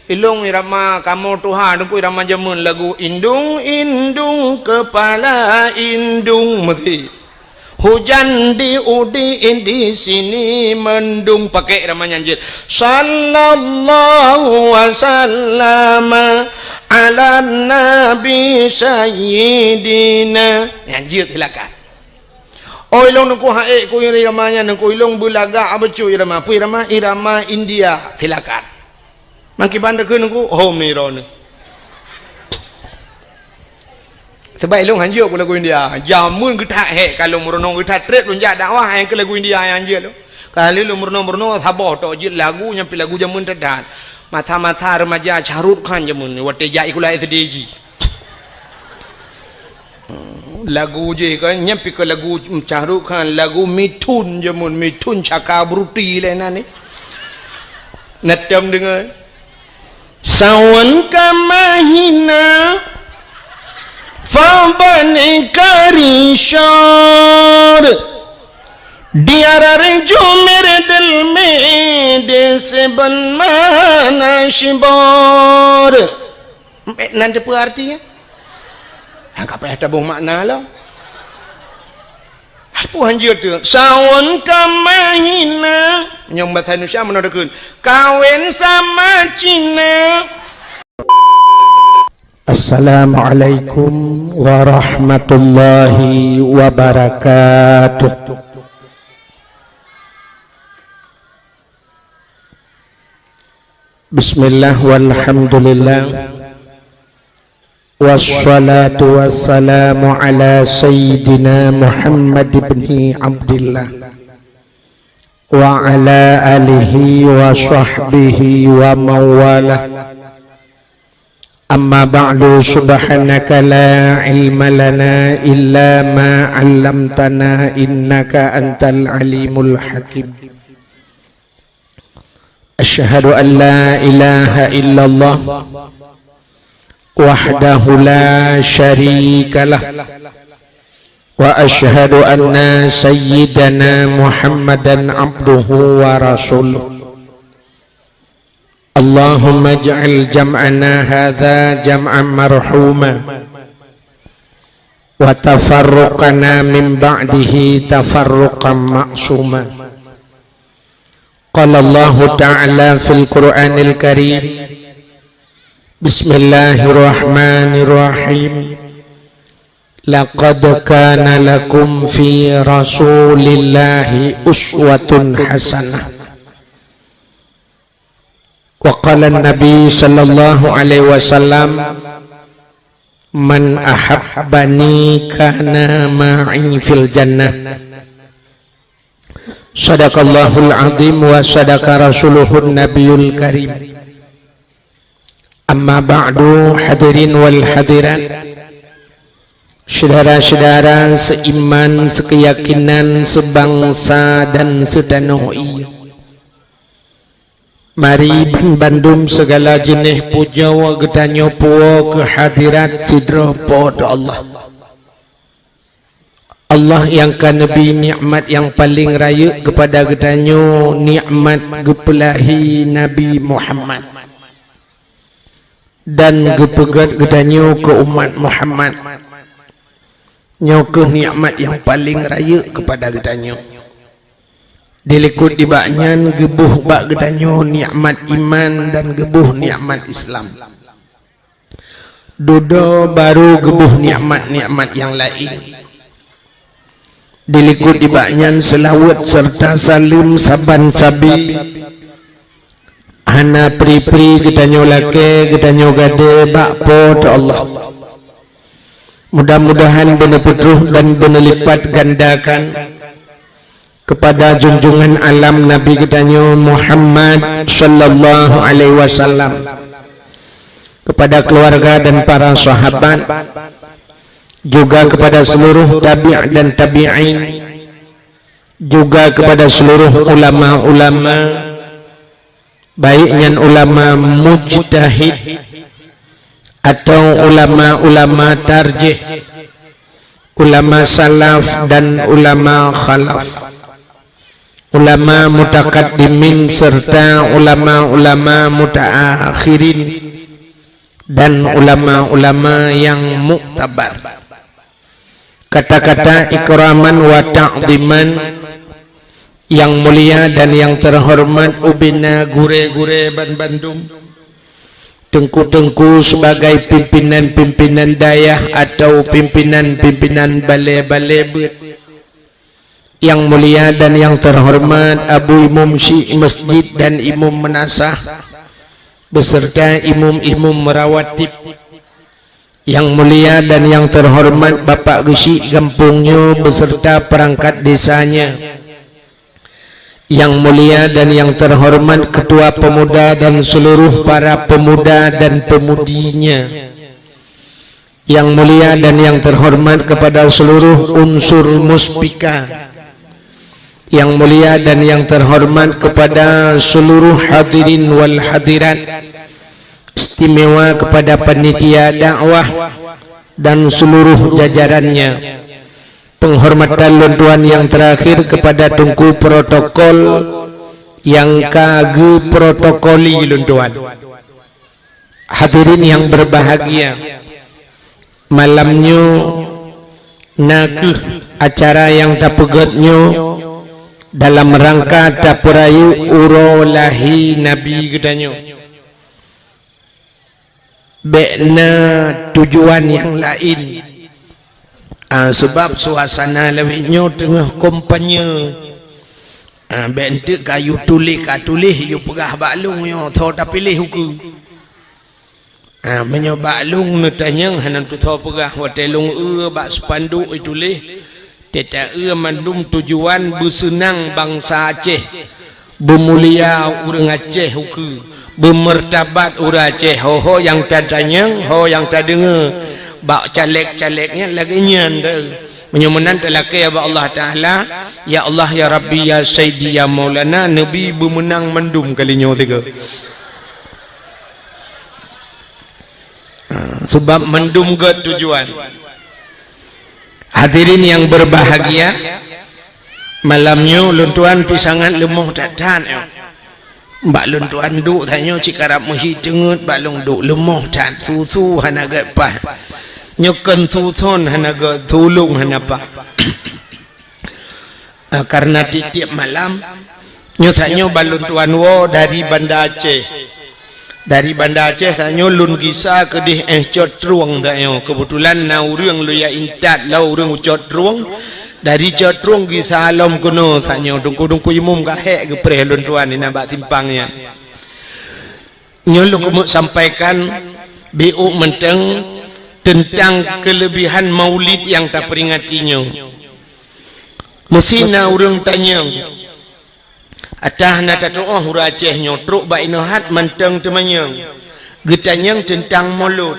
Ilung irama kamu Tuhan ku irama jamun lagu indung indung kepala indung mesti. Hujan di udin di sini mendung pakai irama nyanjit. Sallallahu wasallam ala nabi sayyidina. Nyanjit silakan. Oh ilung nungku haik ku iramanya nungku ilung bulaga abecu irama pu irama India silakan. Maki bandar ke nungku home ni ron. Sebab ilung hanjur ku lagu India. Jamun kita kalau merenung kita trade pun jadi dakwah yang ke lagu India yang hanjur tu. Kalau lu merenung sabah tu je lagu nyampi lagu jamun terdan. Mata-mata remaja Shahrukh Khan jamun ni wate jai kula SDG. Lagu je kan nyampi ke lagu Shahrukh Khan lagu Mithun jamun Mithun Chakraborty lena ni. Natam dengar सावन का महीना फाबने करी शोर डियारा जो मेरे दिल में जैसे बनमाना शिबोर nanti apa artinya? Apa yang ada makna lah? Apa hanjir tu? Sawan kamahina yang bahasa Indonesia menodakun kawin sama Cina. Assalamualaikum warahmatullahi wabarakatuh. Bismillah walhamdulillah. Wassalatu wassalamu ala sayyidina Muhammad ibn Abdillah wa ala alihi wa sahbihi wa mawalah. Amma ba'du, subhanaka la ilma lana illa ma 'allamtana innaka antal alimul hakim. Asyhadu an la ilaha illallah wahdahu la syarikalah wa asyhadu anna sayyidana Muhammadan abduhu wa rasuluh. Allahumma ij'al jam'ana hadha jam'an marhuma wa tafarruqana min ba'dihi tafarruqan ma'suma. Qala Allah ta'ala fil Qur'anil Karim Bismillahirrahmanirrahim. Laqad kana lakum fi rasulillahi uswatun hasanah. Wa qala an-nabi sallallahu alaihi wasallam man ahabbani kana ma'i fil jannah. Sadaqallahul azim wa sadaqa rasuluhun nabiyul karim. Amma ba'du, hadirin wal hadirat, saudara-saudara seiman, sekeyakinan, sebangsa dan setanah iya. Mari bandum segala jenis puja wa getanyo puwa kehadirat sidra pada Allah. Allah yang kan Nabi nikmat yang paling raya kepada getanyo nikmat gepelahi Nabi Muhammad. Dan gepegat gedanyo ke umat Muhammad nyoke nikmat yang paling raya kepada gedanyo dilikut dibaknyan gebuh bak gedanyo nikmat iman dan gebuh nikmat Islam. Dudo baru gebuh nikmat-nikmat yang lain dilikut dibaknyan selawat serta salim saban sabi hana pri-pri getanyo lake getanyo gade bakpo ta Allah. Mudah-mudahan benar petruh dan benar lipat gandakan kepada junjungan alam Nabi getanyo Muhammad sallallahu alaihi wasallam, kepada keluarga dan para sahabat, juga kepada seluruh tabi' dan tabi'in, juga kepada seluruh ulama-ulama, baiknya ulama mujtahid atau ulama-ulama tarjih, ulama salaf dan ulama khalaf, ulama mutakaddimin serta ulama-ulama mutaakhirin dan ulama-ulama yang muktabar. Kata-kata ikraman wa ta'ziman yang mulia dan yang terhormat ubina gure-gure ban Bandung, tengku-tengku sebagai pimpinan-pimpinan dayah atau pimpinan-pimpinan balai-balai bet. Yang mulia dan yang terhormat Abu Imam Syekh Masjid dan Imam Menasah beserta imam-imam merawatib. Yang mulia dan yang terhormat Bapak Gesi Gampungnya beserta perangkat desanya. Yang mulia dan yang terhormat Ketua Pemuda dan seluruh para pemuda dan pemudinya. Yang mulia dan yang terhormat kepada seluruh unsur muspika. Yang mulia dan yang terhormat kepada seluruh hadirin wal hadirat, istimewa kepada panitia dakwah dan seluruh jajarannya. Penghormatan luntuan yang terakhir kepada tungku protokol yang kage protokoli luntuan. Hadirin yang berbahagia, malamnya nakeh acara yang tapegatnya dalam rangka tapurayu urolahi Nabi gedanya. Bekna tujuan yang lain. Sebab suasana lewitnya tengah kompanya. Bentuk kayu tulis you pegah baklung yo tho tak pilih huku. Menyo baklung ne tanyang hanan tu tho pegah hotelung bak spanduk tulis teta mandum tujuan bersenang bangsa Aceh, bermulia urang Aceh huku, bermertabat urang Aceh. Ho yang tak tanyang, ho yang tak dengar. Bak caleg-calegnya lagi nyan tu menyemenan telaki ya Allah Ta'ala, ya Allah ya Rabbi ya Sayyidi ya Maulana. Nabi bermenang mendum kalinya tiga. Sebab mendum ke tujuan. Hadirin yang berbahagia, malamnya luntuan pisangan lemuh tatan mbak luntuan duk tanya cikarap muhi cengut balung duk lemuh tat susu hanaga pah nyokan suson hanaga tulung hanapa. Karena tiap malam nyotanya baluntuan wo dari Banda Aceh. Dari Banda Aceh tanya lun gisa kedih cotruang tanya. Kebetulan na urang lu ya intat lau urang cotruang. Dari cotruang gisa alam kuno tanya dungku-dungku imum kahek ke preh luntuan ini nabak timpangnya. Nyolok kumuk sampaikan biuk menteng tentang kelebihan maulid yang tak peringatinya. Mesina urang tanya atah na tatoh hura Aceh nyotruk ba inohat menteng temanyang getanyang tentang maulud.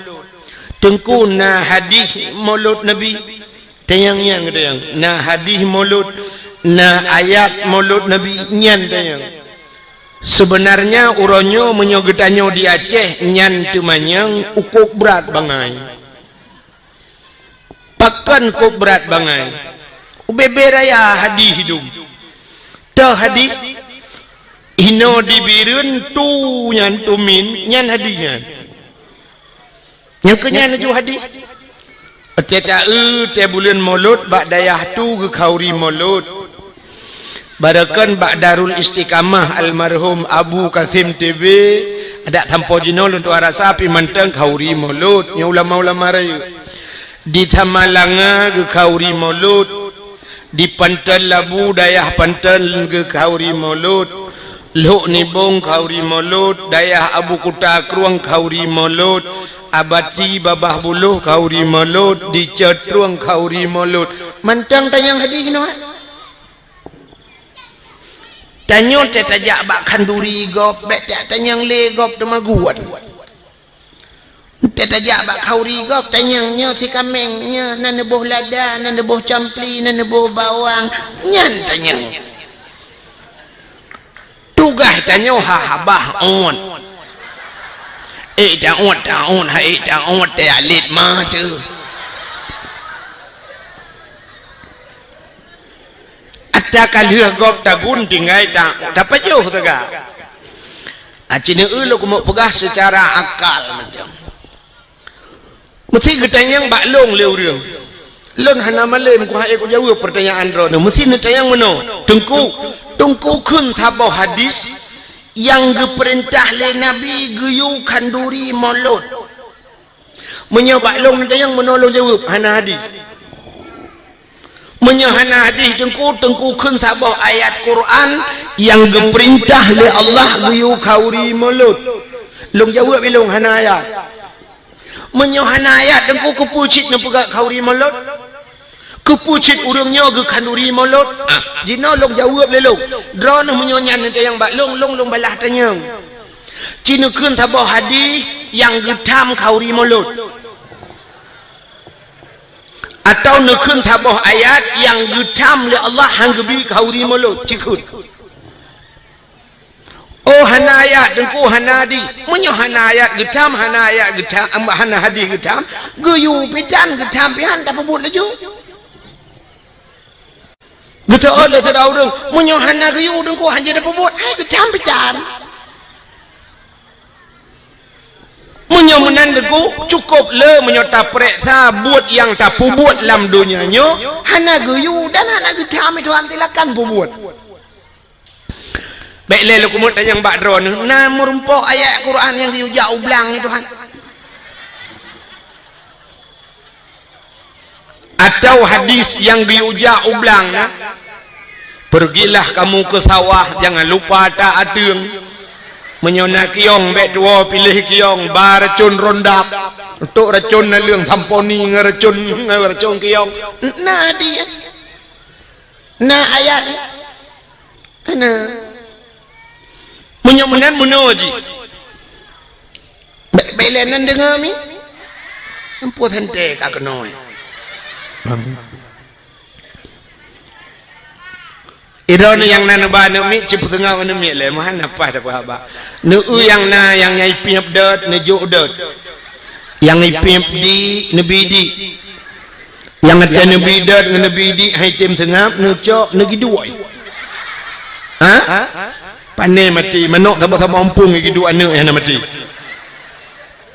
Tengku na hadis maulud Nabi tanyang yang getanyang na hadis maulud na ayat maulud Nabi nyan tanyang. Sebenarnya uronyo menyogetanyo di Aceh nyan temanyang ukuk berat bangai. Pakan kok berat bangai. Ubebe raya hadis hidup. Tah hadis hino dibirun tu nyan tumin nyan hadisnya. Yang kenyan ju hadis. Teta te bulan maulud bak dayah tu ke kauri maulud. Barakan bak Darul Istiqamah almarhum Abu Kasim TV ada tampo jinol untuk arah sapi manteng kauri maulud nya ulama-ulama raya. Di Tamalanga ke kauri maulud, di Pantal Labu dayah Pantal ke kauri maulud, Luk Nibong kauri maulud, dayah Abu Kuta Kruang kauri maulud, Abati Babah Buluh kauri maulud, di Cetruang kauri maulud. Mantang tanyang hadis no. Tanyo te tajak bak kanduri gop, bet tanyang le gop temaguan. Tetajak bak kauri gop tanyangnya si kamengnya nan neboh lada nan neboh campli nan neboh bawang nyan tanyang tugah tanyo habah on daun hai daun te alit ma tu takkan lihat gok tagun tinggal tak pajuh tegak. Cina lu mau pegah secara akal macam. Mesti ketanyang baklong leu reung. Lon hana malem ku hae ku jawab pertanyaan ro. Mesti netayang meno. Tungku kun sabah hadis yang diperintah le Nabi geyu kanduri mulut. Menyobak long netayang menolong jawab hana hadis. Menyahana hadis tengku kun sabah ayat Quran yang diperintah le Allah geyu kauri mulut. Long jawab long hana ayat. Menyahana ayat tengku kepucit na pegak kauri mulut. Kepucit urangnya ge kanduri mulut. Jina long jawab le long. Drone menyonyan nanti yang bak long balah tanya. Cina kun sabah hadis yang getam kauri mulut. Atau nekun sabah ayat yang getam le Allah hang gebi kauri mulut cikut. Oh hana ayat dengku hana di menyo hana ayat getam hana ayat getam hana hadis getam geyu pitan getam pian tak pebut laju. Getam ada sedau deng menyo hana geyu dengku hanje dak pebut ai getam pitan. Menyomenan deku cukup le menyota periksa buat yang tak pubuat dalam dunianya hana geyu dan hana getam itu antilakan pubuat. Baik le lu kumut yang bak drone na merumpok ayat Quran yang geyu jauh belang ni Tuhan. Atau hadis yang geyu jauh belang na. Pergilah kamu ke sawah jangan lupa tak ateung. Menyona kiong bek tua pilih kiong bar racun rondak untuk racun na leung samponi ngeracun kiong na dia na ayat na menyomenan menuji belenan dengar mi empu hente ka kenoi Idon yang nana ba ne mi cipu tengah mana mi le mahan apa dah apa ne yang na yang nyai piap dot ne jo dot yang nyai piap di nabi di yang ada nabi dot ne nabi di hai tim sengap ne cok ne giduai ha pane mati menok sama ompung gidu ane yang mati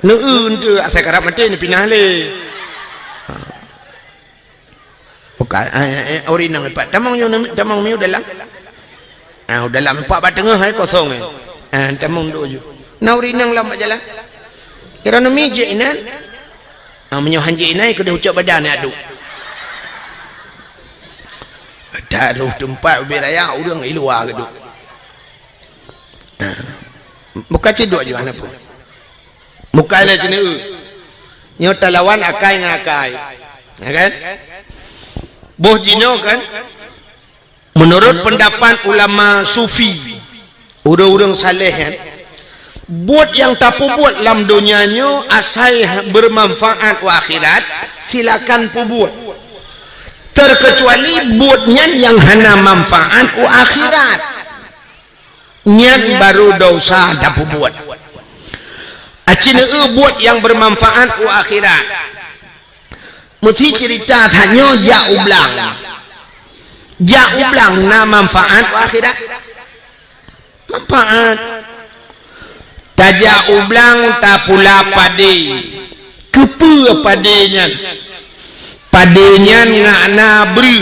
ne tu asal karap mati ni pinah le bukan ori nang empat tamang miu dalam dalam empat bat tengah hai kosong tamang do ju na ori nang lam jalan kira na mi je inan menyo hanje inai ke dah ucap badan adu taruh tempat beraya urang iluar ke tu bukan cedok je mana pun bukan le cene nyota lawan akai ngakai ya kan boh jino kan menurut pendapat ulama sufi urang-urang saleh kan buat yang tak buat dalam dunianya asal bermanfaat wa akhirat silakan buat terkecuali buatnya yang hana manfaat wa akhirat nyan baru dosa tak buat acina buat yang bermanfaat wa akhirat mesti cerita hanya ja ublang na manfaat akhirat manfaat taja ublang tak pula pade kepe padenya ngana breh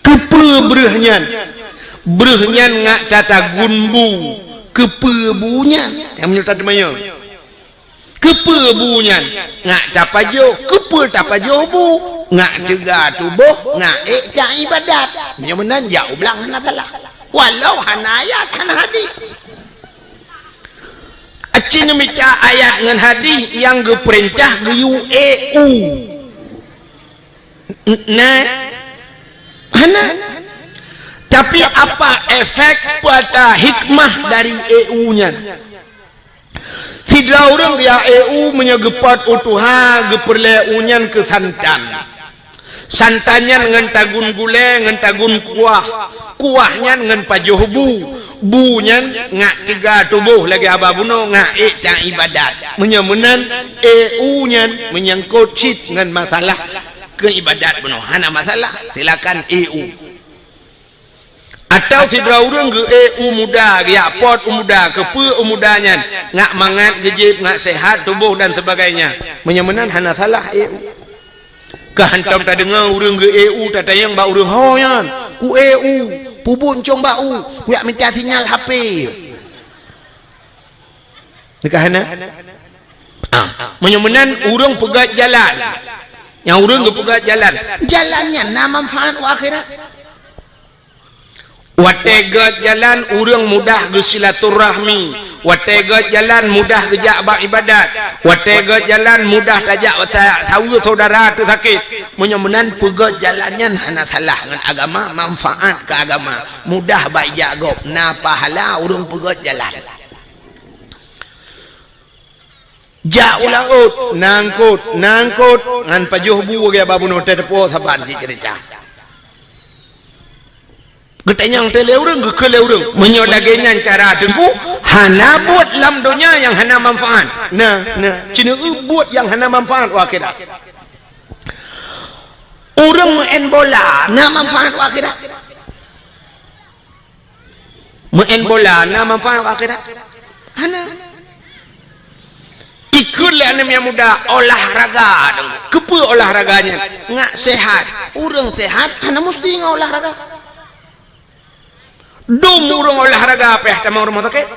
kepe brehnya ngak tata gunbu kepe bunya yang menyerta temanya kepe bunyan ngak tapajo kepe tapajo bu ngak juga tubuh ngak tak ibadat menan jauh belang hana salah walau hana ayat hana hadis acin minta ayat dengan hadis yang geperintah geyu nah hana tapi apa efek pada hikmah dari nya sidra orang dia menyegepat utuha geperle unyan ke santannya dengan tagun gule dengan tagun kuahnya dengan pajuh bunya ngak tiga tubuh lagi ababuno ngak tak ibadat menyemunan nya menyangkut cit dengan masalah keibadat buno hana masalah silakan atau sidra urang ge muda ge ya pot muda ke pe mudanya ngak mangat gejib ngak sehat tubuh dan sebagainya menyemenan hana salah kehantam tak dengar urang ge tak tayang ba urang hoyan ku pubun cong bau yak minta sinyal HP nikahana menyemenan urang pegat jalan yang urang ge pegat jalannya na manfaat akhirat wategat jalan urang mudah ge silaturahmi wategat jalan mudah ge jak ibadat wategat jalan mudah tajak tahu saudara tu sakit menyemenan pegat jalannya hana salah dengan agama manfaat ke agama mudah baik jagop na pahala urang pegat jalan ja ulang nangkut ngan pajuh bu ge babuno tetepo saban si cerita getanyang tele urang ge kele urang menyodagengan cara tempuh hana buat lam dunia yang hana manfaat nah cina buat yang hana manfaat akhirat urang main bola na manfaat akhirat main bola na manfaat akhirat hana ikutlah anak yang muda olahraga kepe olahraganya ngak sehat urang sehat hana mesti ngak olahraga dum urang olahraga apa ya tamang rumah sakit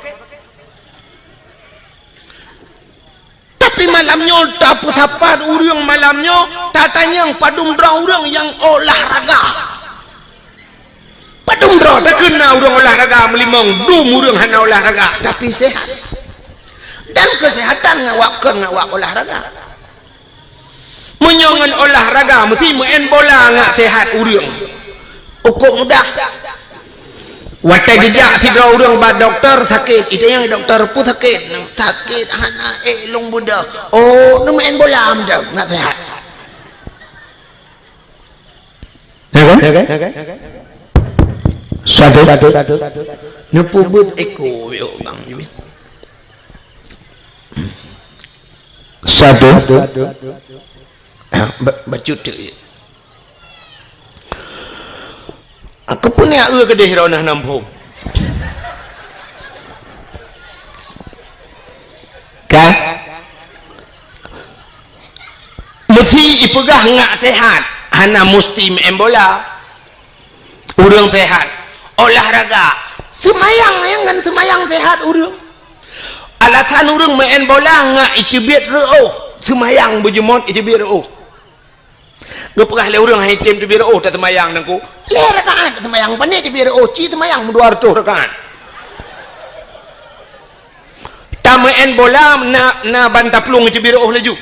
tapi malamnya dapat sapat urang malamnya tatanya yang padum dra urang yang olahraga padum dra tak kena urang olahraga melimang dum urang hana olahraga tapi sehat dan kesehatan ngawak olahraga menyongan olahraga mesti main bola ngak sehat urang ukur mudah watai gejak sidra urang ba doktor sakit itu yang doktor pun sakit hana long budak nu main bola amda nak sehat satu nepu but eko yo bang satu bacut aku pun ya kedih ronah nampung kah mesti ipegah ngak sehat hana mesti main bola urang sehat olahraga semayang kan semayang sehat urang alasan urang main bola ngak icibit reuh semayang bujemot icibit reuh gepegah le urang hai tim tibir tak semayang nangku le rakaat semayang pane tibir ci semayang 200 rakaat tamaen bola na banta plung tibir laju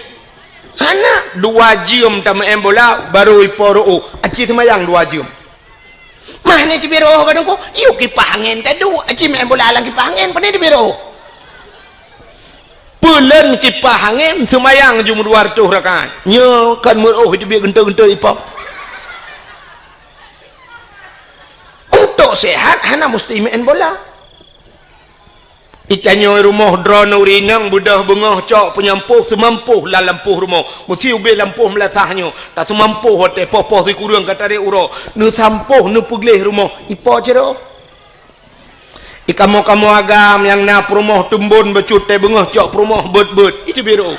hana 2 jam tamaen bola baru iporo aci semayang 2 jam mahne tibir kadangku yu kipangen tadu aci main bola lang kipangen pane tibir bulan kipah angin semayang jum 200 rakaat nyo kan murah itu biar genta-genta ipap untuk sehat hana mesti main bola ikanyo rumah drone urinang budah bengah cok penyampuh semampuh lah lampuh rumah mesti ubi lampuh melatahnya tak semampuh hote popoh di kurang kata dia uro nu sampuh nu pugleh rumah ipo jero kamu agam yang na perumoh tumbun becut teh bengah cok perumoh bet itu biru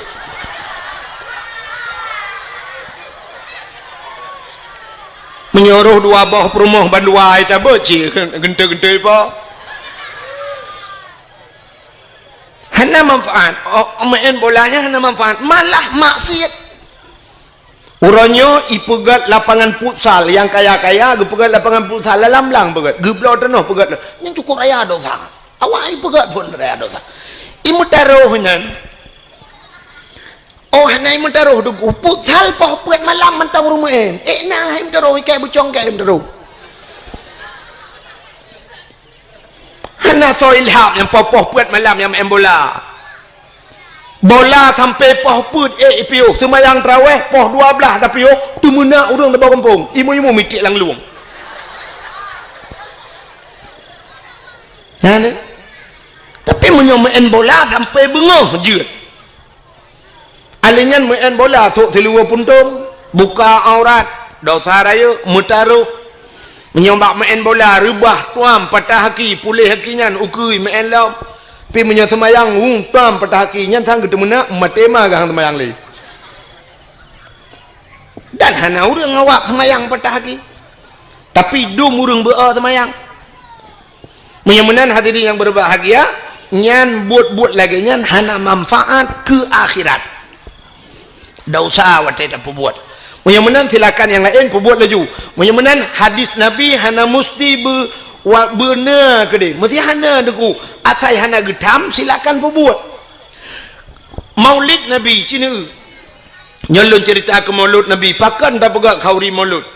menyuruh 2 bawah perumoh bandua itu beci genta-genta apa hana manfaat main bolanya hana manfaat malah maksiat urangnya ipegat lapangan futsal yang kaya-kaya gepegat lapangan futsal lamlang pegat geblau tanah pegat yang cukup raya dosa awak ipegat pun raya dosa imutarohnya hana imutaroh du futsal poh pegat malam mentang rumahen nah imutaroh kayak bucong kayak imutaroh hana so ilham yang poh pegat malam yang main bola sampai poh put piuh semayang terawih poh 12 dah piuh tu menak urang di bawah kampung imu mitik lang luang tapi main bola sampai bengah je alingan main bola sok seluar puntung buka aurat dosa raya mutaruh Menyombak main bola, rebah, tuam, patah haki, pulih haki nyan, ukui, main lau. Pi menyok semayang, tuam, patah haki, nyan sang ketemu nak, matema gang semayang li. Dan hana urang ngawak semayang patah haki. Tapi dum urang be'a semayang. Menyemenan hadirin yang berbahagia, nyan buat-buat lagi, nyan hana manfaat ke akhirat. Dah usah watai tak buat. Menyemenan silakan yang lain buat laju. Menyemenan hadis Nabi hana mesti benar ke dia. Mesti hana deku. Asai hana getam silakan buat. Maulid Nabi Cina. Nyolong cerita ke maulud Nabi. Pakan tak pegak kauri maulud.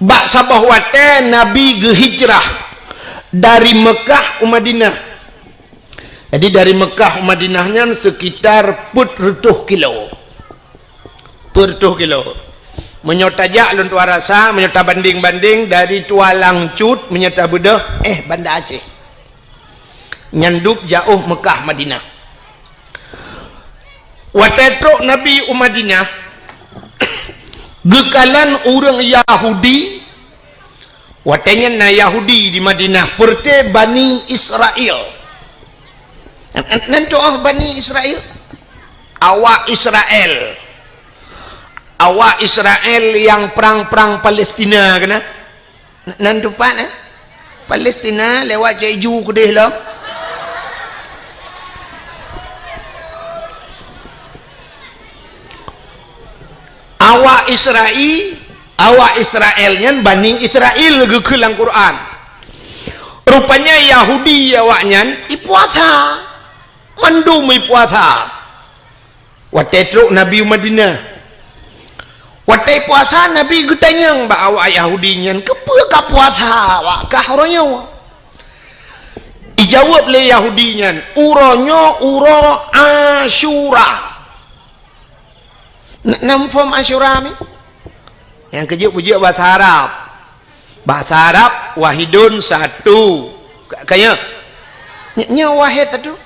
Bak sabah watai Nabi hijrah dari Mekah ke Madinah. Jadi dari Mekah ke Madinahnya sekitar 400 kilo. 400 kilo. Menyotajak lun tua rasa, menyota banding-banding dari Tua Langcut, menyota bedah, Banda Aceh. Nyandup jauh Mekah Madinah. Watetrok Nabi Madinah, gekalan orang Yahudi, watenya na Yahudi di Madinah, perte Bani Israel. Nanti Bani Israel, awak Israel. Awak Israel yang perang-perang Palestina kena nan tupat Palestina lewat Jeju ke dia lah. Awak Israelnya Bani Israel ke kelang Quran. Rupanya Yahudi awaknya ipuasa mandum ipuasa watetruk Nabi Madinah. Watai puasa Nabi getanyang ba awak Yahudinya kepa ka puasa awak kah orangnya. Dijawab le Yahudinya uronyo uro Asyura. Nam form Asyura ni yang kejuk-kejuk bahasa Arab. Bahasa Arab wahidun satu. Kaya nya wahid tu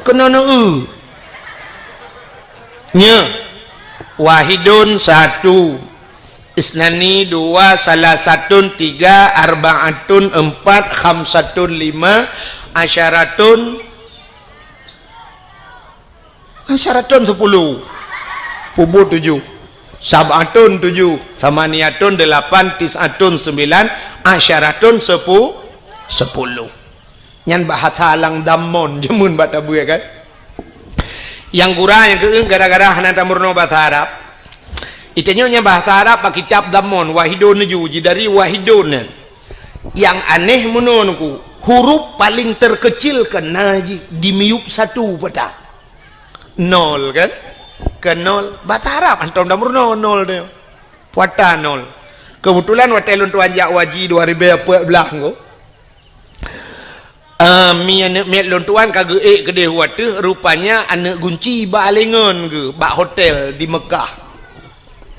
kena nya wahidun satu, isnani dua, salah satun tiga, arbaatun empat, khamsatun lima, asyaratun 10, pubu 7, sab'atun 7, samaniatun 8, tis'atun 9, asyaratun 10. Nyan bahasa lang damon jemun batabu ya kan. Yang gurah yang keeng gara-gara hana tamurno bahasa Arab. Itenyonya bahasa Arab pak kitab damon wahidun ju dari wahidun. Yang aneh menurutku huruf paling terkecil kena dimiup satu peta. 0 kan? Ke 0 bahasa Arab antum tamurno 0 dia. Puata 0. Kebetulan watelun tuan jak waji 2014 ko. Mian lontuan kagak ke dia wate rupanya anak kunci balengan ke bak hotel di Mekah.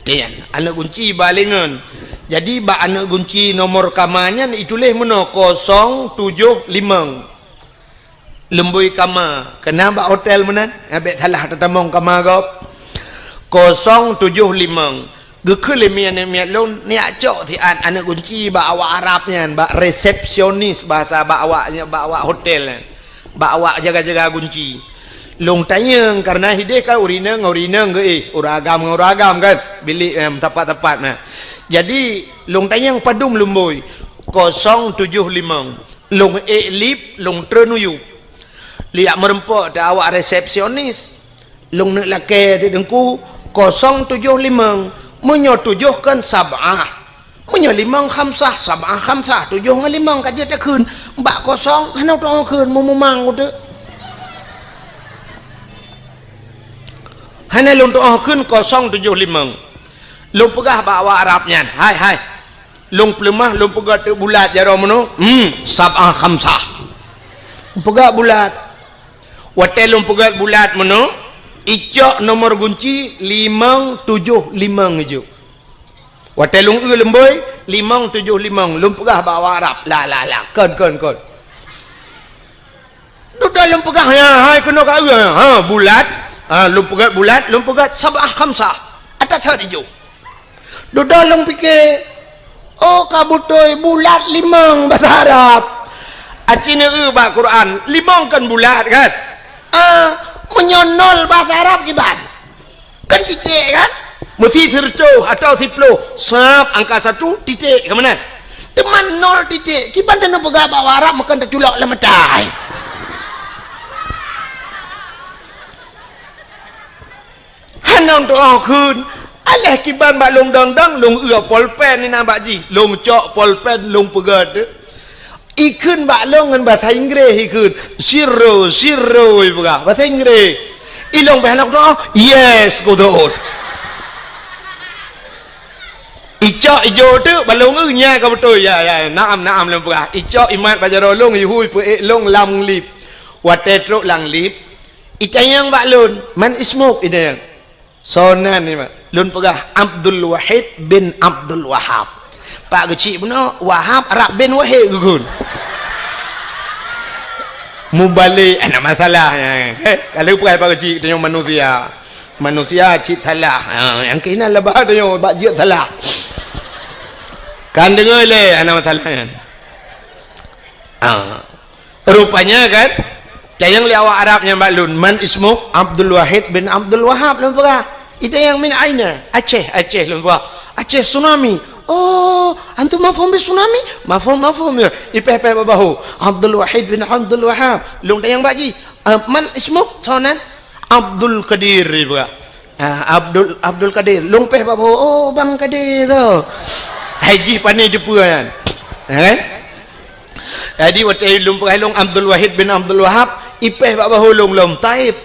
Kan anak kunci balengan. Jadi bak anak kunci nomor kamarnya itulah mana 075. Lembui kamar. Kena bak hotel mana? Abek salah tetamong kamar kau. 075. Gekele mian lon ni acok ti anak kunci ba awak Arabnya ba resepsionis bahasa ba awaknya ba awak hotel ba awak jaga-jaga kunci long tanya karena hideh ka urina ke uragam kan bilik tempat-tempat nah jadi long tanya padum lumboi 075 long lip long trenuyu liak merempok da awak resepsionis long nak lake dengku 075 menyotujuhkan sab'ah menyolimang khamsah sab'ah khamsah 7 dengan 5 kaja tak kun mbak kosong hanau tong kun memang tu hana lung tong kun 075 lung pegah bawa Arabnya hai lung pelemah lung pegah tu bulat jaro mano sab'ah khamsah pegah bulat watel lung pegah bulat mano icok nomor kunci 575 hijau. Watelung lemboi 575 lumpegah bawa Arab. La. Kon. Duda lumpegah ya hai kena ka bulat. Lumpegah bulat, lumpegah sab'ah khamsah. Atas hijau. Duda lung fikir Oh kabutoi bulat limang bahasa Arab. Acina ba Quran limang kan bulat kan. Menyonol bahasa Arab kiban. Kan titik kan? Mesti tertuh atau 10. Sab angka 1 titik ke mana? Teman 0 titik. Kiban dan pegah bawa Arab makan terculak lemetai. Hanong tu kun. Alah kiban bak long dang long polpen ni nampak ji. Long cok polpen long pegah tu. Ikun bak long dengan bahasa Inggeris ikun. Zero pegah bahasa Inggeris. Ilong bahan aku yes kodot. Icok ijo tu balong nya ka betul ya naam lang pegah. Icok imat bajarolong yuhui pe long lam lip. Watetro lang lip. Itayang bak lun man ismuk itayang. Sonan ni mak. Lun pegah Abdul Wahid bin Abdul Wahab. Pak kecil pun Wahab Arab bin Wahid gugun. Mubalik ada masalahnya. Kalau perai pak kecil tanya manusia cik salah. Yang kena lebah tanya bak jik salah. Kan dengar le ada masalahnya. Rupanya kan tayang li awak Arabnya maklun man ismu Abdul Wahid bin Abdul Wahab lun pegah. Itu yang min aina Aceh lun pegah. Aceh tsunami. Oh, antum mafhum bi tsunami? Mafhum ya. Ipeh babahu. Abdul Wahid bin Abdul Wahab. Long tayang baji. Man ismu sonan Abdul Qadir juga. Abdul Qadir. Long peh babahu. Oh, Bang Qadir tu. Haji pandai depa kan. Kan? Jadi waktu long peh long Abdul Wahid bin Abdul Wahab, ipeh babahu long taib.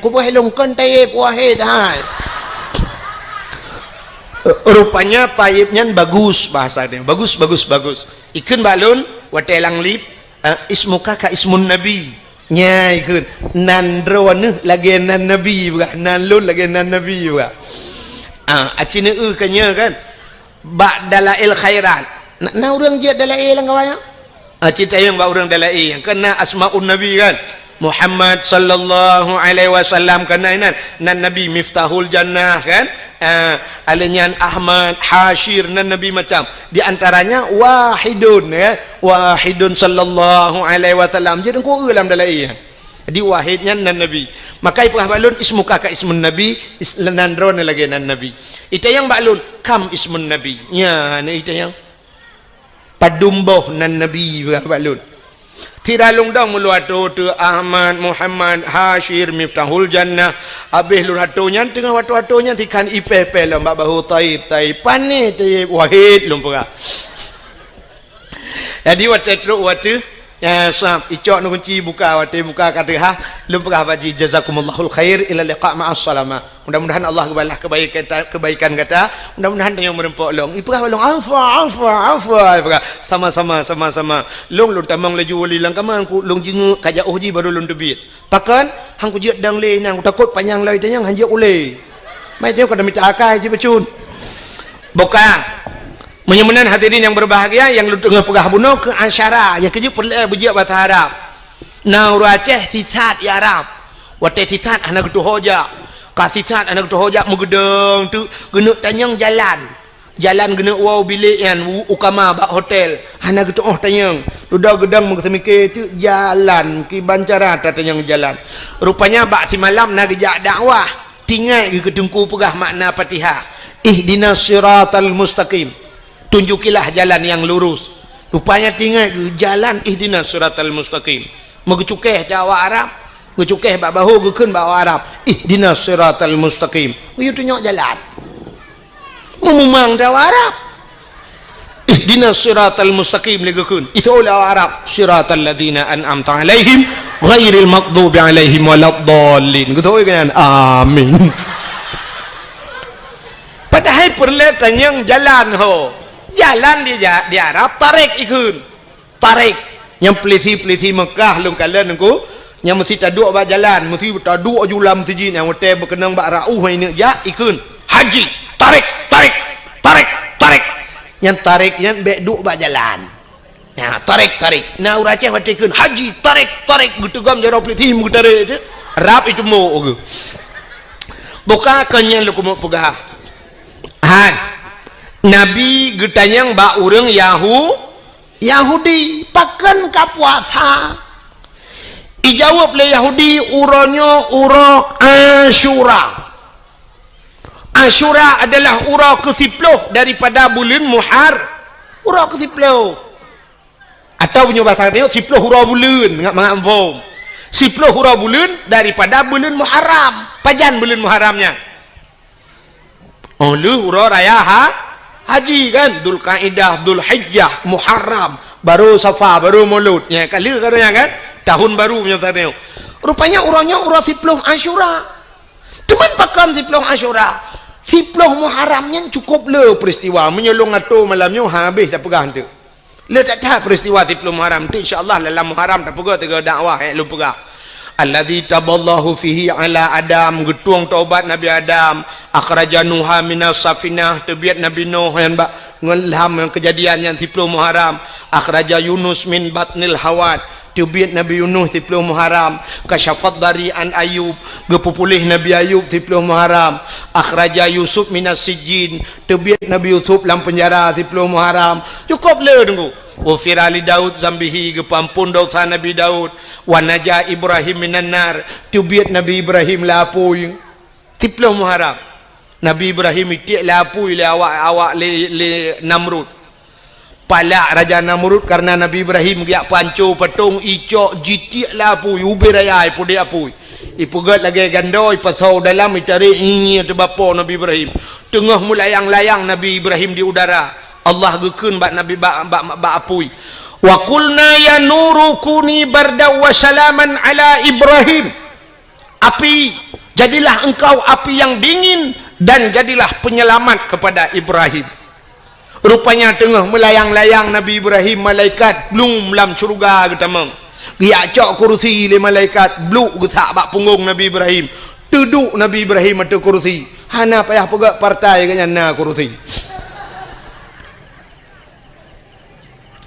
Ku peh long kan taib Wahid hai. Rupanya taibnya bagus bahasa dia. Bagus. Ikun balun watelang lip ismuka ka ismun nabi. Nya ikun nandron lagi nan nabi juga. Nanlun lagi nan nabi juga. Acina kanya kan. Ba dalail khairat. Na urang je dalail lang kawanya. Cita yang ba urang dalail kena asmaun nabi kan. Muhammad sallallahu alaihi wasallam kena nan nabi miftahul jannah kan. Alinyan Ahmad Hashir nan nabi macam di antaranya wahidun ya wahidun sallallahu alaihi wasallam jadi ku dalam dalai di wahidnya nan nabi maka ipah balun ismuka ka ismun nabi nan ron lagi nan nabi itu yang balun kam ismun nabi nya itu yang padumboh nan nabi balun tiralung dong mulu tu Ahmad Muhammad Hashir miftahul jannah habis lu hatunya tengah hatunya tikan IPP lambak bahu taib pani taib wahid lumpura jadi waktu ya sahab icok nu kunci buka kata lumpura baji jazakumallahul khair ila liqa ma'as salama mudah-mudahan Allah balas kebaikan kata mudah-mudahan yang merempok long ipah long afa sama long tamang laju wali lang kamang ku long jingu kaja uji baru long debit pakan hang ku jiat dang le nang takut panjang lai tanyang hang jiat ule mai tengok kada minta akai ji bacun bukan menyemenan hadirin yang berbahagia yang lu tengah pegah bunuh ke Ansyara yang keju perle bujiak bahasa Arab na Aceh sisat ya Arab wate sisat anak tu hoja kasisat anak tu hoja mugedeng tu gena tanyang jalan gena wow bilik yan ukama bak hotel anak tu tanyang ludah gedang mengsemike tu jalan ki bancara tanyang jalan rupanya bak si malam nak gejak dakwah tinggal ke tengku pegah makna Fatihah ihdinas siratal mustaqim tunjukilah jalan yang lurus rupanya tinggal jalan ihdinas siratal mustaqim megecukeh dakwah Arab ngecukeh bak bahu gekeun bawa Arab ihdinas siratal mustaqim you tunjuk jalan memang dakwah Arab ihdinas siratal mustaqim legekeun itu dakwah Arab siratal ladzina an'amta alaihim ghairil maghdubi alaihim waladdallin gitu kan amin padahal perletan yang jalan jalan di Arab tarik ikun tarik yang pelisi Mekah lung kalian aku yang mesti taduk bak jalan mesti taduk julam siji yang hotel berkenang bak rauh ini ja ikun haji tarik yang tarik yang bek duk bak jalan ya tarik na uraceh wat ikun haji tarik gitu gam jaro pelisi mutarik itu Arab itu mau buka kanya lu mau pegah Nabi getanyang ba urang Yahudi pakan ka puasa. Ijawab le Yahudi uronyo uro Asyura. Asyura adalah ura ke-10 daripada bulan ura ke-10. Atau punya bahasa dia 10 ura bulan ngak mengampung. 10 ura bulan daripada bulan Muharram. Pajan bulan Muharramnya. Lu ura raya haji kan, Dzulqaidah, Dzulhijjah, Muharram, baru Safar, baru Maulud. Ya kali katanya kan, tahun baru punya tadi. Rupanya uranya ura 10 Asyura. Cuman pakan 10 Asyura. 10 Muharramnya cukup le peristiwa menyolong atau malamnya habis dah pegang tu. Le tak tahu peristiwa 10 Muharram tu, insya-Allah dalam Muharram tak pegang tiga dakwah lu pegang. Alladzi taballahu fihi ala Adam, getuang taubat Nabi Adam, akhraja Nuha minas safinah, tabiat Nabi Nuh yang ngelham kejadian yang 10 Muharram, akhraja Yunus min batnil hawad, tabiat Nabi Yunus 10 Muharram, kasyafat dari an Ayub, gepupulih Nabi Ayub 10 Muharram, akhraja Yusuf minas sijin, tabiat Nabi Yusuf dalam penjara 10 Muharram. Cukup le tunggu. Ghufira li Daud zambihi, gepampun dosa Nabi Daud, wa naja Ibrahim minan nar, tubiat Nabi Ibrahim lapui 10 Muharram. Nabi Ibrahim itik lapui le awak le Namrud. Palak Raja Namrud karena Nabi Ibrahim giak pancu patung icok jitik lapui ubir raya ipu dia apui. Ipu gat lagi gandoi pasau dalam itari ini tu bapa Nabi Ibrahim. Tengah melayang-layang Nabi Ibrahim di udara. Allah gekeun bak Nabi bak apui. Wa qulna ya nuru kuni barda wa salaman ala Ibrahim. Api, jadilah engkau api yang dingin dan jadilah penyelamat kepada Ibrahim. Rupanya tengah melayang-layang Nabi Ibrahim, malaikat belum dalam syurga getamang. Dia cok kursi le malaikat bluk gesak bak punggung Nabi Ibrahim. Duduk Nabi Ibrahim atau kursi. Hana payah pegak partai kanya na kursi.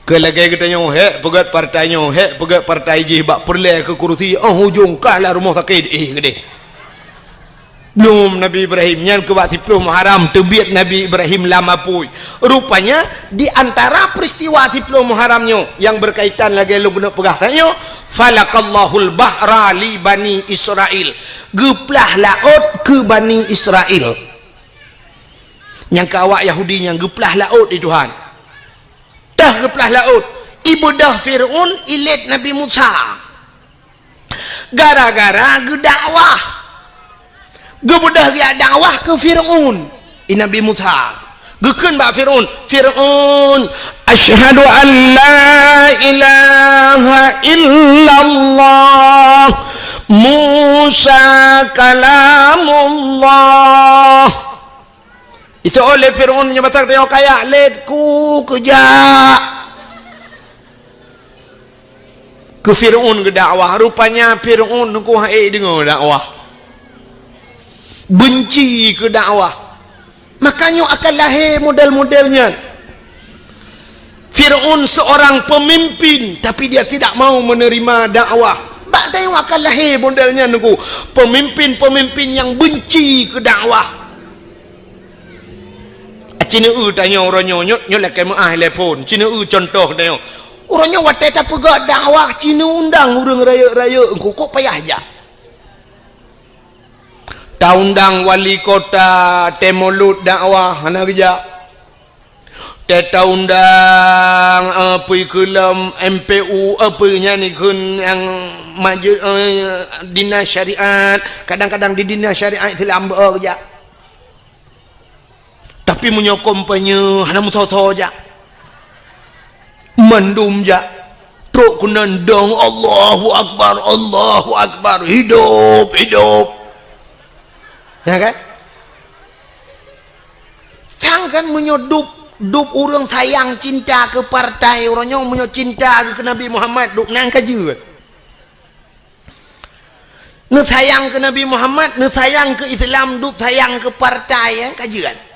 Kelagi kita nyo pegat partainya pegat partai je bak perle ke kursi hujung kalah rumah sakit gede. Belum Nabi Ibrahim nyan ke bak 10 Muharram tebiat Nabi Ibrahim lama pui. Rupanya di antara peristiwa 10 Muharramnya yang berkaitan lagi lu guna pegah tanya, falaqallahul bahra li bani Israil. Geplah laut ke Bani Israel. Yang ke awak Yahudi yang geplah laut di Tuhan. Geplah laut ibudah Fir'un ilit Nabi Musa gara-gara gedakwah gebudah dia dakwah ke Fir'un Nabi Musa gekeun bak Fir'un asyhadu an la ilaha illallah Musa kalamullah. Itu oleh Fir'un nyebatak tengok kaya letku kejak ke Fir'un ke dakwah. Rupanya Fir'un ku dengar dakwah benci ke dakwah, makanya akan lahir model-modelnya. Fir'un seorang pemimpin tapi dia tidak mau menerima dakwah. Bak tengok akan lahir modelnya nunggu pemimpin-pemimpin yang benci ke dakwah. Cina tanya orangnya nyot lek maah telefon. Cina contoh tanya. Orangnya watai tak pegak dakwah, Cina undang urang raya-raya engko kok payah aja. Ta undang wali kota Temolut dakwah hana kerja. Ta undang apa kelam MPU apa nya ni kun yang maju dinas syariat, kadang-kadang di dinas syariat telah ambil kerja. Tapi menyokong penye hana mutoto aja mandum aja truk kunandang Allahu Akbar hidup ya kan jangan menyodup orang sayang cinta ke partai orangnya menyo cinta ke Nabi Muhammad duk nang kaji ne sayang ke Nabi Muhammad ne sayang ke Islam duk sayang ke partai ya kajian.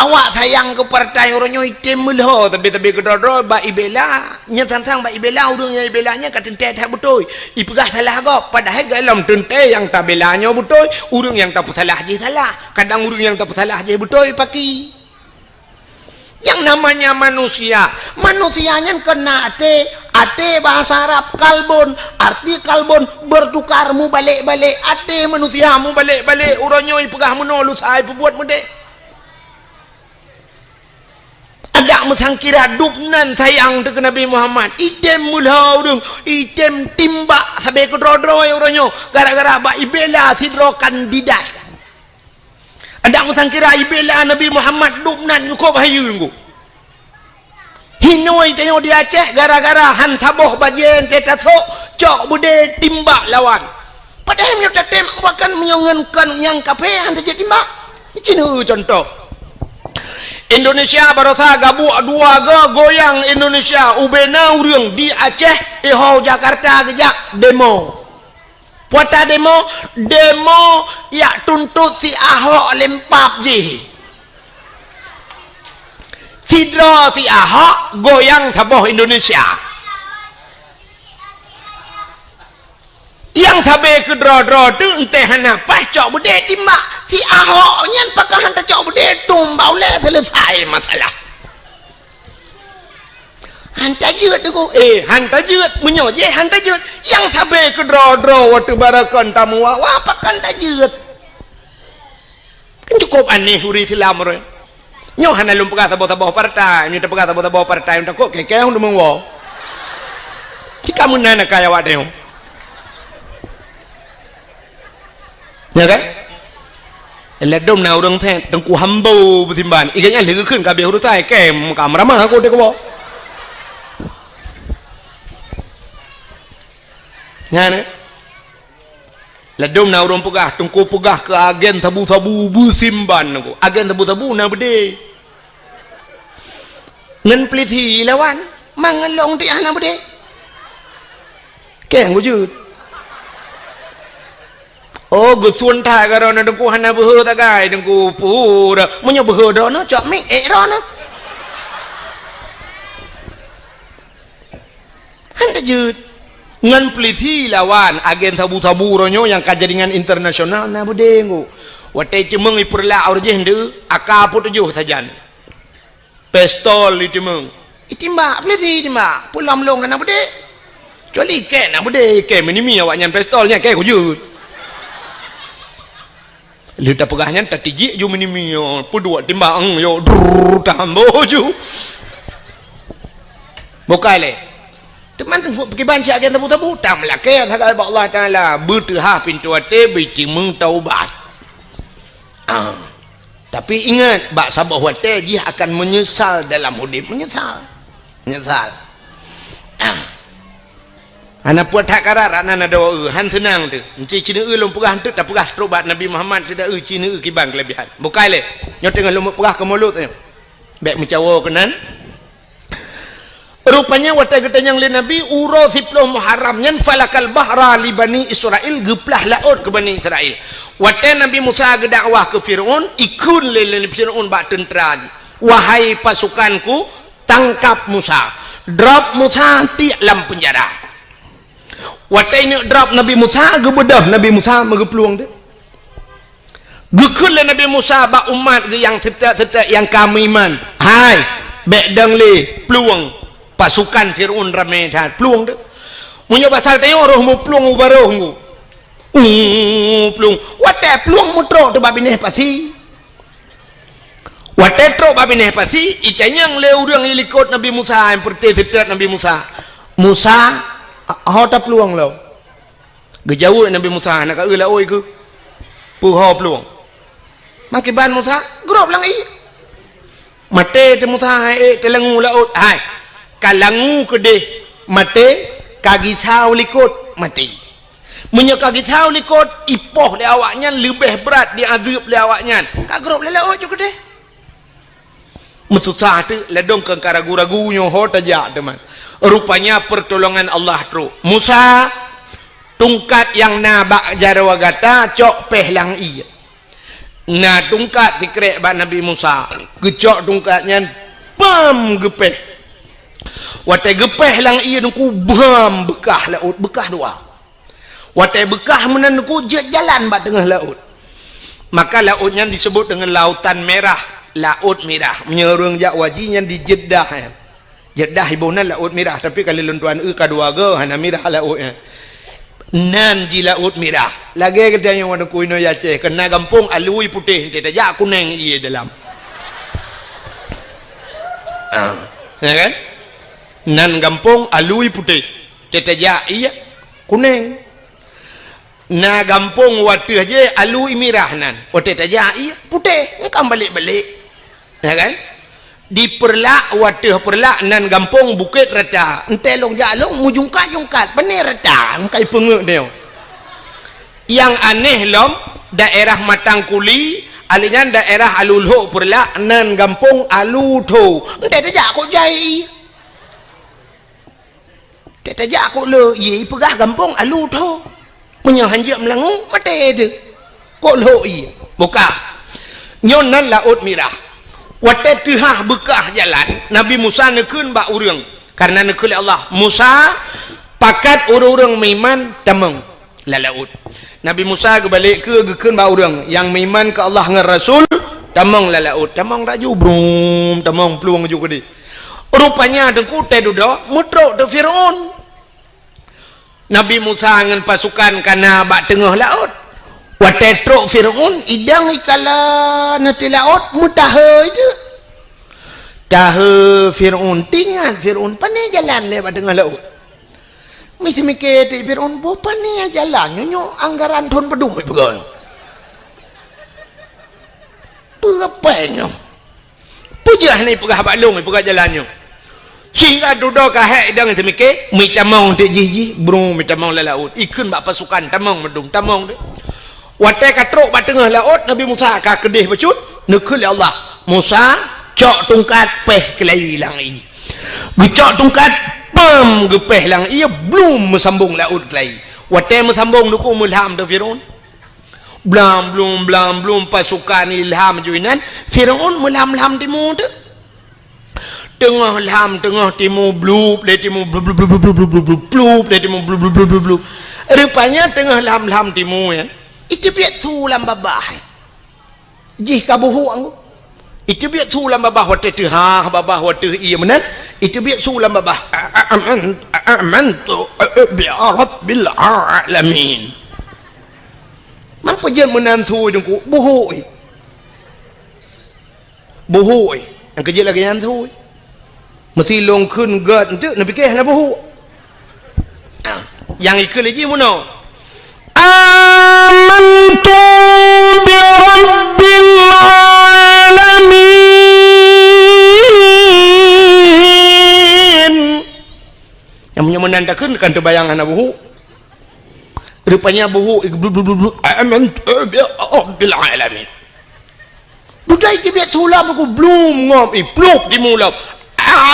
awak sayang ke partai orangnya item melah tapi kedor-dor ba ibela nya tantang ba ibela urangnya ibelanya kat tente tak betul ipegah salah gak padahal dalam tente yang tak belanya betul urang yang tak salah je salah kadang urang yang tak salah je betul paki yang namanya manusianya kena ate bahasa Arab kalbon arti kalbon bertukarmu balik-balik ate manusiamu balik-balik urangnya ipegah menolu sai buat mudek ada mesangkira dupnan sayang ke Nabi Muhammad item mulha urang item timbak sampai ke dro-dro orangnya gara-gara ba ibela sidro kandidat ada mesangkira ibela Nabi Muhammad dupnan cukup hayu ngku hinoi tengok dia Aceh gara-gara han saboh bajen tetasok cok bude timbak lawan padahal menyerta tembak bahkan menyongenkan yang kafe han terjadi timbak ini contoh Indonesia barosa gabu dua goyang Indonesia ubena urang di Aceh ho Jakarta gejak demo puata demo ya tuntut si Ahok lempap je sidro si Ahok goyang saboh Indonesia yang sabe ke dro-dro tu entah apa cok bude timbak si Ahok nyan pakah hantar cok bude tumbau le selesai masalah hantar jeut tu hantar jeut menyo je hantar jeut yang sabe ke dro-dro waktu barakan tamu wa pakan hantar jeut kan cukup aneh huri Islam re nyo hana lum pegah taboh partai nyo pegah taboh partai untuk kok keke undu mengwo jika munana kaya wadeo ya kan ledom na urang the tengku hambo betimban iganya leguขึ้นกับเบลรู้ใต้แก้มกำramah aku dek bo ngane ledom na urang pegah tengku pegah ke agen tabu-tabu besimban aku agen tabu-tabu na bede ngan peliti lawan mangelong ti ana bede keng wujud oh gusun thai karena dengku hana behe tagai dengku pura menyo behe do no cok ming ro no hanta jut ngan peliti lawan agen tabu-tabu ronyo yang kajaringan internasional na budengu wate cemeng ipurla aurje hendu aka put tujuh sajan pistol itimeng itimba peliti itimba pulam long na bude coli ke na bude ke minimi awak nyan pistolnya ke kujut lita pegahnya tatiji ju minimio pudua timbang yo tambo ju bokale teman tu pergi banci agen tabu-tabu tamlah ke sagal Allah taala bertah pintu ate biti meng taubat tapi ingat bak sabah wate dia akan menyesal dalam hidup menyesal anak puat hak karar anak doa han senang tu enci cina lom pegah tu tak pegah terobat Nabi Muhammad tidak cina kiban kelebihan bukai le nyo tengah lom pegah ke mulut tu bek mencawa kenan rupanya wata getanyang le Nabi uro 10 Muharram nyan falakal bahra li bani Israel geplah laut ke bani Israel wata Nabi Musa gedakwah ke Firaun ikun le Firaun bak tentera wahai pasukanku tangkap Musa drop Musa di dalam penjara watai ni drop Nabi Musa gebedah Nabi Musa megepeluang dia gekun le Nabi Musa ba umat ge yang serta yang kami iman hai bek dang le peluang pasukan Firaun ramai dah peluang dia munyo pasal tayo roh mu peluang baroh mu peluang watai peluang mutro tu babineh pasi watai tro babineh pasi icanyang le urang ilikot Nabi Musa yang perti serta Nabi Musa hota peluang lo gejauh Nabi Musa nak ula oi ke puho peluang makiban Musa grob lang mate te Musa te langu laut hai kalangu kede mate kagi sao likot mati munyo kagi sao likot ipoh le awaknya lebih berat diazab le awaknya ka grob le laut juga deh mesusah tu ledong ke ragu-ragu nyo hota ja teman rupanya pertolongan Allah terus Musa tungkat yang nabak jarawagata cok pehlang iya na tungkat dikrek ba Nabi Musa gecok tungkatnya pam gepeh watai gepeh lang iya nungku bam bekah laut bekah dua watai bekah menan nungku jalan ba tengah laut maka lautnya disebut dengan lautan merah laut merah menyerung jak wajinya di Jeddah Jeddah ibunan laut merah tapi kalau lentuan kadua ge hana merah lautnya nan ji laut merah lagi kita yang warna kuino ya ceh kena gampung alui putih tidak jak kuning iya dalam ya kan nan gampung alui putih tidak jak iya kuning na gampung watih je alui merah nan tidak jak iya putih kan balik-balik ya kan di perlak watih perlak nan gampung bukit rata entelong jalong mujungkat benih rata kai pengek dia yang aneh lom daerah Matangkuli alinya daerah Alulho perlak nan gampung Alutho ente tajak kok jai tajak kok le ye pegah gampung Alutho menyahan je melangu mate de kok lo i buka nyon nan laut merah watai tihah bekah jalan Nabi Musa nekun ba urang karena nekul Allah Musa pakat urang miman tamang lalaut Nabi Musa kebalik ke gekun ba urang yang miman ke Allah ngan Rasul tamang lalaut tamang raju brum tamang peluang juga di rupanya dengku teh duda mutrok de Firaun Nabi Musa ngan pasukan kana ba tengah laut watai trok Fir'aun idang ikala nanti laut mutaha itu taha Fir'aun tinggal Fir'aun pandai jalan lewat tengah laut mesti mikir ti Fir'aun bo pandai jalan nyo anggaran thon pedung pegang perapanya pujah ni pegah balung pegah jalannya sehingga duduk kahek idang mesti mikir minta mau ti jiji bro minta mau laut ikun bak pasukan tamang medung tamang de watai katrok ba tengah laut Nabi Musa ka kedih becut nekul Allah Musa cok tungkat peh kelai lang i gecok tungkat pam gepeh lang ia belum mesambung laut kelai watai mesambung nuku mulham de Firaun belum pasukan ilham juinan Firaun mulham timu de tengah ilham tengah timu blub de timu blub de timu blub rupanya tengah ilham timu ya itu biar sulam babah jih kabuhu anggu itu biar sulam babah wate tihah babah wate iya menan itu biar sulam babah amantu bi rabbil alamin mampu je menan su dengku buhu yang kerja lagi yang su mesti long kun gad itu nabi keh na buhu yang ikut lagi mana amantu bi rabbil alamin yang menandakan kan terbayangan buhu rupanya buhu amantu bi rabbil alamin budai tibiat sulam aku belum ngom pluk di mulam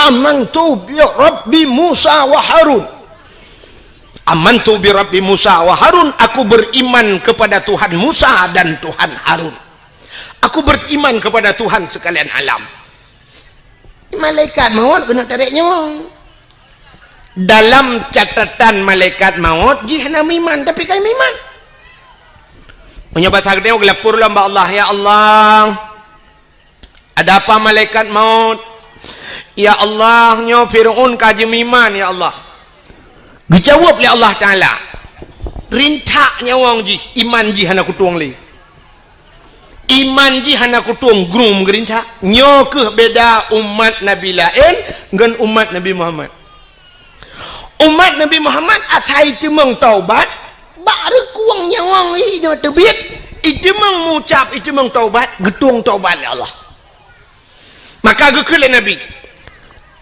amantu bi rabbi Musa wa Harun amantu bi rabbi Musa wa Harun aku beriman kepada Tuhan Musa dan Tuhan Harun aku beriman kepada Tuhan sekalian alam malaikat maut kena tarik nyawa dalam catatan malaikat maut jihna miman tapi kai miman menyebut sakitnya gelapur lamba Allah ya Allah ada apa malaikat maut ya Allah nyo Fir'aun kaji miman ya Allah dijawab oleh Allah Ta'ala rintak nyawang ji iman ji hana kutuang li iman ji hana kutuang grum gerintak nyokeh beda umat Nabi lain dengan umat Nabi Muhammad atai temang taubat baru kuang nyawang ini terbit itu mengucap itu meng taubat getung taubat oleh Allah maka gekele Nabi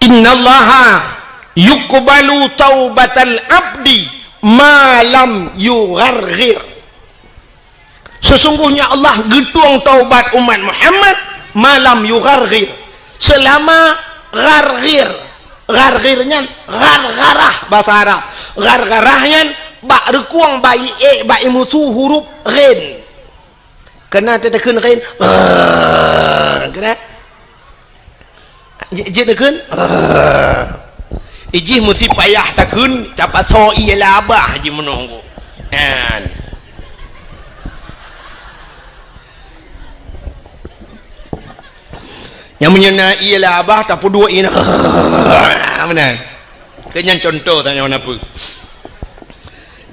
innallaha yuqbalu taubatal abdi malam yugharghir sesungguhnya Allah getuang taubat umat Muhammad malam yugharghir selama gharghirnya ghargharah bahasa Arab ghargharahnya bak rekuang bayi bayi musuh huruf ghin kena tekan kain kena je tekan iji mesti payah tekan dapat so ialah abah je menunggu yang menyena ialah abah tak dua ini mana kenyan contoh tanya apa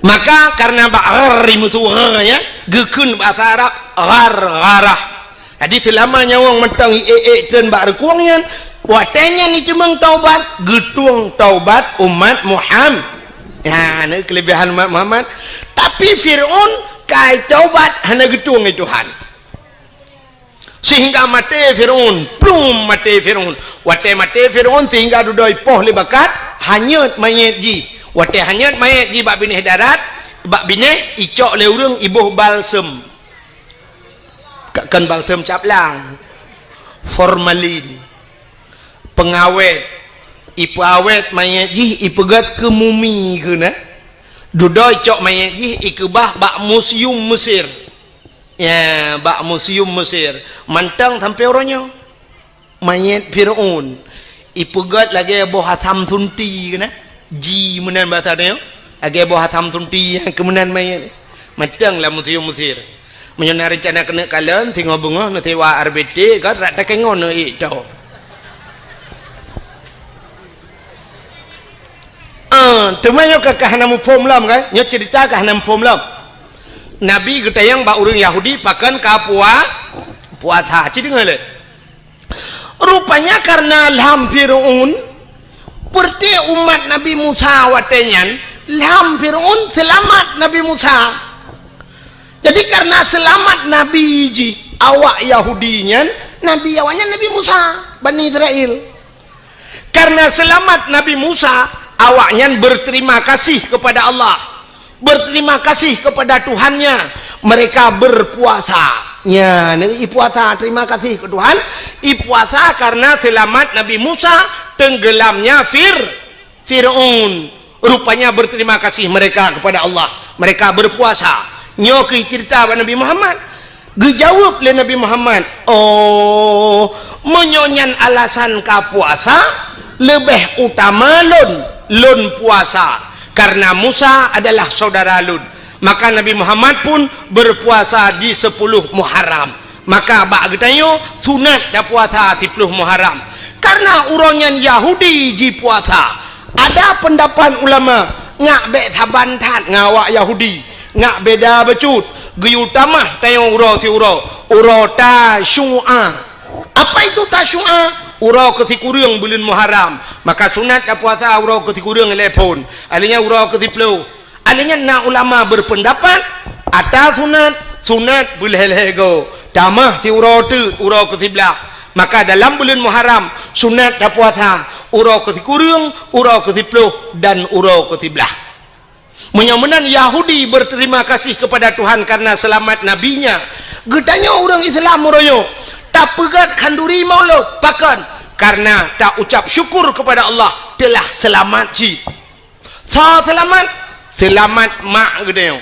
maka karena ba'ari mutu ya gekun bahasa Arab gharah jadi selamanya orang mentang dan ba'rekuangnya watanya ni cemang taubat getuang taubat umat Muhammad ya ini kelebihan umat Muhammad tapi Fir'aun kai taubat hanya getuang Tuhan sehingga mati Fir'aun plum mati Fir'aun wate mati Fir'aun sehingga dudoi poh lebakat hanyut mayat ji wate hanyut mayat ji bak binih darat bak binih icok le urang ibuh balsem kan balsem caplang formalin pengawet ipu awet mayat ji ipegat ke mumi kena dudoi cok mayat ji ikebah bak museum Mesir ya bak museum Mesir mantang sampai orangnya mayat Fir'aun ipegat lagi boh hatam tunti kena ji menan bahasa dia lagi boh hatam tunti yang kemenan mayat mantang lah museum Mesir menyana rencana kena kalian tengok bunga nanti wa RBT kan rak tak kengon itu temannya kakak nama form lam kan nyok cerita kah nama form lam Nabi getayang ba urang Yahudi pakan ka puasa ci dengar le rupanya karena lam Fir'aun perti umat Nabi Musa watenyan lam Fir'aun selamat Nabi Musa jadi karena selamat Nabi ji awak Yahudinya Nabi awaknya Nabi Musa Bani Israel karena selamat Nabi Musa awaknya berterima kasih kepada Allah berterima kasih kepada Tuhannya mereka berpuasa ya ini puasa terima kasih ke Tuhan puasa karena selamat Nabi Musa tenggelamnya Fir'aun rupanya berterima kasih mereka kepada Allah mereka berpuasa nyoki cerita Nabi Muhammad dijawab oleh Nabi Muhammad oh menyonyan alasan ka puasa lebih utama lun puasa karena Musa adalah saudara Lun maka Nabi Muhammad pun berpuasa di 10 Muharram maka bak getayo sunat dah puasa 10 Muharram karena urangnya Yahudi ji puasa ada pendapat ulama ngak be sabantan ngawak Yahudi ngak beda becut geyu tamah tayong uro tasyu'a apa itu tasyu'a urau ketikurang bulan Muharram maka sunat dah puasa urau ketikurang telepon alinya urau ketiplu alinya nak ulama berpendapat atas sunat bulhelego tamah ti urau tu urau ketiblah maka dalam bulan Muharram sunat dah puasa urau ketikurang urau ketiplu dan urau ketiblah menyamanan Yahudi berterima kasih kepada Tuhan karena selamat nabinya getanya orang Islam meroyo tak pegat kanduri maulud pakan karena tak ucap syukur kepada Allah telah selamat ji selamat mak gedayong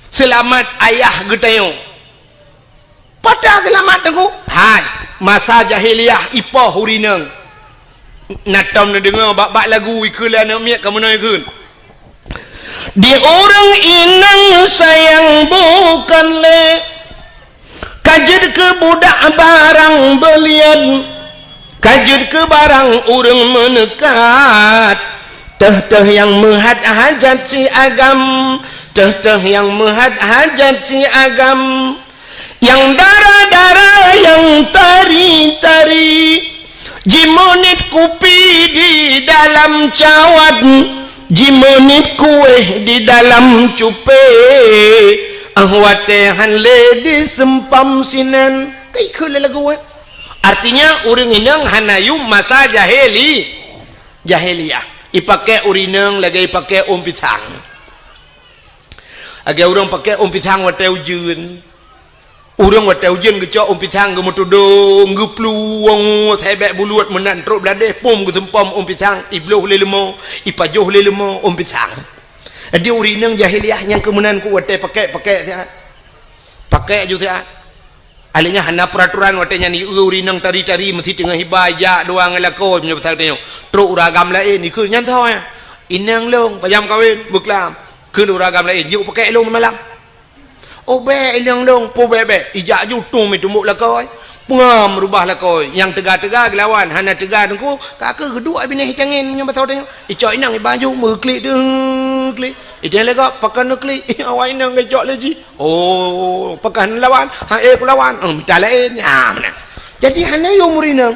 selamat ayah gedayong pada selamat tengku hai masa jahiliyah ipoh hurineng natam na dengar bak lagu ikula nak miak kamu nak ikun di orang inang sayang bukan le kajud ke budak barang belian kajud ke barang urang menekat teh yang menghad hajat si agam teh yang menghad hajat si agam yang darah-darah yang tari-tari jimonit kupi di dalam cawat jimonit kue di dalam cupe ahwate hanle di sempam sinan kai khule lagu artinya uring inang hanayu masa jahiliyah ipake urinang lagi ipake pisang agak urang pakai pisang wate ujun urang wate ujun gecok pisang gemutudung gepluang sebek buluat menan truk beladeh pom gesempam pisang ibluh lelemo ipajoh lelemo pisang dia urinang jahiliyah yang kemudian ku wate pakai pakai ju tiat alihnya hana peraturan watenya ni urinang tari-tari mesti tengah hibaya doang elako punya pasal tengok truk uragam lain ni ke nyan thau inang long payam kawin buklam ke uragam lain juk pakai long malam obe ilang long po bebe ijak ju tung mi tumbuk lakoi pengam rubah lakoi yang tegak-tegak lawan hana tegak dengku kakak kedua bini hitangin punya pasal tengok icok inang baju meklik deng klik ideng lega pakan klik awak inang ngejok lagi oh pakan lawan ha lawan minta lain mana jadi hana yo murinang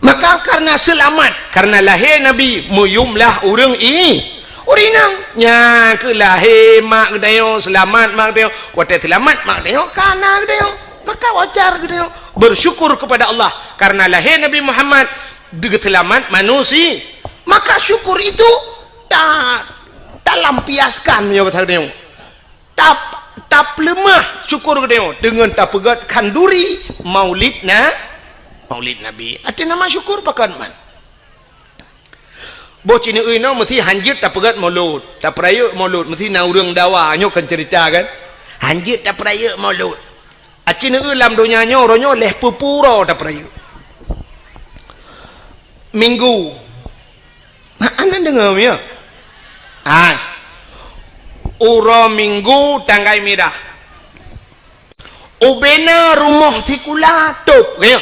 maka karena selamat karena lahir nabi muyumlah urang urinang nya ke lahir mak gedayo selamat mak gedayo wate selamat mak gedayo kana gedayo maka wajar gedayo bersyukur kepada Allah karena lahir Nabi Muhammad selamat manusia maka syukur itu tak lampiaskan ya kata dia tak lemah syukur dia dengan tak pegat kanduri maulid nabi ada nama syukur pakan man bocah ni no mesti hanjit tak pegat maulud tak peraya maulud mesti na urang dawa nyo kan cerita kan hanjit tak peraya maulud acin lam dunia nyo ronyo leh pupuro tak peraya minggu anda dengar ya uro minggu tanggai merah ubena rumah sikula top kaya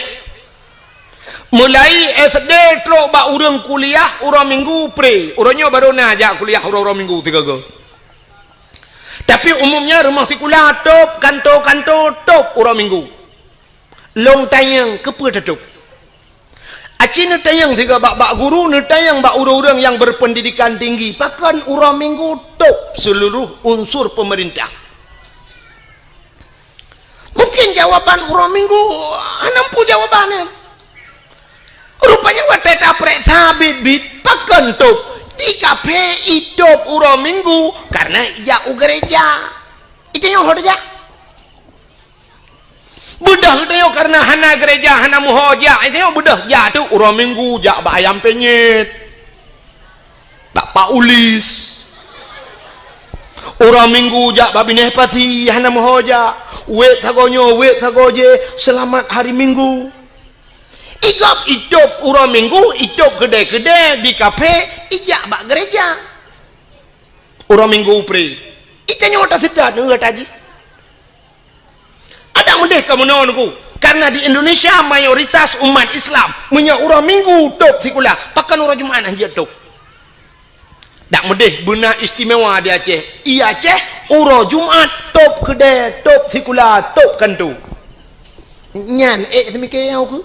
mulai SD teruk bak urang kuliah uro minggu pre uronyo baru najak kuliah uro minggu 3 go tapi umumnya rumah sikula top kanto top uro minggu long tayang kepa tutup acin tayang tiga bak guru ne tayang bak urang-urang yang berpendidikan tinggi pakan uro minggu top seluruh unsur pemerintah mungkin jawaban uro minggu nampu jawabannya rupanya wate taprek sabit bit pakan top di kafe hidup uro minggu karena jauh gereja itu yang horja budah itu karena hana gereja hana muhoja itu yang budah jatuh uro minggu jak bak ayam penyet pak ulis uro minggu jak bak bineh pati hana muhoja wet tagoje selamat hari minggu igap hidup uro minggu hidup kedai-kedai di kafe ijak bak gereja uro minggu pre itanya otak sedar nengah taji ada mendeh kamu nonku karena di Indonesia mayoritas umat Islam punya uro minggu top sikula pakan uro Jumat aja top tak mendeh benar istimewa di Aceh iya Aceh uro Jumat top kedai top sikula top kantu nyan semikir aku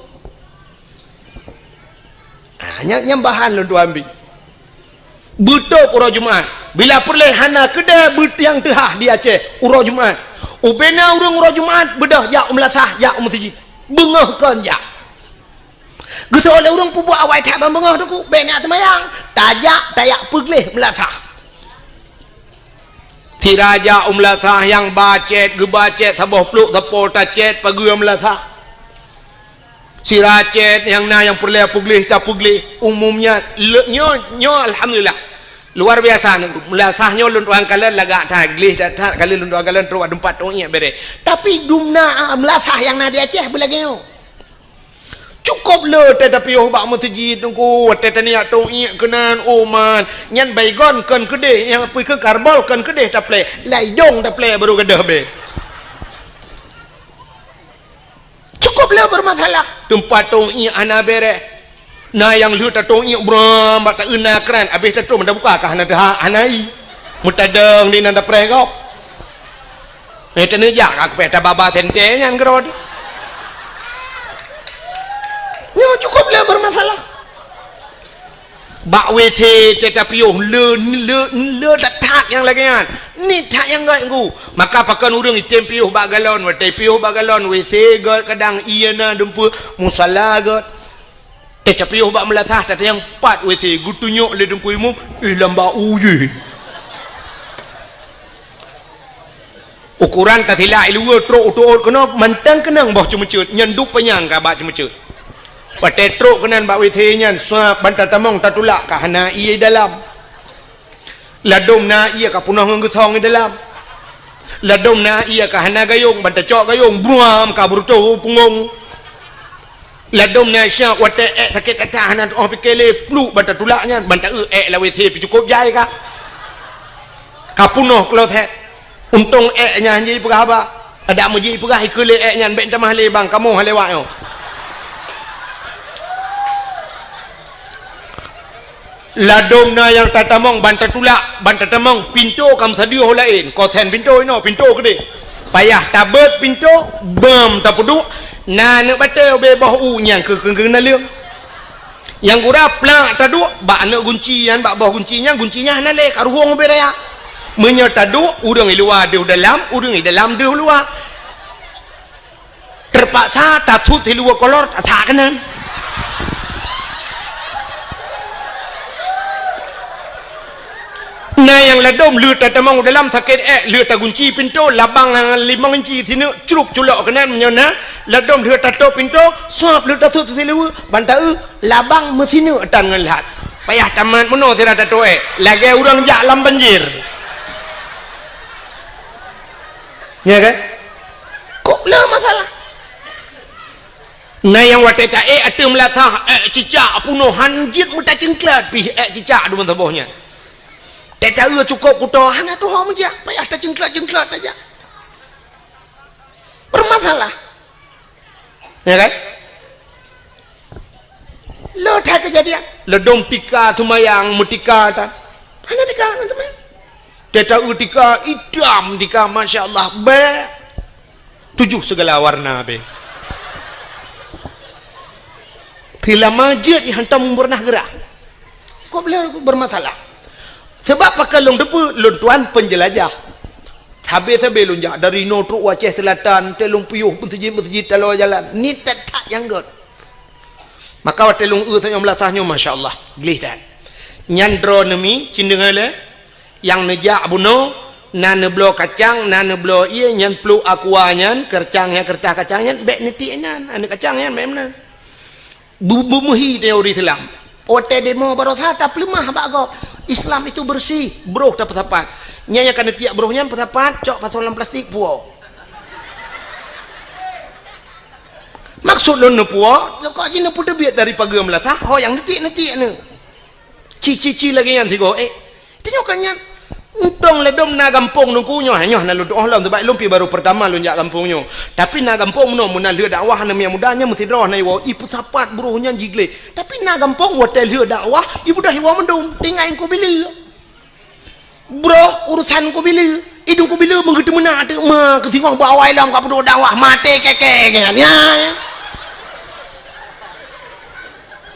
nyambahan lo tu ambil betul uro Jumat bila perleh hana kedai yang tehah di Aceh uro Jumat ubena urang uro Jumat bedah jak melasah jak masjid bengah kan jak geus oleh urang pubuh awai tak bengah tu ku bena semayang tajak tayak pegleh melasah tiraja melasah yang bacet gebacet taboh peluk tapol tacet pagi melasah si racet yang perleh puglih tak puglih umumnya nyo alhamdulillah luar biasa melasahnya luntuan kalian lagak taglih tak kali luntuan kalian terus empat tongnya bere tapi dumna melasah yang nadi Aceh belagino cukup le tetapi bak masjid tunggu tetania tongnya kenan oman nyan baygon kan kedeh yang pergi ke karbol kan kedeh tak play laidong tak play baru kedah be cukup le bermasalah tempat tongnya ana bere nah yang lu tatong iu bram bak una kran habis tatong ndak buka kah ndak anai mutadeng di nanda pregop tene jak ak peta baba tente nyan grod nyo cukup le bermasalah bak WC tetapi le tak yang lagi kan ni tak yang gak nggu maka pakan urang item piuh bak galon watai piuh bak galon WC god kadang iana dempu musalla god tapi bak melasah tak yang 4 WC gutunyuk le dengku imum lamba uye ukuran tak hilai luar truk kena mantang kenang bah cemecut nyanduk penyang ka bak cemecut pate truk kenan bak WC nyan suap bantal tamong tatulak ka hana iye dalam ladom na iya ka punah ngenggesong di dalam ladom na iya kahana gayung banta cok gayung buam kabur tu pungong ladom na syak wate sakit tahanan oh pikele plu banta tulaknya banta lawe the pi cukup jai ka kapunoh kalau the untung nya jadi peraba ada muji perah ikule nya ben tamah le bang kamu halewak yo ladom na yang tatamong banta tulak banta tamong pintu kam sadio lain ko sen pintu ino pintu gede payah tabet pintu bam tapudu na ne bate be boh u nyang ke na leung yang gura plak tadu ba ne guncian ba boh guncinya na le karuhong be raya menyo tadu urang i luar de dalam urang i dalam de luar terpaksa tatut di luar kolor tak kanan nah yang ladom lut tatamong dalam sakit lut tagunci pintu labang 5 inci sini curuk culok kanan menyona ladom lut tato pintu suap lut tato silu banta labang mesinu atan ngelihat payah taman meno sira tato lagi urang jak lam banjir ya kan kok lah masalah nah yang wateta atem latah cicak punuh hanjit muta cengklat pi cicak du mentabohnya tak tahu cukup kutohan tu hom je payah tak jengklat aja bermasalah ya kan lo tak kejadian ledom tika semayang mutika ta mana tika teman tak tahu tika idam tika masya-Allah be 7 segala warna be bila majid hantam pernah gerak kok boleh bermasalah sebab pakai long depu long tuan penjelajah habis lonjak dari Notruk Aceh Selatan telung puyuh masjid talo jalan ni tak yang god maka telung tanya melatahnya masya-Allah gelih dan nyandro nemi cindengale yang nejak buno nan blo kacang nan blo iya nyan plu akuanyan kercangnya kertah kacangnya bek netinya ane kacangnya memang bumbu muhi teori Islam ote demo barosa tak lemah bagop Islam itu bersih broh tak pesapat nyanya kan tiak brohnya pesapat cok pasolan plastik puo maksud lo puo kok jina pude biat dari pagi melatah ho yang netik ne cici lagi yang tigo tinyokannya untung ledom na gampung nungku nyoh na lu lam sebab lumpi baru pertama lu jak gampungnya tapi na gampung no mun lieu dakwah na yang mudahnya mesti roh na iwo ipu sapat buruhnya jigle tapi na gampung hotel lieu dakwah ibu dah iwo mendung tingain ku bila bro urusan ku bila idung ku bila mengerti mena ada ma ke tengok bawai lam ka pedo dakwah mate keke ya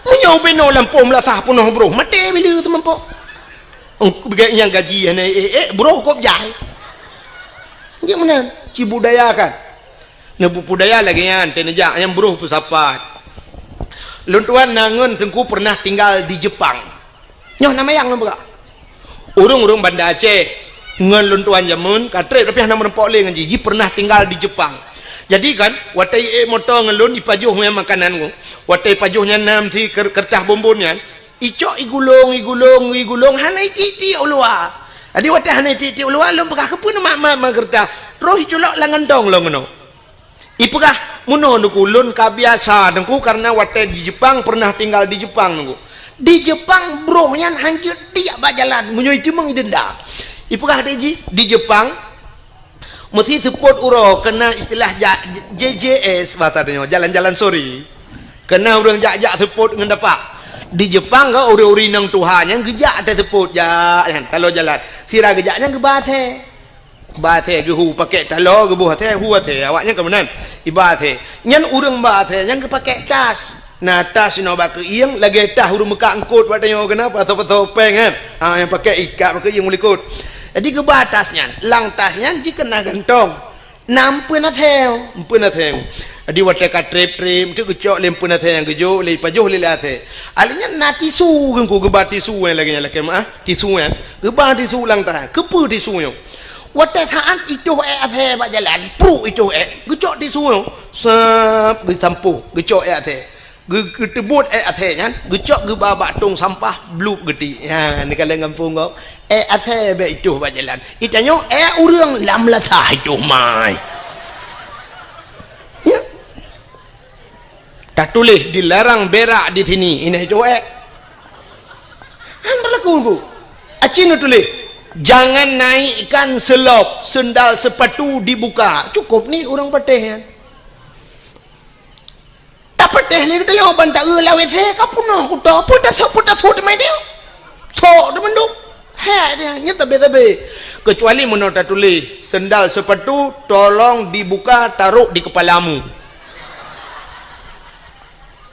menyo beno lampung melasah punoh bro mate bila teman po begini yang gaji bro kok jai dia mana ci budaya kan nebu budaya lagi yang tenejak yang bro pusapat luntuan nangun tengku pernah tinggal di Jepang nyoh nama yang lembaga urung Banda Aceh ngan luntuan jamun katre tapi nama rempok le ngaji ji pernah tinggal di Jepang jadi kan watai motor ngelun ipajuh makanan ku watai pajuhnya nam si kertah bombonnya icok igulung hanai titi ulua adi wata hanai titi ulua lom pekah kepun mak kerta roh icolok langan dong lo ngono ipekah muno nuku lun kabiasa nungku karena wata di Jepang pernah tinggal di Jepang nungku di Jepang brohnya hancur tiap bajalan munyo itu mengidenda ipekah di Jepang mesti support uro kena istilah JJS batanya jalan-jalan sorry kena urang jak support ngendapak di Jepang kau uri-uri nang Tuhan yang gejak ada teput ya kalau jalan sirah gejaknya ke bathe gehu pakai talo gebuh teh huat teh awaknya kemenan ibathe nyan urang bathe yang ke pakai tas nah tas no bak ieng lagi tah urang meka angkut watanya kenapa atau pengen yang pakai ikat pakai ieng mulikut jadi ke batasnya lang tasnya jika kena gantong nampeun atheu di wateka trip tu kecok lempun atheu yang gejo le pajuh le atheu alinya na tisu gengku gebat tisu lagi lagi tisu gebat tisu lang tah kepu tisu yo wate thaan itu atheu ba jalan pru itu gecok tisu yo sap ditampu gecok atheu tebut athe nyan gecok ge babak tong sampah blub geti ha ni kalau ngampung kau athe be itu ba jalan itanyo urang lam latah itu mai ya tak tulis dilarang berak di sini ini itu han berlaku ku acin tulis jangan naikkan selop sendal sepatu dibuka cukup ni orang patih ya patih ni kita yo bantak lawe se ka punoh ku to putas hut mai dia tok de menduk ha dia nya tabe kecuali menota tulis sendal sepatu tolong dibuka taruh di kepalamu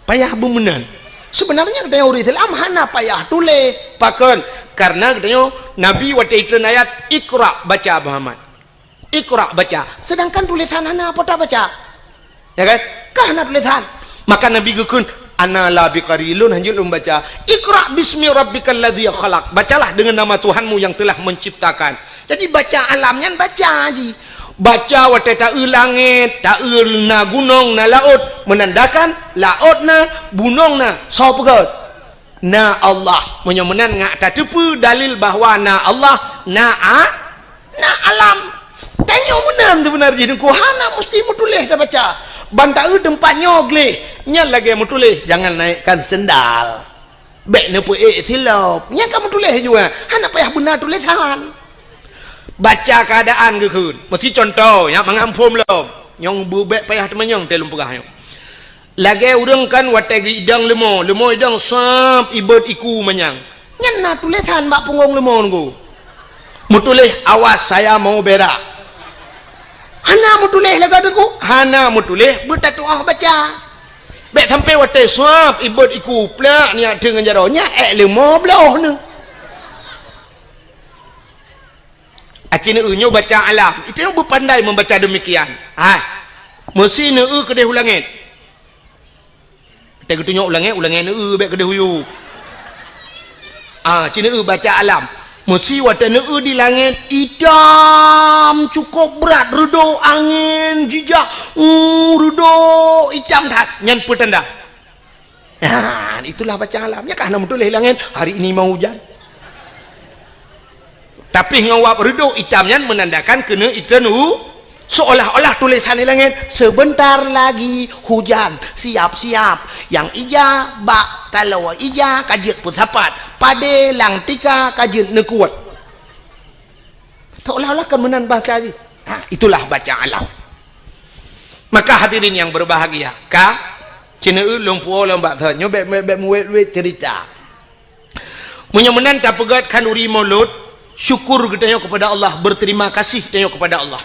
payah bumenan sebenarnya kita uri Islam hana payah tulis pakon karena katanya Nabi waktu itu ayat Iqra baca Muhammad Iqra baca sedangkan tulisan hana apa tak baca ya kan hana tulisan maka Nabi gekun ana la biqarilun hanjil membaca Iqra bismi rabbikal ladzi khalaq bacalah dengan nama Tuhanmu yang telah menciptakan jadi baca alamnya baca haji baca wate ta langit ta na gunung na laut menandakan laut na gunung na sapa na Allah menyemenan ngak ta tepu dalil bahawa na Allah na alam tanya menang sebenarnya ku hana mesti mutulis dah baca bantai tempatnya gle nya lagi mutulis jangan naikkan sendal bek ne pu silap nya kamu tulis juga hana payah benar tulisan baca keadaan ke kun mesti contoh ya mengampum lo nyong bubek payah temenyong telum pegah lagi urang kan wategi idang lemo idang sap ibad iku manyang nya na tulisan mak punggung lemo ngku mutulis awas saya mau berak hana mutulih laga tu hana mutulih bertatuah baca bek sampai wate suap ibad iku plak ni dengan jaronya lemo belah ni acina unyo baca alam itu yang berpandai membaca demikian mesti ne kedeh ulangit kita tunjuk ulangit ne bek kedeh huyu cina baca alam mesti watana di langit hitam cukup berat redo angin jijak redo hitam tak nyan petanda itulah baca alamnya karena betul langit hari ini mau hujan tapi ngawap redo hitamnya menandakan kena ikan seolah-olah tulisan di langit sebentar lagi hujan siap-siap yang ija bak kalau ija kajit putapat pada lang tika kajit nekuat seolah-olah kemenan bahasa lagi itulah baca alam maka hadirin yang berbahagia cina lumpuh lembak tanya bek muwet cerita menyemenan tak pegat kan uri mulut syukur kita kepada Allah berterima kasih kita kepada Allah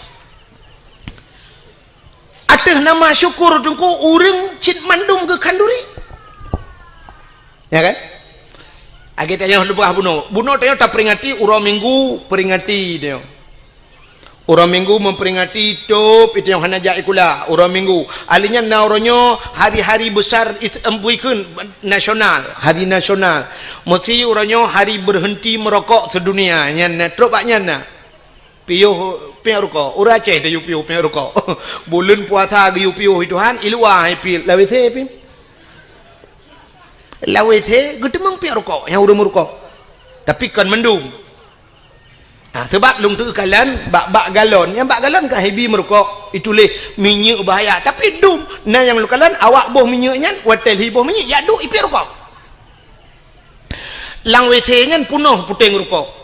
ateh nama syukur tungku urang cit mandum ke kanduri ya kan agi tanya lebah buno tanya tak peringati urang minggu peringati dia urang minggu memperingati top itu yang hana jai kula urang minggu alinya nauronyo hari-hari besar empuikeun nasional hari nasional mesti uranyo hari berhenti merokok sedunia nya trobaknya na piuh rokok ura Aceh dah piuh rokok bulan puasa giu piuh ituhan ilua pi lawete pi lawete gedemang piuh rokok yang urang rokok tapi kan mendung sebab lung tu kalan bak galon yang bak galon kan hebi merokok itu leh minyak bahaya tapi dum na yang lu kalan awak boh minyaknya watel hiboh minyak ya du ipi rokok lang wete ngan punoh puteng rokok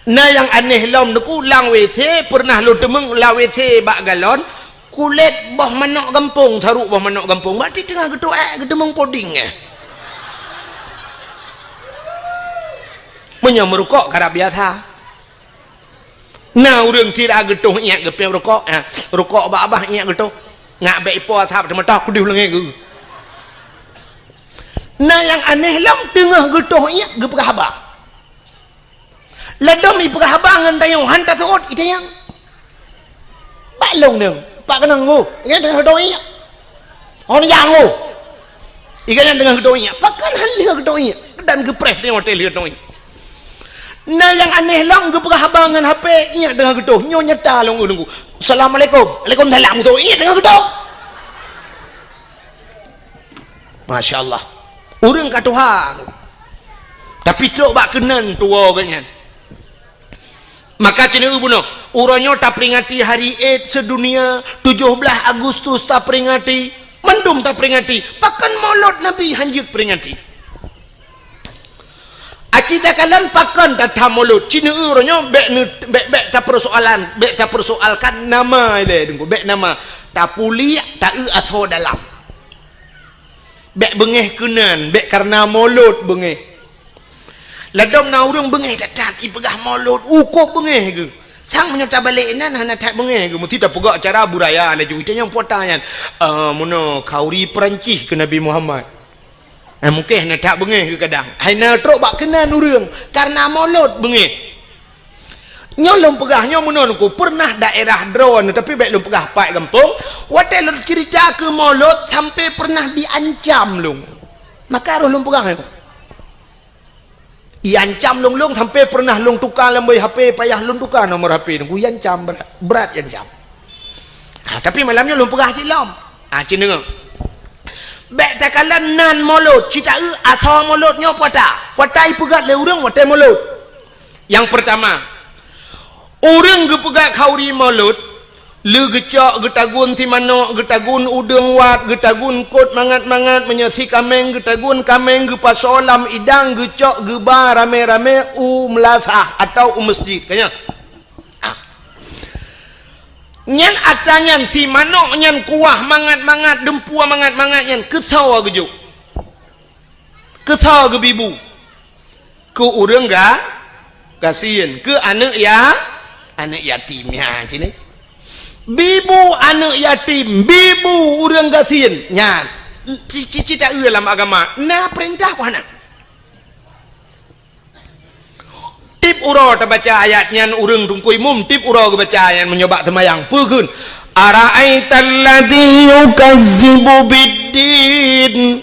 nah yang aneh lom deku lang WC pernah lu temeng la WC bak galon kulit boh manok gampung saruk boh manok gampung berarti tengah gedemeng poding menyam merokok karab biasa nah urang sira getuh nyak gepe rokok rokok abah nyak getuh ngak bek ipo thap temata ku diulangi ge nah yang aneh lom tengah getuh nyak gepegah abah ladom ibu kahabangan tayong hantar suot itu yang pak long dong pak kenang go ikan dengan gedoi orang yang go ikan dengan gedoi pakan hal gedoi dan gepres dengan hotel gedoi nah yang aneh long ibu kahabangan HP nya dengan gedoi nyonya ta long nunggu assalamualaikum waalaikumsalam tu iya dengan gedoi Masya-Allah. Urang ka Tuhan. Tapi tok bak kenan tua ganyan. Maka cina bunuh. Uranyo tak peringati hari Eid sedunia 17 Agustus tak peringati. Mendum tak peringati. Pakan maulud Nabi hanjut peringati. Acita kalian pakan tak maulud. Cina uranyo bek tak persoalan. Bek tak persoalkan nama ile dengku. Bek nama tak puli tak aso dalam. Bek bengeh kenan. Bek karena maulud bengeh. Ladom na urang bengeh tak ipegah maulud ukop bengeh ke sang menyata balik nan hana tak bengeh ke mesti tak pegak acara budaya la ju yang potayan mono kauri Perancis ke Nabi Muhammad mungkin nak tak bengeh ke kadang haina trok bak kenan urang karena maulud bengeh nyolong pegah nyo mono ku pernah daerah drone tapi baik lum pegah pai kampung watai lu cerita ke maulud sampai pernah diancam lung maka roh lum pegah iancam long sampai pernah long tukar lembai HP payah long tukar nomor HP nunggu iancam berat iancam tapi malamnya long pegah cilam cina dengar bek takalan nan maulud cita asal mauludnya puata ipegat le urang watai maulud yang pertama urang gepegat kauri maulud lu gecok getagun si manok getagun udeng wat getagun kot mangat-mangat menyasi kameng getagun kameng ge pasolam idang gecok geba rame-rame melasah atau masjid kanya nyan atanyan si manok nyan kuah mangat-mangat dempua mangat-mangat nyan kesau gejuk kesau ge bibu ke urang ga kasihan ke anak yatim ya sini bibu anak yatim bibu urang gasin nyan cici tak dalam agama nah perintah apa nak tip uro tak baca ayat nyan urang tungkui mum tip uro baca ayat menyoba temayang pegun ara'aital ladzi yukazzibu biddin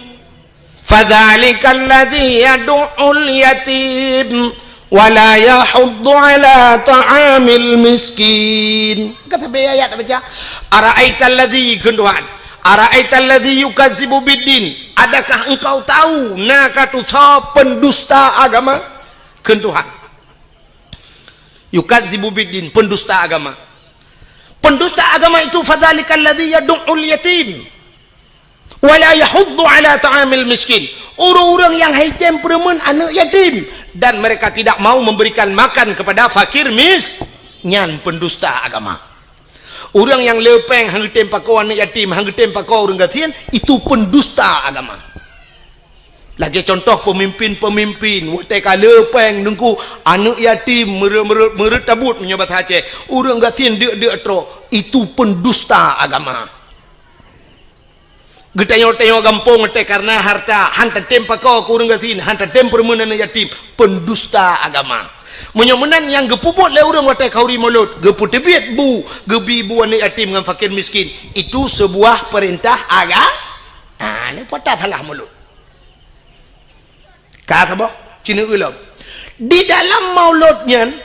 fadzalikal ladzi yad'ul yatim wala yahuddu ala ta'amil miskin kata be ayat baca ara'aital ladzi kunduhan ara'aital ladzi yukazzibu biddin adakah engkau tahu nakatu pendusta agama kunduhan yukazzibu biddin pendusta agama itu fadzalikal ladzi yad'ul yatim wala yahuddu ala ta'amil miskin orang-orang yang haitem peremun anak yatim dan mereka tidak mau memberikan makan kepada fakir nyan pendusta agama orang yang lepeng hang tempakau anak yatim hang tempakau orang gatin itu pendusta agama lagi contoh pemimpin watai lepeng nungku anak yatim meretabut menyebat Aceh orang gatin dek tro itu pendusta agama getayong-tayong gampung te karena harta hantar tempa kau kurang gasin hantar temper menan yatim pendusta agama menyomenan yang gepubut le urang watai kauri maulud geput tebiat bu gebibu anak yatim dengan fakir miskin itu sebuah perintah agama ni potah salah maulud kata boh cina ulam di dalam mauludnya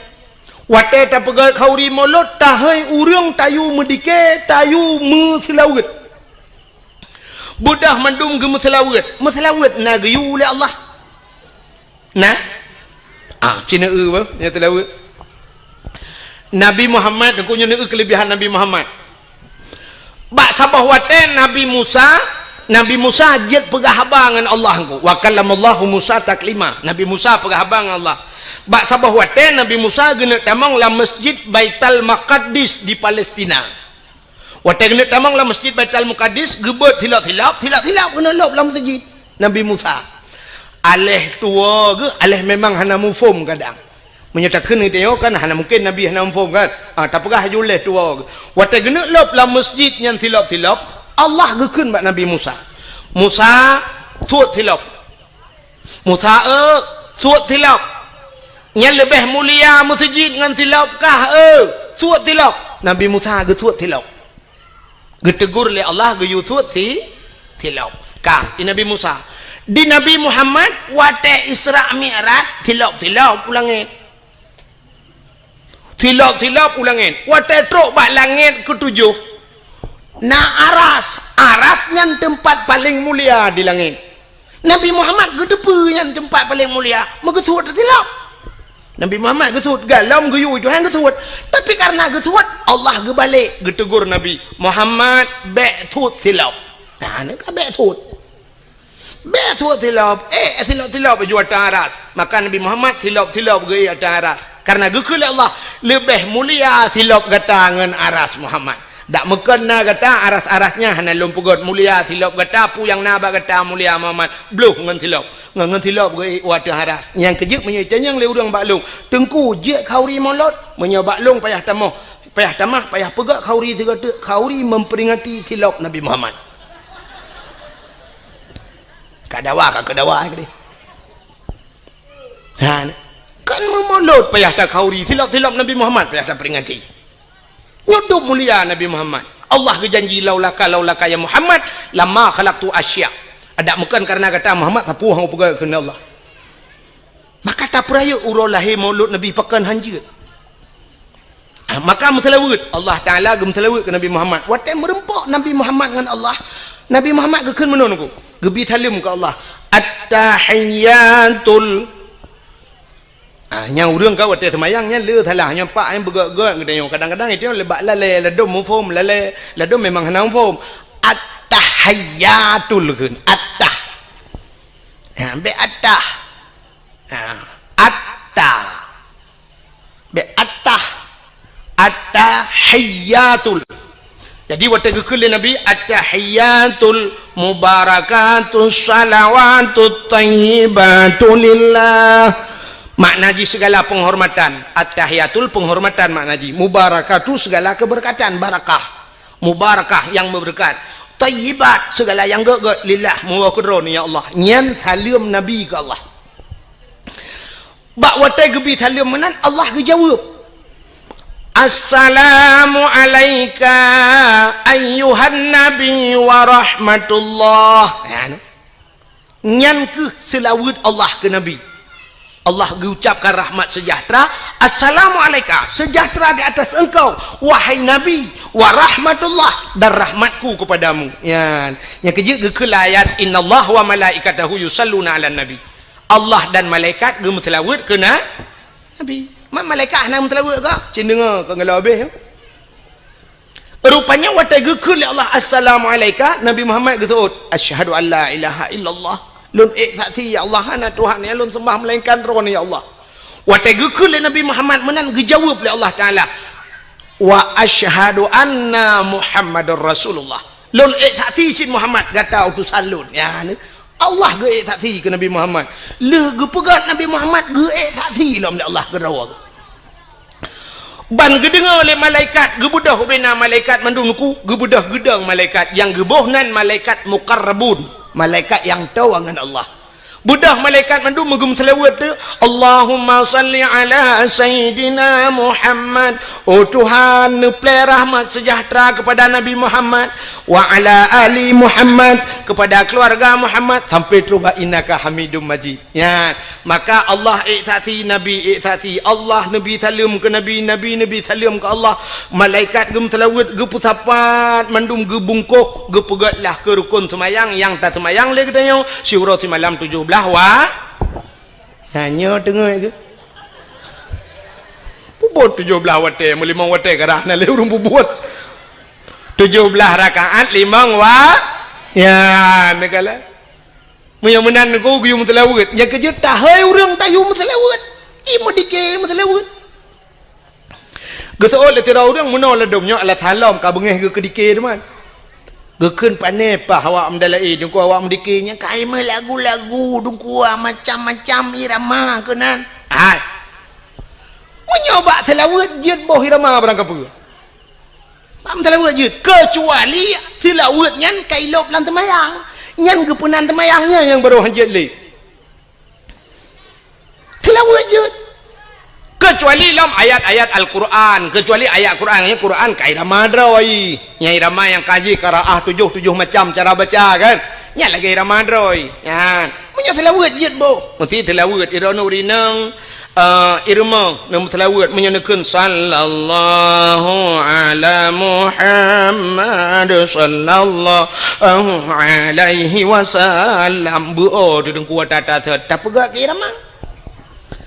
watai ta pegal kauri maulud tahai urang tayu medike tayu meselawet budah mandum ge meselawat na geyu oleh Allah nah cina ba nya telawat Nabi Muhammad aku nya kelebihan Nabi Muhammad bak sabah waten Nabi Musa jet pegah habangan Allah engko wa kallamallahu Musa taklima Nabi Musa pegah habangan Allah bak sabah waten Nabi Musa gena tamang la masjid Baitul Maqdis di Palestina watai kena tamang lah masjid Baitul Maqdis gebet hilap kena lop lah masjid Nabi Musa aleh tua ke aleh memang hana mufum kadang menyatakan itu kan hana mungkin Nabi hana mufum kan tak pegah juleh tua ke watai kena lop lah masjid yang hilap Allah gekun bak Nabi Musa tuat hilap tuat hilap yang lebih mulia masjid dengan hilap kah tuat hilap Nabi Musa ge tuat hilap getegur oleh Allah geyusut tilap kang di Nabi Musa di Nabi Muhammad wate Isra Mi'raj tilap ulangin tilap ulangin wate truk bak langit ketujuh na arasnya tempat paling mulia di langit Nabi Muhammad gedepu yang tempat paling mulia megetut tilap. Nabi Muhammad getut galam geyu Tuhan getut. Tapi karena getut Allah gebalik getegur Nabi Muhammad bek tut tilap. Nah ni kan bek tut. Bek tut tilap. Tilap jual atas. Maka Nabi Muhammad tilap ge atas aras. Karena gekul Allah lebih mulia tilap gata ngan aras Muhammad. Dak mekena kata aras-arasnya hana lumpugot mulia tilap kata pu yang naba kata mulia Muhammad bluh ngan tilap ge wadah aras yang kejut menyai yang le urang baklung tengku je khauri molot menyai baklung payah tamah payah pegak khauri segata khauri memperingati tilap Nabi Muhammad kadawa ke kan memolot payah tak khauri tilap Nabi Muhammad payah tak peringati nyudup mulia Nabi Muhammad. Allah berjanji laulaka ya Muhammad lama khalaqtu asya. Ada bukan karena kata Muhammad sapu hang pegang kena Allah. Maka tak peraya urau lahir maulud Nabi pakan hanjir. Maka meselawut Allah Taala gemselawut ke Nabi Muhammad. Watai merempok Nabi Muhammad dengan Allah. Nabi Muhammad gekeun menon ku. Gebi talim ke Allah. At-tahiyyatul yang urang kau watai semayangnya le salah nya pak yang begak-gak ngedayong kadang-kadang itu lebak lale ledom mufum lale ledom memang hanang mufum at-tahiyyatul kun at-tah be at-tah at-tah be at-tah at-tahiyyatul jadi watai gekul Nabi at-tahiyyatul mubarakatus salawatut thayyibatu lillah. Maknaji segala penghormatan, at-tahiyatul penghormatan maknaji, mubarakatu segala keberkatan, barakah, mubarakah yang berberkat, tayyibat segala yang geget lillah muwakadron ya Allah. Nyan salam Nabi ke Allah. Bak watai gebi salam menan Allah gejawab. Assalamu alayka ayyuhan nabi wa rahmatullah. Nyan ke selawat Allah ke Nabi. Allah mengucapkan rahmat sejahtera. Assalamualaikum, sejahtera di atas engkau wahai Nabi, wa rahmatullah, dan rahmatku kepadamu. Yang kejut gekul ayat innallaha wa malaikatahu yusalluna 'alan nabi. Allah dan malaikat gemetelawat kena Nabi. Malaikat nak metelawat ke? Cin dengar ke ngala habis. Rupanya watai gekul Allah assalamualaikum Nabi Muhammad getut asyhadu an la ilaha illallah lun saksi ya Allah ana Tuhan ya lun sembah melainkan ron ya Allah. Watai gekul Nabi Muhammad menan dijawab oleh Allah Taala wa asyhadu anna Muhammadur Rasulullah. Lun saksi sin Muhammad kata utusan lun ya ni. Allah ge saksi ke Nabi Muhammad. Le ge pegat Nabi Muhammad ge saksi lam Allah ke rawa. Ban gedengar oleh malaikat gebudah bina malaikat mandungku gebudah gedang malaikat yang gebohnan malaikat muqarrabun. Malaikat yang tahu dengan Allah. Budah malaikat mandu megum selawat tu Allahumma salli ala sayyidina Muhammad. Oh Tuhan play rahmat sejahtera kepada Nabi Muhammad wa ala ali Muhammad, kepada keluarga Muhammad sampai terubah innaka hamidum majid. Ya, maka Allah ikhsasi Nabi ikhsasi Allah Nabi salam ke Nabi Nabi salam ke Allah. Malaikat gem selawat ge pusapat mandum ge bungkuh ge pegatlah ke rukun semayang yang tak semayang le katanya syura malam 17 wa hanya tengok ke bubut 17 wate 5 wate kerana le urung bubut 17 rakaat 5 wa ya negala menan ko guyum selawat yang kerja tahai urang tayu selawat imo dike selawat getol le tira urang menol ledom nya ala thalam ka bengeh ke dike teman gekun pane pa awak mendalai dungku awak mendikirnya kaima lagu-lagu dungku macam-macam irama kenan hai menyoba selawat jid boh irama barang apa pam selawat jid kecuali selawat nyan kailop lan temayang nyan gepunan temayangnya yang baru jid le selawat jid kecuali dalam ayat-ayat Al-Quran, kecuali ayat Qurannya Quran kai irama droi nya irama yang kaji qiraah 7 macam cara baca kan nya lagi irama droi ya punya selawat jid bo mesti selawat ira nurinang irma nama telawat menyanakan sallallahu ala Muhammad sallallahu alaihi wasallam buo tu kuat tata tak pegak ke irama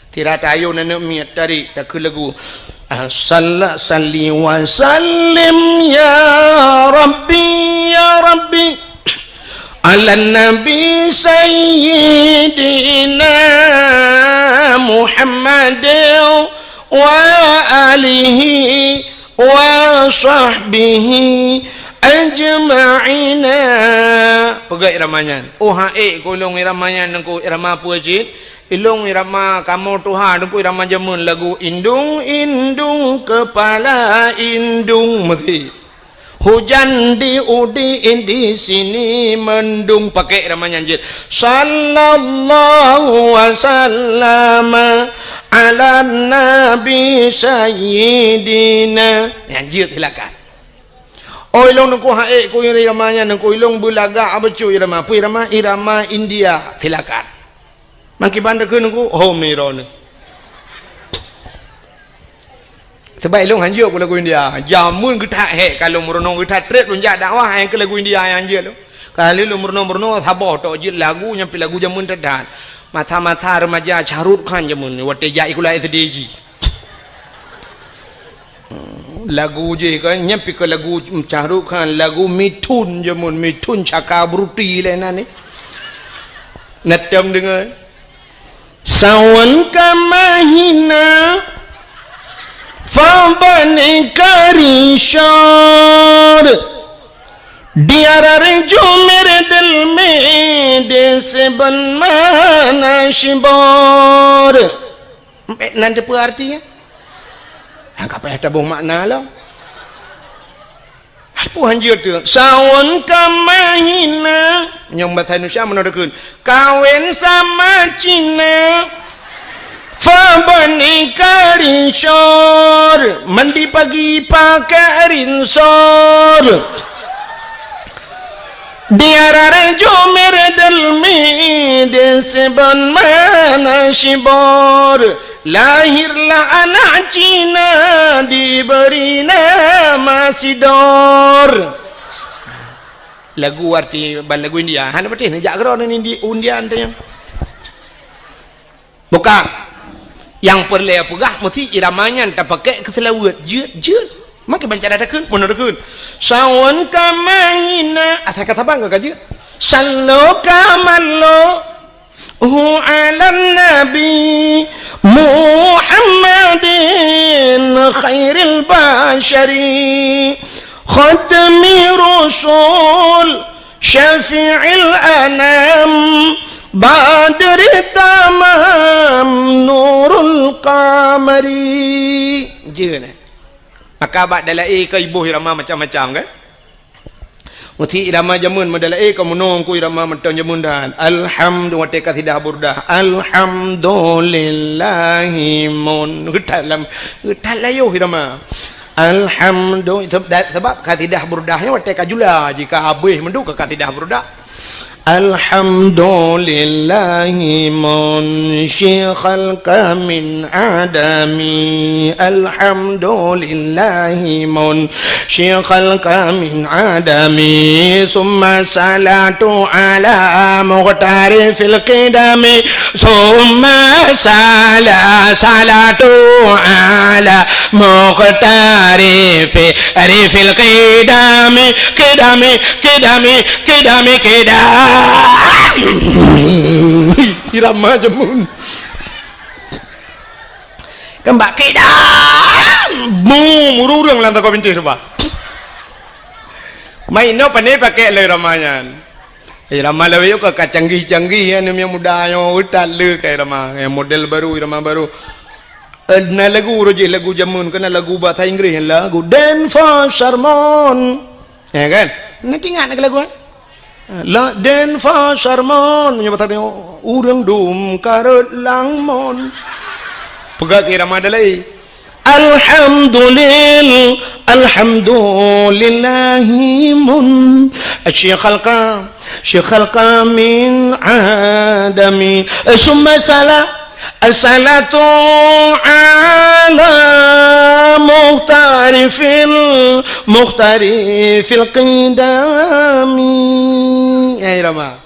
tira tayo na miat dari tak lagu salli wa sallim ya rabbi ala nabi sayyidina Muhammad wa alihi wa sahbihi ajma'ina pegak iramanya kulung iramanya nengku irama puajit ilung irama kamu Tuhan nengku irama jamun lagu indung kepala indung mati hujan di di sini mendung pakai namanya anjir sallallahu wasallam ala nabi sayyidina anjir silakan ilung nengku hae ku iramanya nengku ilung bulaga abecu irama pu irama India silakan maki banda ke nengku miron sebab ilung hanjur ku lagu India jamun kita kalau merenung kita trek lunjak dakwah yang ke lagu India yang hanjur kalau lu merenung sabah tok je lagu nyampi lagu jamun tedan mata-mata remaja Carut Khan jamun wate jai kula SDG lagu je kan nyampi ke lagu Carut Khan lagu Mitun jamun Mitun Cakabruti lena ni natam dengar sawan kamahina Fabani karishar Diara rejo mere dil mein Dese banmana shibor Nanti apa artinya? Angkat payah tabung makna lah Apa hanjir tu? Sawan kamahina Yang bahasa Indonesia menurutkan Kawin sama Cina Fabani karishor mandi pagi pakai rinsor diara rejo meredel mi deseban mana shibor lahirlah anak Cina diberi nama Sidor lagu arti lagu India hanya berarti ni jak geron ni India antanya bukan yang perlu pegah mesti iramanya tak pakai keselawat je maka baca dadakan menurutkan sawan kamahina asal kata bangga kaji sallu kamallu ala nabi Muhammadin khairil bashari khatmi rasul syafi'il anam Badri tamam nurul qamari je ni maka abad dalai ke ibu irama macam-macam kan muti irama jamun madalai ke menung ku irama mentang jamun dan alhamdulillah te kasidah burdah alhamdulillahi mun dalam yo irama alhamdulillah sebab kasidah burdahnya wate kajula jika abih mendu ke kasidah burdah Alhamdulillahi munshi khalqa min adami Alhamdulillahi munshi khalqa min adami Summa salatu ala mughtari fil qidami Summa salatu ala mughtari fil qidami Qidami irama jamun kembak kedam mururang lantak kau pintu sebab main no pandai pakai le ramanya irama lewe ke canggih-canggih yang muda yang utat le ke irama yang model baru irama baru na lagu roji lagu jamun kena lagu bahasa Inggris lagu Dan for Sermon ya kan nanti ingat lagu la den fa sarmon menyebut tadi urang dum karut langmon pegat irama dalai alhamdulillahi mun syekh khalqa min adami summa As-salatu ala muhtari fil qidami. Irama.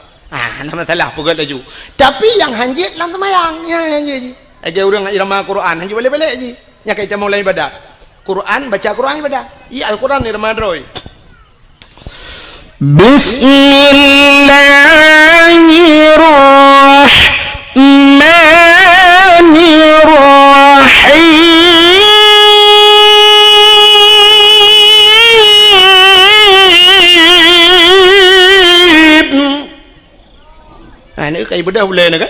Nama salah pukul laju. Tapi yang hanjit lang semayang. Ya hanjit je. Aja orang irama Quran hanjit balik-balik je. Nya kita mulai ibadah. Quran baca Quran ibadah. Ya Al-Quran irama droi. Bismillahirrahmanirrahim. Ini kayak ibadah boleh nak?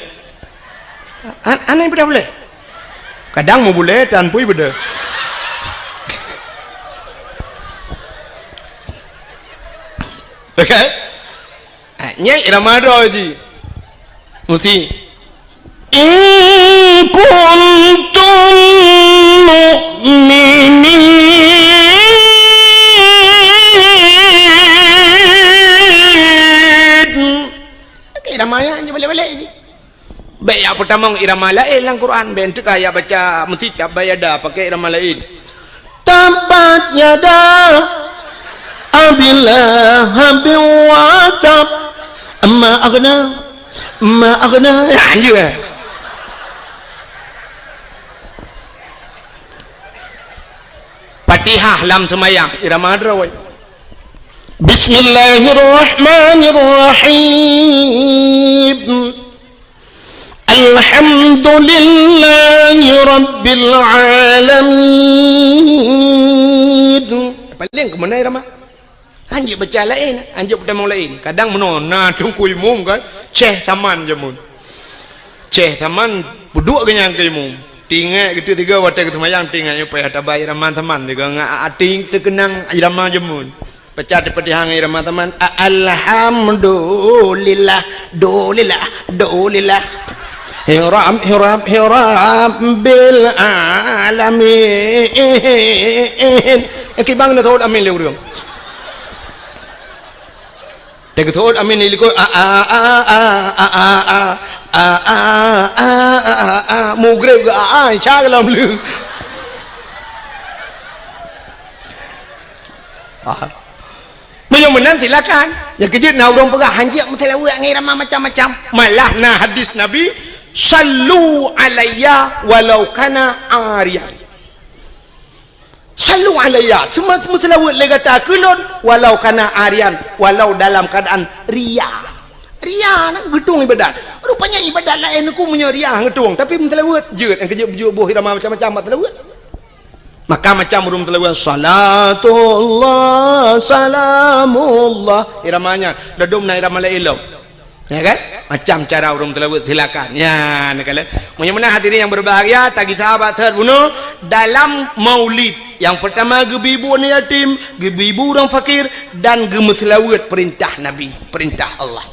Anak ibadah boleh? Kadang mau boleh tanpa ibadah. Okay? Nya irama do ji. Mesti in kuntum mu'minin. Irama nya balik-balik je. Baik yang pertama irama lain dalam Quran. Bentuk ayat baca mesti tabayada pakai irama lain. Tabat yada abillah biwatab ma aghna ya Fatihah lam semayang irama drawai. Bismillahirrahmanirrahim. Alhamdulillahi rabbil alamin. Paling ke mana irama? Anjik baca lain, anjik pertama lain. Kadang menona tungkui mum kan, ceh taman je mun. Ceh taman buduk kenyang ke mum. Tinggal gitu tiga watak ketemayang tinggal supaya ada bayar raman teman. Tiga ngak ating terkenang irama je mun. Baca seperti hang irama teman. Alhamdulillah, dolillah. Hiram bil alamin. Kibang na thod amin lewrong. Teg thod amin iliko mugreb ga chaglam lu. Menyong menan silakan. Yang kejut na urang pegah hanjik mutelawa ngirama macam-macam. Malah na hadis Nabi sallu alayya walau kana ariyan. Sallu alayya semua selawat legata kulun walau kana arian, walau dalam keadaan ria nak gedung ibadat. Rupanya ibadat lain aku punya ria gedung tapi selawat jeut yang kejut buh irama macam-macam selawat. Maka macam urung selawat salatullah salamullah iramanya dadum na irama lain. Ya kan? Macam cara orang telawat silakan. Ya, nak kala. Munya-munya hadirin yang berbahagia, tagi sahabat sahabat bunuh dalam maulid. Yang pertama gebibu orang yatim, gebibu orang fakir dan gemetelawat perintah Nabi, perintah Allah.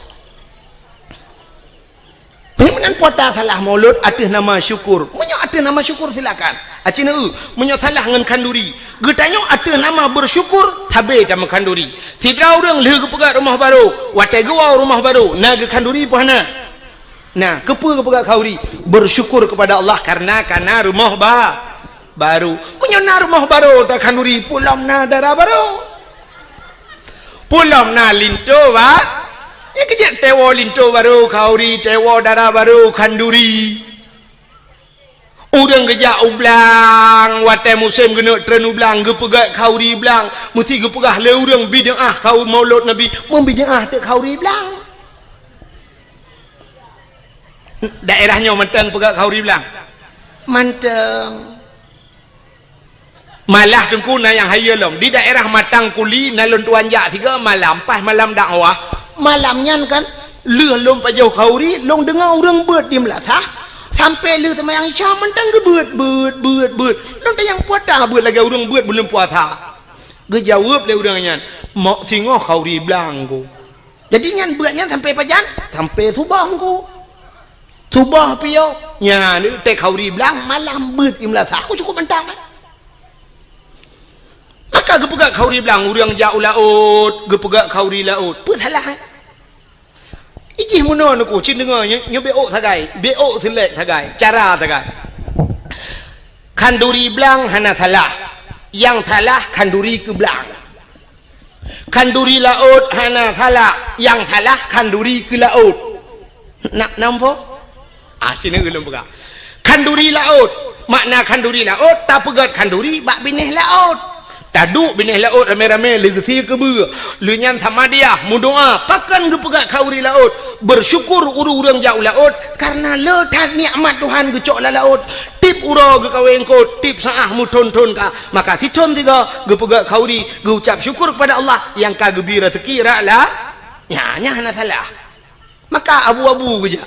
Pemenan puasa salah maulud atas nama syukur. Munya atas nama syukur silakan. Acina munya salah dengan kanduri. Getanyo atas nama bersyukur habis sama kanduri. Sidra orang leh ke pegat rumah baru, watai gua rumah baru, na ke kanduri puhana. Nah, kepa ke pegat kauri bersyukur kepada Allah karena rumah baru. Munya na rumah baru tak kanduri pulam na darah baru. Pulam na linto ba? Ini kejap tewo linto baru, kauri tewo darah baru, kanduri. Orang kejap ublang, watai musim kena tren ublang, gepegak kauri belang, mesti gepegah le orang bid'ah kau maulud Nabi, membid'ah tak kauri belang. Daerahnya mentang pegak kauri belang. Mentang. Malah tengkuna yang hayalom di daerah Matang Kuli nalun tuan jak 3 malam pas malam dakwah malamnya kan leh lom pajau kauri long dengar orang beut di melatah sampai leh temayang isya mentang ke beut long tayang puasa beut lagi orang beut belum puasa ge jawab le urangnya mak singoh kauri belang ko jadi nyan beutnya sampai pajan sampai subah ko subah piyo nya ni te kauri belang malam beut di melatah aku cukup mentang maka gepegak kauri belang urang jauh laut gepegak kauri laut apa salah iji muno nuku cin dengar nyo beo sagai beo selek sagai cara sagai kanduri belang hana salah yang salah kanduri ke belang kanduri laut hana salah yang salah kanduri ke laut nak nampak cina belum pegang kanduri laut makna kanduri laut tak pegat kanduri bak binih laut taduk binih laut rame-rame legesi ke ber lenyan sama dia mudoa pakan ke pegat kauri laut bersyukur urang jauh laut karena letak nikmat Tuhan ke cok laut tip uro ke kawin ko tip saah mu ton ka maka si ton tiga ke pegat kauri ke ucap syukur kepada Allah yang ka gebira sekira lah nya hana salah maka abu-abu saja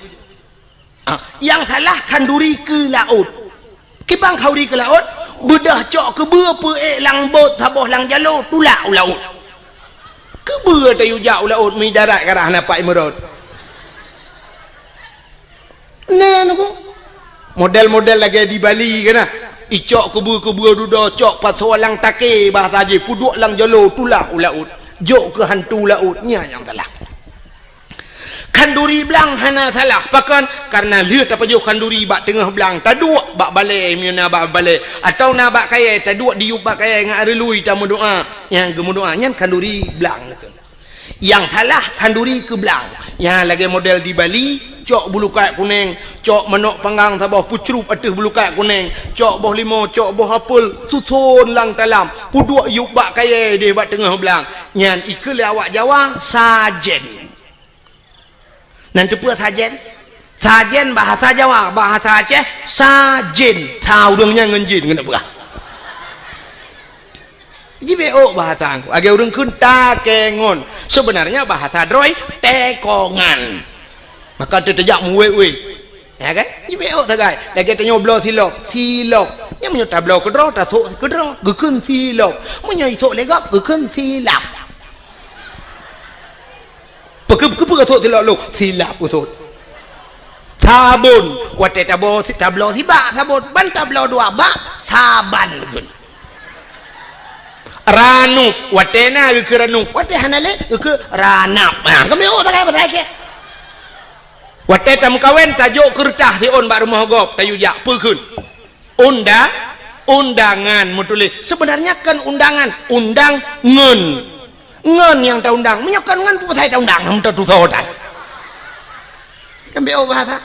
yang salah kanduri ke laut kibang kauri ke laut bedah cok ke berapa lang bot saboh lang jalo tulak laut ke ber tayu jauh laut mi darat karah napak merot nah nuku model-model lagi di Bali kena icok ke ber duda cok pasal lang take bahasa je puduk lang jalo tulak laut jok ke hantu lautnya yang salah kanduri belang hana salah pakan karena lihat apa jauh kanduri bak tengah belang taduk bak balai miana bak balai atau na bak kaya taduk diup bak kaya ngak relui tamu doa yang gemu doa nyan kanduri belang yang salah kanduri ke belang yang lagi model di Bali cok bulu kayak kuning cok menok panggang sabah pucrup atas bulu kayak kuning cok boh limo cok boh apel susun lang dalam puduk yup bak kaya dia bak tengah belang nyan ikut awak Jawa sajen nanti apa sajen? Sajen bahasa Jawa, bahasa Aceh sajen. Saudangnya ngenjin kena apa? Jibeo bahasa aku. Agak urang kun takengon. Sebenarnya bahasa Droi tekongan. Maka terjak muwe-we. Ya kan? Jibeo tagai. Lagi tanya blo silop. Yang menyata blo kedro, tak sok kedro, gekun silop. Menyai sok legap, gekun silap. Pekep sok silap usut sabun wate tablo si bak sabun ban tablo dua bak saban gun ranuk wate na ke ranuk wate hanale ke ranap kami tak kaya bahasa Aceh wate tam kawen tajuk kertas si on bak rumah gop tayu jak pekun undangan mutuli sebenarnya kan undangan undang ngen yang tak undang menyokan ngen pun saya tak undang ham tu sodan kan beo bahasa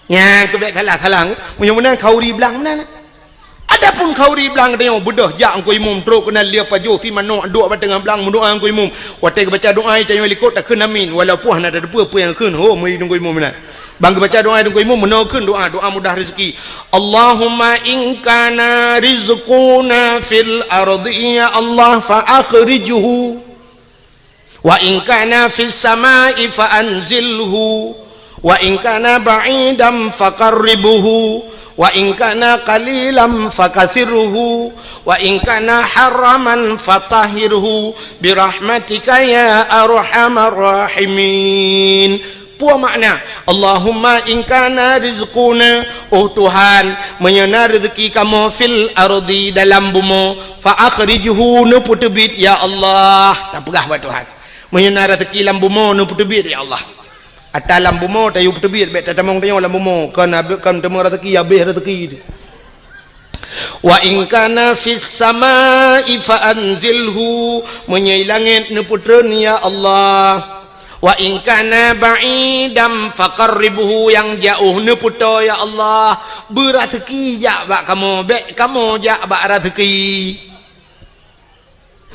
nya kebek salah mudah-mudahan kauri belang mana adapun kauri belang dia bedah jak angko imum teruk kena lia pajo si mano duk ba tengah belang mendoa angko imum wate baca doa tanya likut tak kena amin walaupun ada apa yang keun ho mai nunggu imum mana bang baca doa nunggu imum menakeun doa mudah rezeki Allahumma in kana rizquna fil ardi ya Allah fa akhrijhu wa in kana fis samai fa anzilhu wa in kana ba'idan faqarribhu wa in kana qalilan fakasirhu wa in kana haraman fatahhirhu birahmatika ya arhamar rahimin. Puas makna Allahumma in kana rizquna Tuhan menyana rezeki kamu fil ardi dalam bumi fa akhrijhu nu putubit ya Allah tak pegah buat Tuhan menyana rezeki lam bumi nu putubit ya Allah atas lam bumi tayu putubit bet tamong tayo lam bumi kan temu rezeki habis rezeki wa in kana fis samai fa anzilhu menyai langit nu putreun ya Allah wa in kana ba'idam faqarribhu yang jauh ne puto ya Allah berazeki jak bak kamu bek kamu jak bak rezeki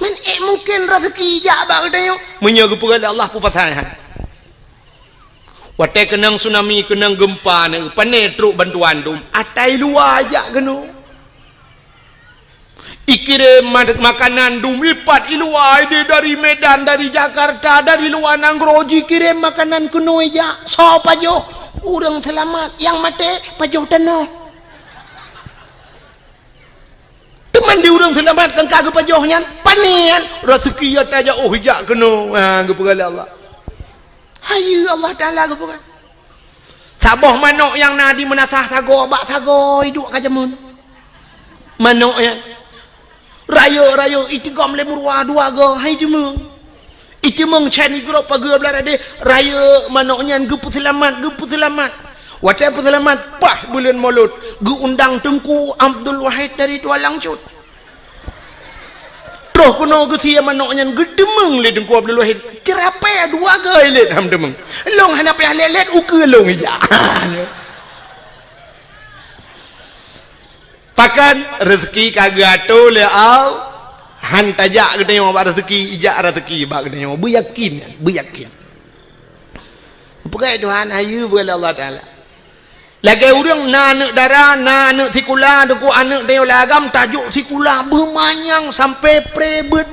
man mungkin rezeki jak bak dayo menyaga pegala Allah pu pasahan wate kenang tsunami kenang gempa ne pane truk bantuan dum atai luar jak geno ikirim makanan dum lipat iluai dari Medan, dari Jakarta, dari luar Nangroji kirim makanan kuno aja so pajo urang selamat yang mati pajo tanah teman di urang selamat kan kagak pajohnya panian rezeki aja oh hijak kuno gepegala Allah hayu Allah Ta'ala gepegala saboh manok yang nadi menasah sago bak sago hidup kajamun manok ya rayo itigam lemur wa dua go hai cuma Itu mengcani grup pagi belar ada raya manoknya gepu selamat wacai selamat pah bulan Maulud gu undang Tengku Abdul Wahid dari Tualang Cut terus kuno gu sia manoknya gedemeng le Tengku Abdul Wahid kirape dua gai le ham demeng long hana pe lelet uke long ija pakan rezeki kagato le au han tajak gede yang rezeki ijak rezeki bak gede yang beryakin pegai Tuhan ayu boleh Allah Taala lagi orang nak darah nak sikula deku anak dia lagam tajuk sikula bermanyang sampai prebet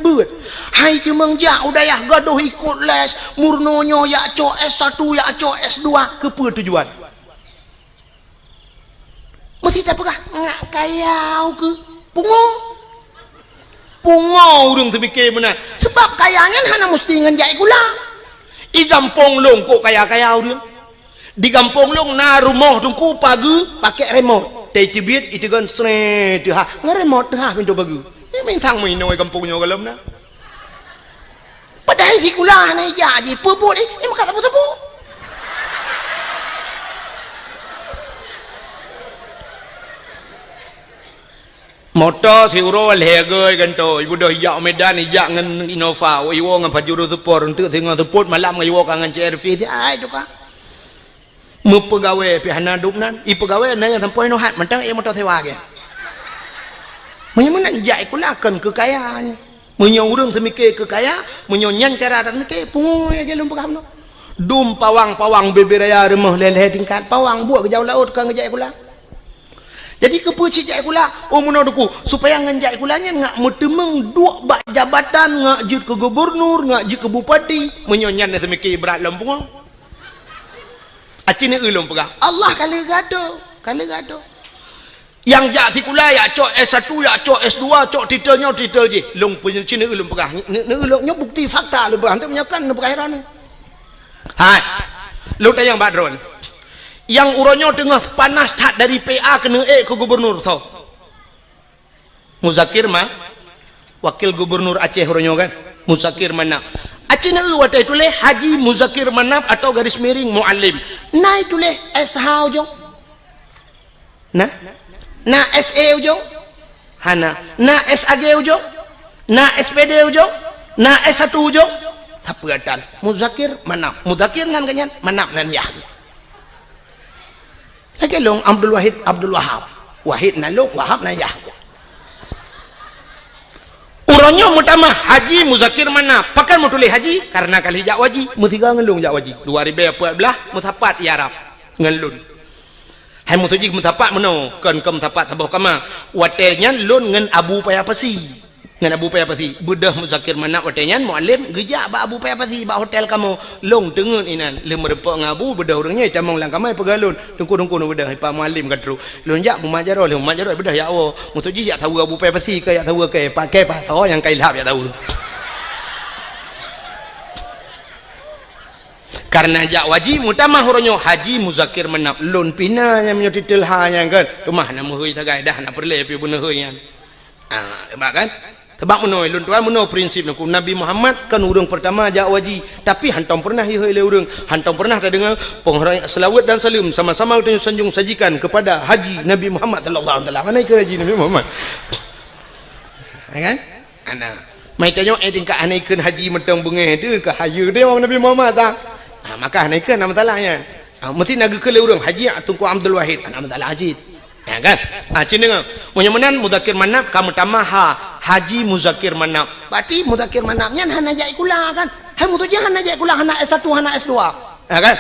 hai cemeng jak udayah gaduh ikut les murnonyo yak co S1 yak co S2 kepa tujuan mesti tak pegah ngak kayau ke pungo urang terfikir benar sebab kayanya hana mesti ngenjai gula i gampong long kok kaya urang di gampong long na rumah tungku pagi pakai remote tei tibit itu kan sre tu ha ngeremote ha pintu pagi ni mintang mai noi kampungnya kalam na padahal si gula hana jaji pebut ni maka tapu motor si uro legai kan to ibu dah yak Medan yak ngan Innova iwo ngan pajuru support untuk tengah support malam ngan iwo kangen CRV ti ai tu ka mu pegawai pi hana dupnan i pegawai na yang sampai no hat mentang e motor sewa ke menyemen jai kulakan kekayaan menyo urang semike kekaya menyo nyan cara tak semike pungo ya gelum pegam no dum pawang beberaya remah leleh tingkat pawang buat ke jauh laut kan ngejai kula jadi kepuci jai kula munoduku supaya ngenjai kulanya ngak mutemeng dua bak jabatan ngak jut ke gubernur ngak jut ke bupati menyonyan semiki berat lempung acine ulum pegah Allah kali gado yang jak si kula ya cok S1 ya cok S2 cok titel je long punya cine ulum pegah ne ulumnya bukti fakta lu berhantam nyakan ne perkara ni hai lu tayang badron yang uronyo tengah panas tak dari PA kena ke gubernur so Muzakir mah wakil gubernur Aceh uronyo kan Muzakir Manap Aceh na watai tule Haji Muzakir Manap atau garis miring Muallim na tule SH ujong na SE ujong hana na SAG ujong na SPD ujong na S1 ujong tapatan Muzakir Manap Muzakir ngan ganyan Manap nan yah lagi long Abdul Wahab Wahid na long Wahab na yah uronyo mutama Haji Muzakir mana pakan mutuli haji karena kali jak waji mutiga ngelung jak waji 2014 mutapat yarab ngelun hai mutuji mutapat meno kan ke mutapat tabuh kama watelnya lun ngen Abu Payapasi ngan Abu Payapasi budah Muzakir mana watelnya muallim gejak ba Abu Payapasi ba hotel kamu long tengun inan le merepok ngabu budah orangnya camong lang kamai pegalun tungku no budah pa muallim kadru lun jak mumajaro le mumajaro budah ya awo mutuji ya tahu Abu Payapasi ke ya tahu ke pakai paso yang kailhab ya tahu karena jak waji mutama horonyo Haji Muzakir Manap lun pina yang menyo titel ha yang kan rumah na muhui tagai dah na perle pi beuneu yang kan sebab menoi lun tuan menoi prinsip nak Nabi Muhammad kan urang pertama jak waji tapi hantam pernah hioi le urang hantam pernah ada dengar selawat dan salam sama-sama kita sanjung sajikan kepada Haji Nabi Muhammad sallallahu alaihi wasallam mana ke Haji Nabi Muhammad kan ana mai tanyo tingkat anaikeun haji metong bengeh tu ke hayu dia orang Nabi Muhammad tak maka anaikeun nama talanya mesti naga ke le urang Haji Tunku Abdul Wahid nama talah Haji ya kan cina menyemenan Muzakir Manap kamu tamaha Haji Muzakir Manap berarti Muzakir Manapnya hana jai kula kan hai mutu jangan hana jai kula hana S1 hana S2 ya kan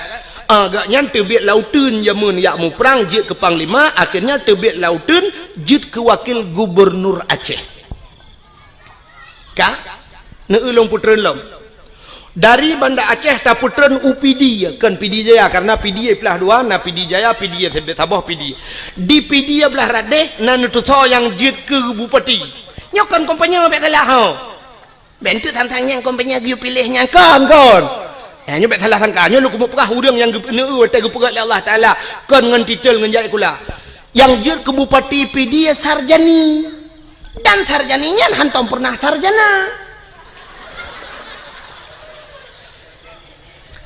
agaknya terbit lautun jamun yak mu perang jit ke panglima akhirnya terbit lautun jit ke wakil gubernur Aceh ka ne ulung putreun lom dari Banda Aceh ta putreun UPD kan PD Jaya karena PD belah dua na PD Jaya PD Sabah PD di PD belah radeh na nutuso yang jit ke bupati nyokan kompanya bet salah ho bentuk tang yang kompanya giu pilihnya kan nyobek salah kan kanyo lu kumuk perah urang yang neu te gepegat Allah Taala kan ngan titel ngan jai kula yang jit ke bupati PD sarjani dan sarjaninya hantam pernah sarjana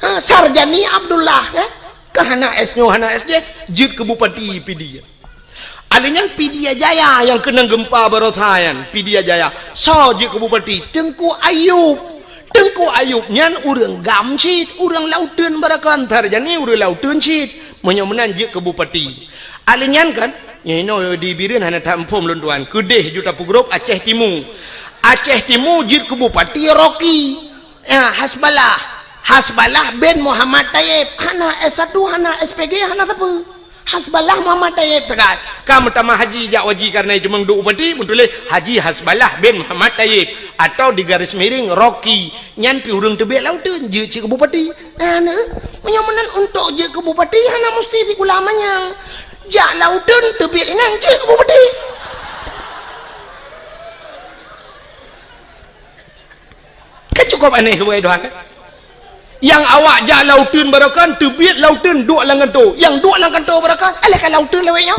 Sarjani Abdullah ya. Kahana S-nya hana SJ jid ke bupati Pidia. Alinyan Pidia Jaya yang kena gempa barosayan Pidia Jaya. So jid ke bupati Tengku Ayub. Tengku Ayub nyan urang gamcit, urang lauteun barakan Sarjani urang lauteun cit. Menyomenan jid ke bupati. Alinyan kan nyino di bireun hana tampom lunduan. Kedeh juta pugrop Aceh Timur. Aceh Timur jid ke bupati Rocky. Ya Hasbalah bin Muhammad Tayyib hana S1 hana SPG hana apa Hasbalah Muhammad Tayyib tegat kamu tamah haji jak waji karena cuma duk upati muntuleh Haji Hasbalah bin Muhammad Tayyib atau di garis miring Rocky nyan pi urang tebek lauteun je cik bupati ana menyomenan untuk je ke bupati hana mesti si ulamanya jak lauteun tebek nan cik bupati kan cukup aneh buat doang kan yang awak jak lauteun barakan tebiat lauteun duk lang kanto yang duk lang kanto barakan alahkan lauteun lewenya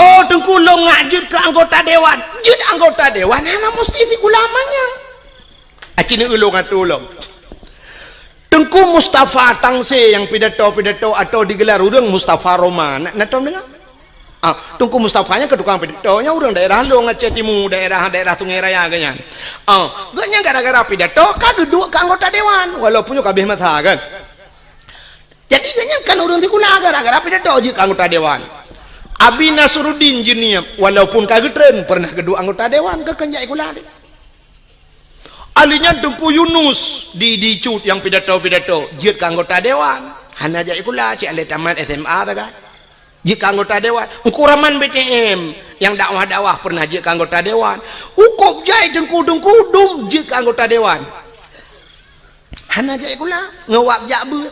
oh tengku long ngajut ke anggota dewan jut anggota dewan hana mesti si ulamanya acini ulung atau ulung tengku Mustafa Tangse yang pidato atau digelar urang Mustafa Roma nak tahu dengar tungku Mustafanya ke tukang pidatonya orang daerah lo Aceh Timur daerah Sungai Raya ganyan gaknya gara-gara pidato kan duduk ke anggota dewan walaupun kabeh masa kan jadi gaknya kan orang tikula gara-gara pidato je ke anggota dewan Abi Nasruddin jeniam walaupun kagetren pernah kedua anggota dewan ke kenjai kula alinya tungku Yunus di cut yang pidato jid ke anggota dewan hana jai kula cik ale tamat SMA ta kan jika anggota dewan Ukuraman BTM yang dakwah pernah jika anggota dewan Ukop jai dengku dum jika anggota dewan hana jai kula ngewap jakbeut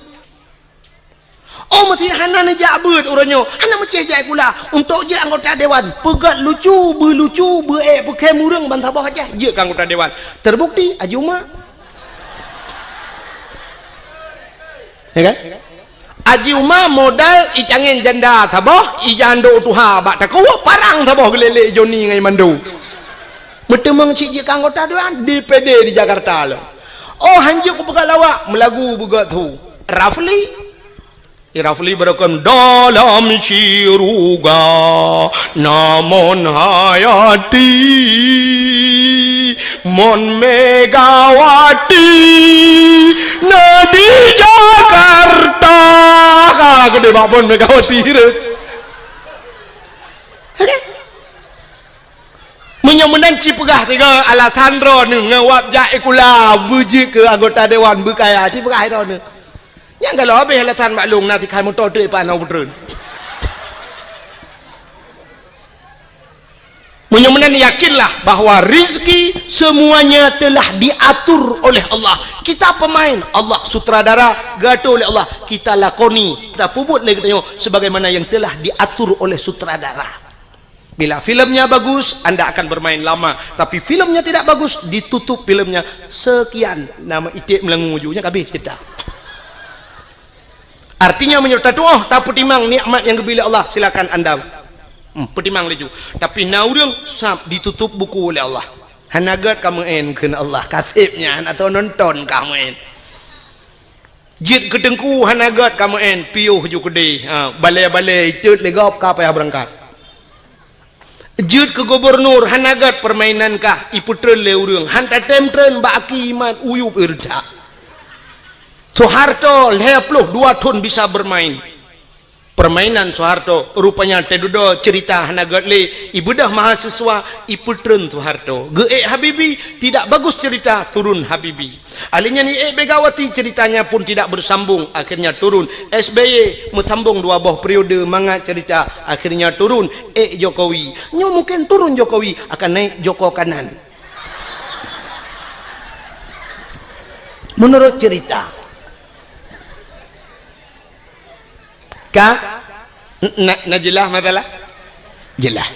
oh mesti hana ne jakbeut uranyo hana meceh jai kula untuk je anggota dewan pegat lucu pakai murang bantabah aja jika anggota dewan terbukti Ajuma ya kan Aji Uma modal icangin janda taboh ijando tuha bak takau parang taboh gelele Joni ngai mandu bertemang cik anggota dewan DPD di Jakarta lo oh hanjuk pegalawak melagu buga tu Rafli berakam dalam siruga namun hayati mon Megawati nadi Jakarta gede babon Megawati menyemenan cipegah tiga alasan ron ngewap jai kula buji ke anggota dewan bekaya cipegah ron yang kalau habis alasan maklum nanti kamu tahu tu panau betul menyemenan yakinlah bahwa rizki semuanya telah diatur oleh Allah kita pemain Allah sutradara gato oleh Allah kita lakoni kita puput lagi tengok sebagaimana yang telah diatur oleh sutradara bila filmnya bagus anda akan bermain lama tapi filmnya tidak bagus ditutup filmnya sekian nama itik melengu ujungnya kabeh kita artinya menyerta doa tak pertimang nikmat yang diberi Allah silakan anda pertimang leju tapi naurung sab ditutup buku oleh Allah hanagat kamu en Allah kasibnya atau nonton kamu en jid kedengku hanagat kamu en piuh ju gede balai itut legop ka payah berangkat jid ke gubernur hanagat permainan kah iputreun le urang hanta temtreun baki iman uyup irja Soeharto 22 tahun bisa bermain permainan Soeharto rupanya tedudo cerita hanagat le ibudah mahasiswa iputreun Soeharto ge Habibi tidak bagus cerita turun Habibi alinya ni Megawati ceritanya pun tidak bersambung akhirnya turun SBY mesambung 2 buah periode manga cerita akhirnya turun Jokowi nyo mungkin turun Jokowi akan naik Joko kanan menurut cerita jelah masalah jelah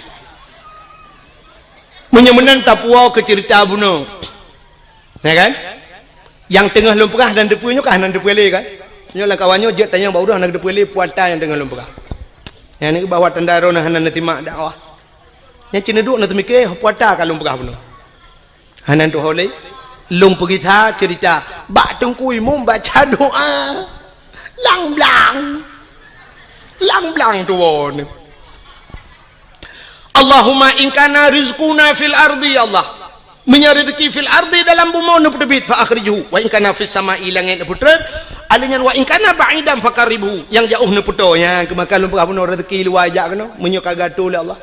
menyemenan Papua ke cerita bunuh ya kan yang tengah lumpurah dan depunya kah nan depuele kan nyolah kawannya jet tanya baurah nak depuele puata yang tengah lumpurah yang ni bawa tendaro nah nan timak dakwah yang cina duk nak mikir puata ka lumpurah bunuh Hanan tu holei lung pergi tha cerita bak tengku imam baca doa lang blang tu won. Allahumma in kana rizquna fil ardi, ya Allah menyari rezeki fil ardi dalam bumi ne putebit fa akhrijuhu, wa in kana fis sama'i langit ne putret alinyan, wa in kana ba'idan fakaribu yang jauh ne putonya kemakan lumpah puno rezeki luar ajak kena menyo kagatul Allah.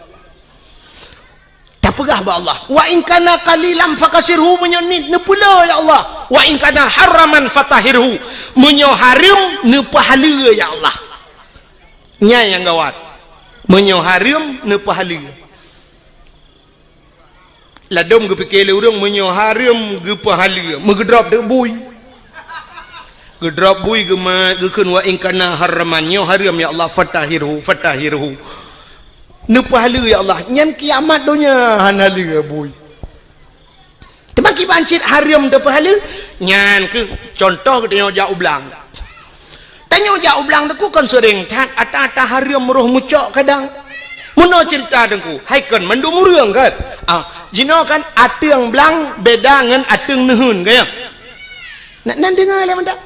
Tak pegah ba Allah. Wa in kana qalilan fakasirhu menyonit ne pula ya Allah. Wa in kana haraman fatahirhu menyo haram ne pahala ya Allah. Nya yang gawat. Menyo haram ne pahala. Ladom ge pikir le urang menyo haram ge pahala. Megedrop de bui. Gedrop bui ge ma ge keun wa in kana haraman nyo haram ya Allah fatahirhu. Ne pahala ya Allah nyan kiamat dunia hanala boy. Tebaki bancit haram de pahala nyan ke contoh ke jauh belang. Tanya jauh belang tu kan sering tat ata haram roh mucok kadang. Muno cerita dengku, hai kan mandu murang kan. Jino kan ateung belang beda ngan ateung nehun kaya. Nak dengar le mendak.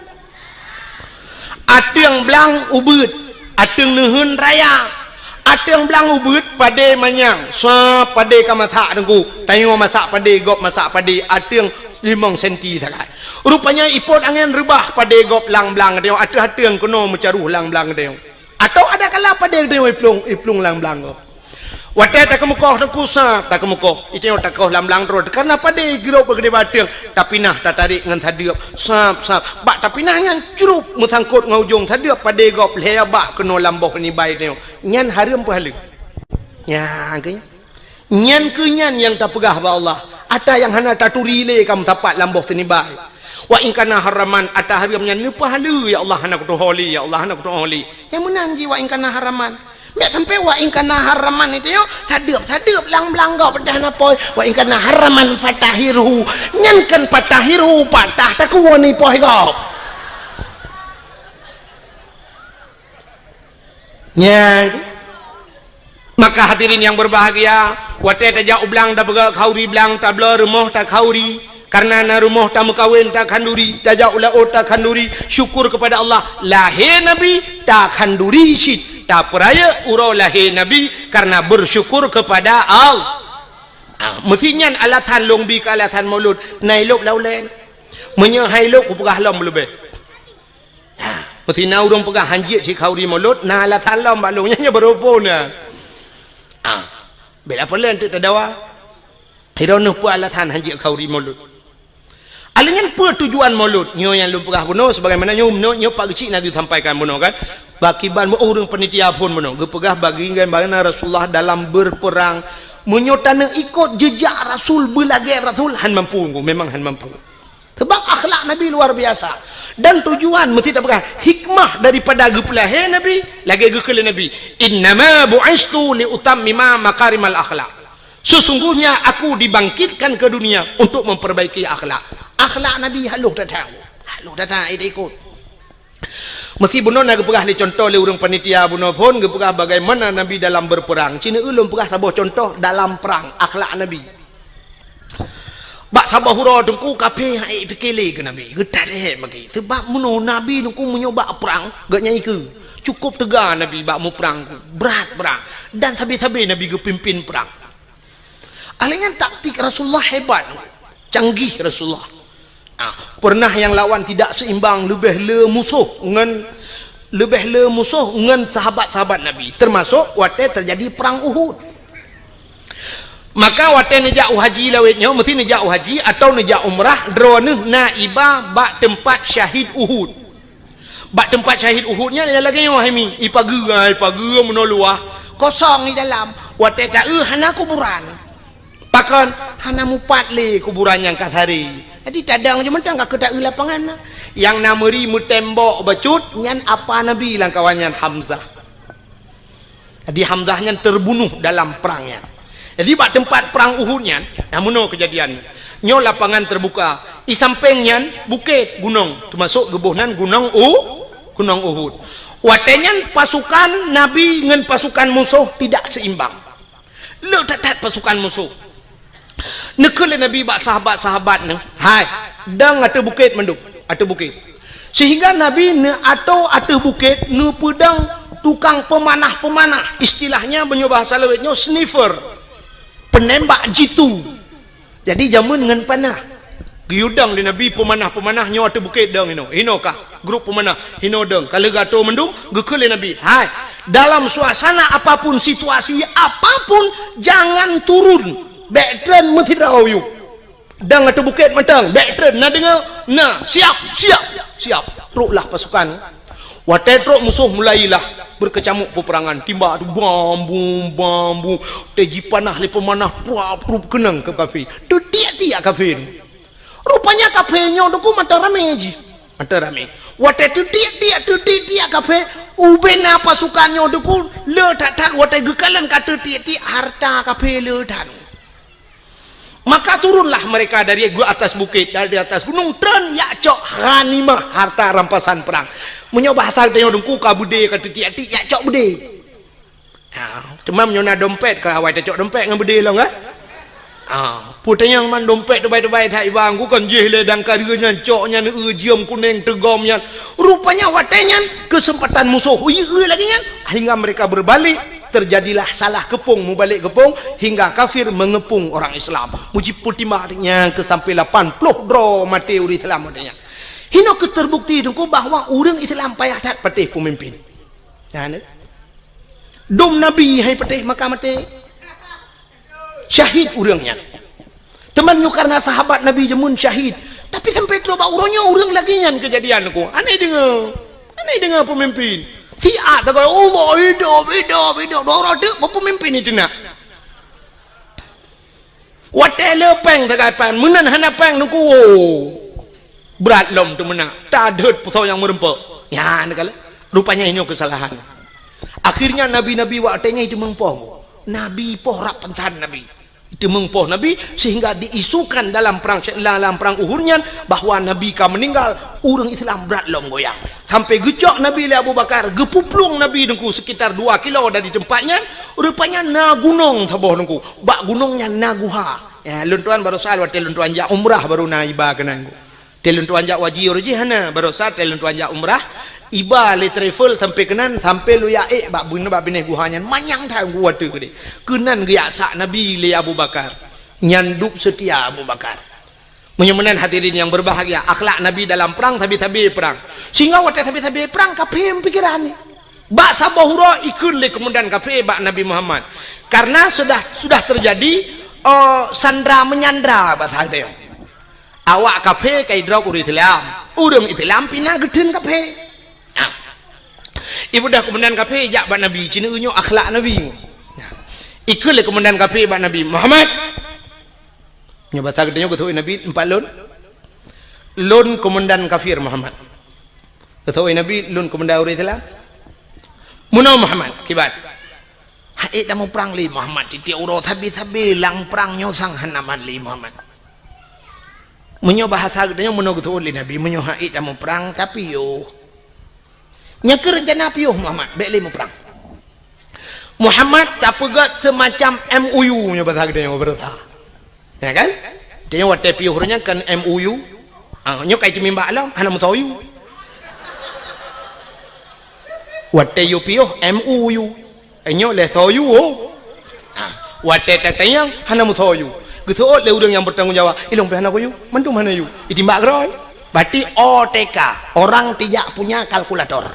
Ateung belang ubud, ateung nehun raya. Ateung belang ubud pade manyang sa pade kamatha dengku tayo masak pade gop masak pade ateung 5 cm takai rupanya ipot angin rebah pade gop lang belang dia ateung kono mencaruh lang belang dia atau ada kala pade dia iplung lang belang gop wate tak kemukoh dengku sa tak kemukoh itu tak koh lang belang terus karena pade giro begede bateung tapi nah tak tarik ngan thadiop sap bak tapi nah ngan curup musangkut ngaujung thadiop pade gop lea bak keno lamboh ni bai tengok nyan haram pahala nya ke nyan ke nyan yang tak pegah ba Allah ada yang hana taturi le kam tapat lamboh ni bai wa in kana haraman ata haram nyan ni pahala ya Allah hana kutu holi ya Allah hana kutu holi yang menanji wa in kana haraman mek sampai wa in kana haraman itu yo sadeup lang-lang gau pedah napoi wa in kana haraman fatahirhu nyan kan patahirhu patah tak kuwani poh gau nya. Maka hadirin yang berbahagia wate tajak ublang da bega khauri blang tabla rumah tak khauri karena na rumah tak mukawin tak khanduri tajak ula tak khanduri syukur kepada Allah lahir nabi tak khanduri syit tak peraya urau lahir nabi karena bersyukur kepada Allah. Mestinya alatan longbi ke alatan maulud nailok laulen menye hailok upagah lom lebih mesti na urang pegah hanjit si khauri maulud na alatan lom balungnya berupona bela pelan tu tadawa hironuh pu alatan hanjit khauri maulud alingan pu tujuan maulud nyo yang lumpagah buno sebagaimana nyo pak kecil nak disampaikan buno kan bakiban orang panitia pun buno gepegah bagi bagaimana Rasulullah dalam berperang menyotana ikut jejak Rasul belagi Rasul han mampu memang han mampu sebab akhlak Nabi luar biasa dan tujuan mesti tak pegah hikmah daripada gepelahe Nabi lagi gekele Nabi innama bu'istu li utammima makarimal akhlak sesungguhnya aku dibangkitkan ke dunia untuk memperbaiki akhlak Nabi haluh datang ikut mesti buno nak pegah li contoh le urang panitia buno pun gepegah bagaimana Nabi dalam berperang cina ulun pegah sabah contoh dalam perang akhlak Nabi bak sabah hura dengku kape hai pikele ke Nabi getat he bagi sebab muno Nabi dengku menyoba perang gak nyai ke cukup tegar Nabi bak mu perang berat perang dan sabi-sabi Nabi ge pimpin perang alingan taktik Rasulullah hebat canggih Rasulullah pernah yang lawan tidak seimbang lebih le musuh ngan sahabat-sahabat Nabi termasuk waktu terjadi perang Uhud maka waktu nejak haji lawetnya mesti nejak haji atau nejak umrah droneh naibah bak tempat syahid Uhud Uhudnya ada lagi yang wahimi ipagu menoluah kosong di dalam waktu tak hana kuburan pakan hana mupat le kuburan yang kat hari jadi tadang je mentang ka kedak lapangan yang nameri mu tembok bacut nyan apa Nabi lang kawannya Hamzah jadi Hamzah nyan terbunuh dalam perangnya jadi bak tempat perang Uhudnya namuno kejadian nyo lapangan terbuka di sampingnya bukit gunung termasuk gebuhnan gunung Uhud watenyan pasukan Nabi dengan pasukan musuh tidak seimbang le tatat pasukan musuh Nekele Nabi bak sahabat-sahabat ne. Hai, dang ate bukit mendung, ate bukit. Sehingga Nabi ne atau ate bukit ne pedang tukang pemanah-pemanah. Istilahnya banyo bahasa lewetnya sniffer. Penembak jitu. Jadi jamun dengan panah. Giudang di Nabi pemanah-pemanah nyo ate bukit dang hino kah grup pemanah hino dang kalau gato mendung gekele Nabi hai dalam suasana apapun situasi apapun jangan turun backtrain metidrau yu dang ate bukit matang backtrain na dengar na siap truklah pasukan watai truk musuh mulailah berkecamuk peperangan timba tu bambu teji panah le pemanah pruap kenang ke kafir tu tiak kafir. Rupanya kafenya doku mata rame ji. Mata rame. Wate tu tiak kafe ubena pasukannya doku le tak wate gekalan kata tiak harta kafe le tan. Maka turunlah mereka dari atas bukit, dari atas gunung tren ya cok ghanimah harta rampasan perang. Menyoba bahasa dia doku kabude kata tiak ya cok bude. Cuma menyona dompet ke awai cok dompet ngan bude lah enggak? Putanya yang man dompet terbaik-terbaik tak ibang ku kan jeh ledang karenya coknya ne jiam kuning tegomnya rupanya watenya kesempatan musuh lagi kan hingga mereka berbalik terjadilah salah kepung mubalik kepung hingga kafir mengepung orang Islam muji putimahnya ke sampai 80 dro mati uri Islam adanya hino keterbukti dengku bahwa urang Islam payah tak patih pemimpin ya ne dom nabi hai patih maka mati syahid urangnya temannya karena sahabat Nabi jemun syahid tapi sampai terobak urangnya urang lagi nyan kejadian ku aneh dengar pemimpin tiak tak kau hidup dorang dek pemimpin itu nak watele peng tak kapan menan hana peng nuku berat lom tu menak tak ada pusau yang merempek ya nak rupanya ini kesalahan akhirnya nabi-nabi watenya itu mengpoh Nabi poh rak pentan Nabi itu mengpoh Nabi sehingga diisukan dalam perang Uhudnya bahwa Nabi ka meninggal urang Islam berat lom goyang sampai gejok Nabi le Abu Bakar gepuplung Nabi dengku sekitar 2 kilo dari tempatnya rupanya na gunung saboh dengku bak gunungnya na guha ya luntuan baru sal wa luntuan ja umrah baru na iba kenangku teluntuan ja wajib hana baru sal teluntuan ja umrah iba le travel sampai kenan sampai lu ya bak bune bak bine guhanya manyang tang gua tu gede kenan gaya sak Nabi le Abu Bakar nyanduk setia Abu Bakar menyemenan hadirin yang berbahagia akhlak Nabi dalam perang tabi-tabi perang sehingga waktu tabi-tabi perang kapem pikiran ni bak sabahura ikut le kemudian kape bak Nabi Muhammad karena sudah terjadi sandra menyandra bahasa dia awak kape kai drog urang Islam pina geden kape ibu dah kemudian kafe jak bak Nabi cina unyo akhlak Nabi ikut le kemudian kafe bak Nabi Muhammad nyoba tak denyo ketui Nabi 4 lon kemudian kafir Muhammad ketui Nabi lon kemudian uri Islam muno Muhammad kibat hai damu perang li Muhammad titik uro tabi lang perang nyo sang hanaman li Muhammad menyo bahasa denyo muno ketui Nabi menyo hai damu perang tapi yo nyakir rencana piuh Muhammad beli mu perang Muhammad tak pegat semacam MOU nya bahasa dia berita ya kan dia wate piuh nya kan MOU nyo kai timimba alam hana mutayu wate yo piuh MOU nyo le toyu wate tatayang hana mutayu gitu le urang yang bertanggung jawab ilong pe hana ko yu mantu mana yu itimbak groy berarti OTK orang tidak punya kalkulator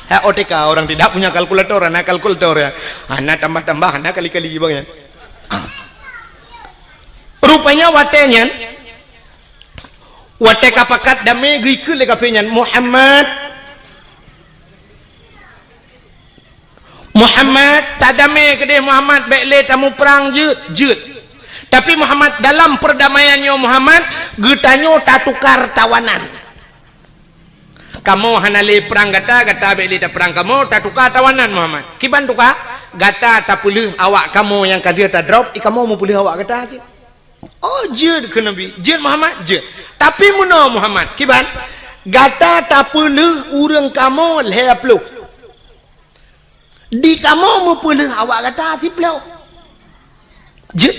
OTK orang tidak punya kalkulator anak kalkulator ya anak tambah anak kali-kali bang ya rupanya watenya wateka pakat dame gikul le kafenya Muhammad tadame kede Muhammad bekle tamu perang jut tapi Muhammad dalam perdamaiannya Muhammad getanyo tak tukar tawanan kamu hanale perang gata beli tak perang kamu tak tukar tawanan Muhammad kiban tukar gata tak pulih awak kamu yang kafir tak drop kamu mau pulih awak gata aja oh jud ke Nabi jud Muhammad jud tapi muno Muhammad kiban gata tak pulih urang kamu lepluk di kamu mau pulih awak gata siplau jud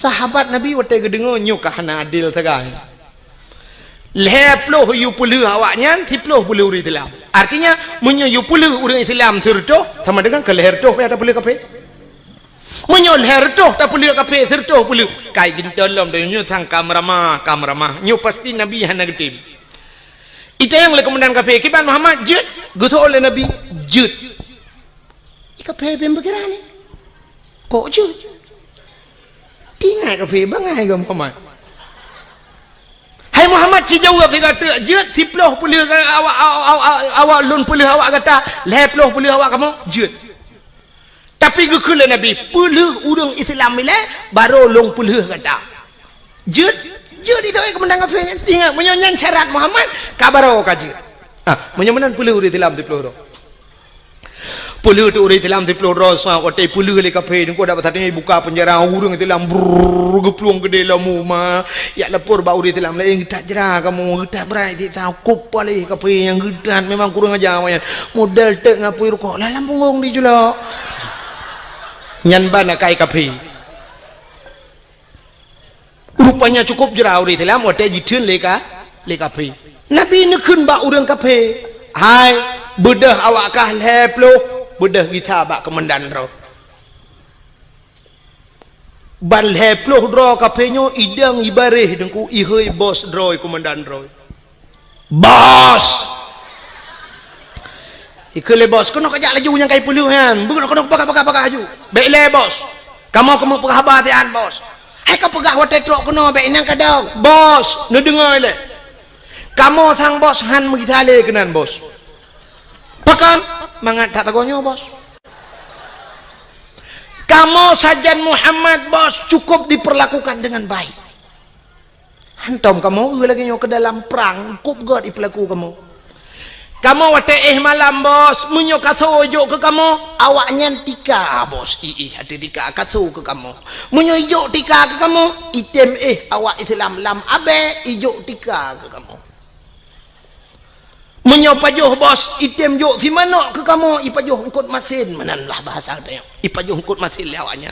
sahabat Nabi waktu kedengar nyuk kahana adil tegang leploh yu puluh awaknya tiploh puluh orang Islam artinya menyo yu puluh orang Islam sertoh sama dengan ke leher toh ada puluh kape menyo leher toh tak puluh kape sertoh puluh kai gintolom dan nyu sang kamrama nyu pasti Nabi hana getim itu yang le komandan kape kiban Muhammad jut gutu oleh Nabi jut kape pembekiran ni kok jut tinggal kafe bangai ke Muhammad hai Muhammad ci jawab dia kata jut siploh puluh awak lun puluh awak kata leploh puluh awak kamu jut tapi gekula Nabi puluh orang Islam ni baru long puluh kata jut itu kemenang kafe tinggal menyonyan syarat Muhammad kabar awak jut menyomanan puluh orang Islam di puluh puluh tu orang Islam di puluh rasa waktu puluh kali kafe ni kau dapat tadi buka penjara orang Islam gepluang gede lamu mah ya lapor bau orang Islam lain tak jerah kamu tak berai tak tahu kupali kafe yang gedan memang kurang ajar awaknya modal tak ngapui rokok lalam punggung di jula nyan bana kai kafe rupanya cukup jerah orang Islam waktu jitun leka kafe Nabi ni kun bau orang kafe hai bedah awak kah leploh bedah kita bak kemendan ro ban leploh ro kapenyo idang ibareh dengku ihoi bos droi komandan ro bos ikele bos kono kajak laju yang kai puluh han bukan kono pakai aju baik le bos kamu pegah tian bos hai kau pegah hotel truk kono baik nang kadang bos nu dengar le kamu sang bos han megitale kenan bos pakan mangat tak tagonyo bos kamu sajan Muhammad bos cukup diperlakukan dengan baik hantom kamu lagi nyo ke dalam perang kup god diperlaku kamu wate malam bos munyo kasojo ke kamu awaknya tika bos hati tika kaso ke kamu munyo ijo tika ke kamu item awak Islam lam abe ijo tika ke kamu menyopajuh bos item jo si mana ke kamu ipajuh ngkut masin mananlah bahasa dia ipajuh ngkut masin lawanya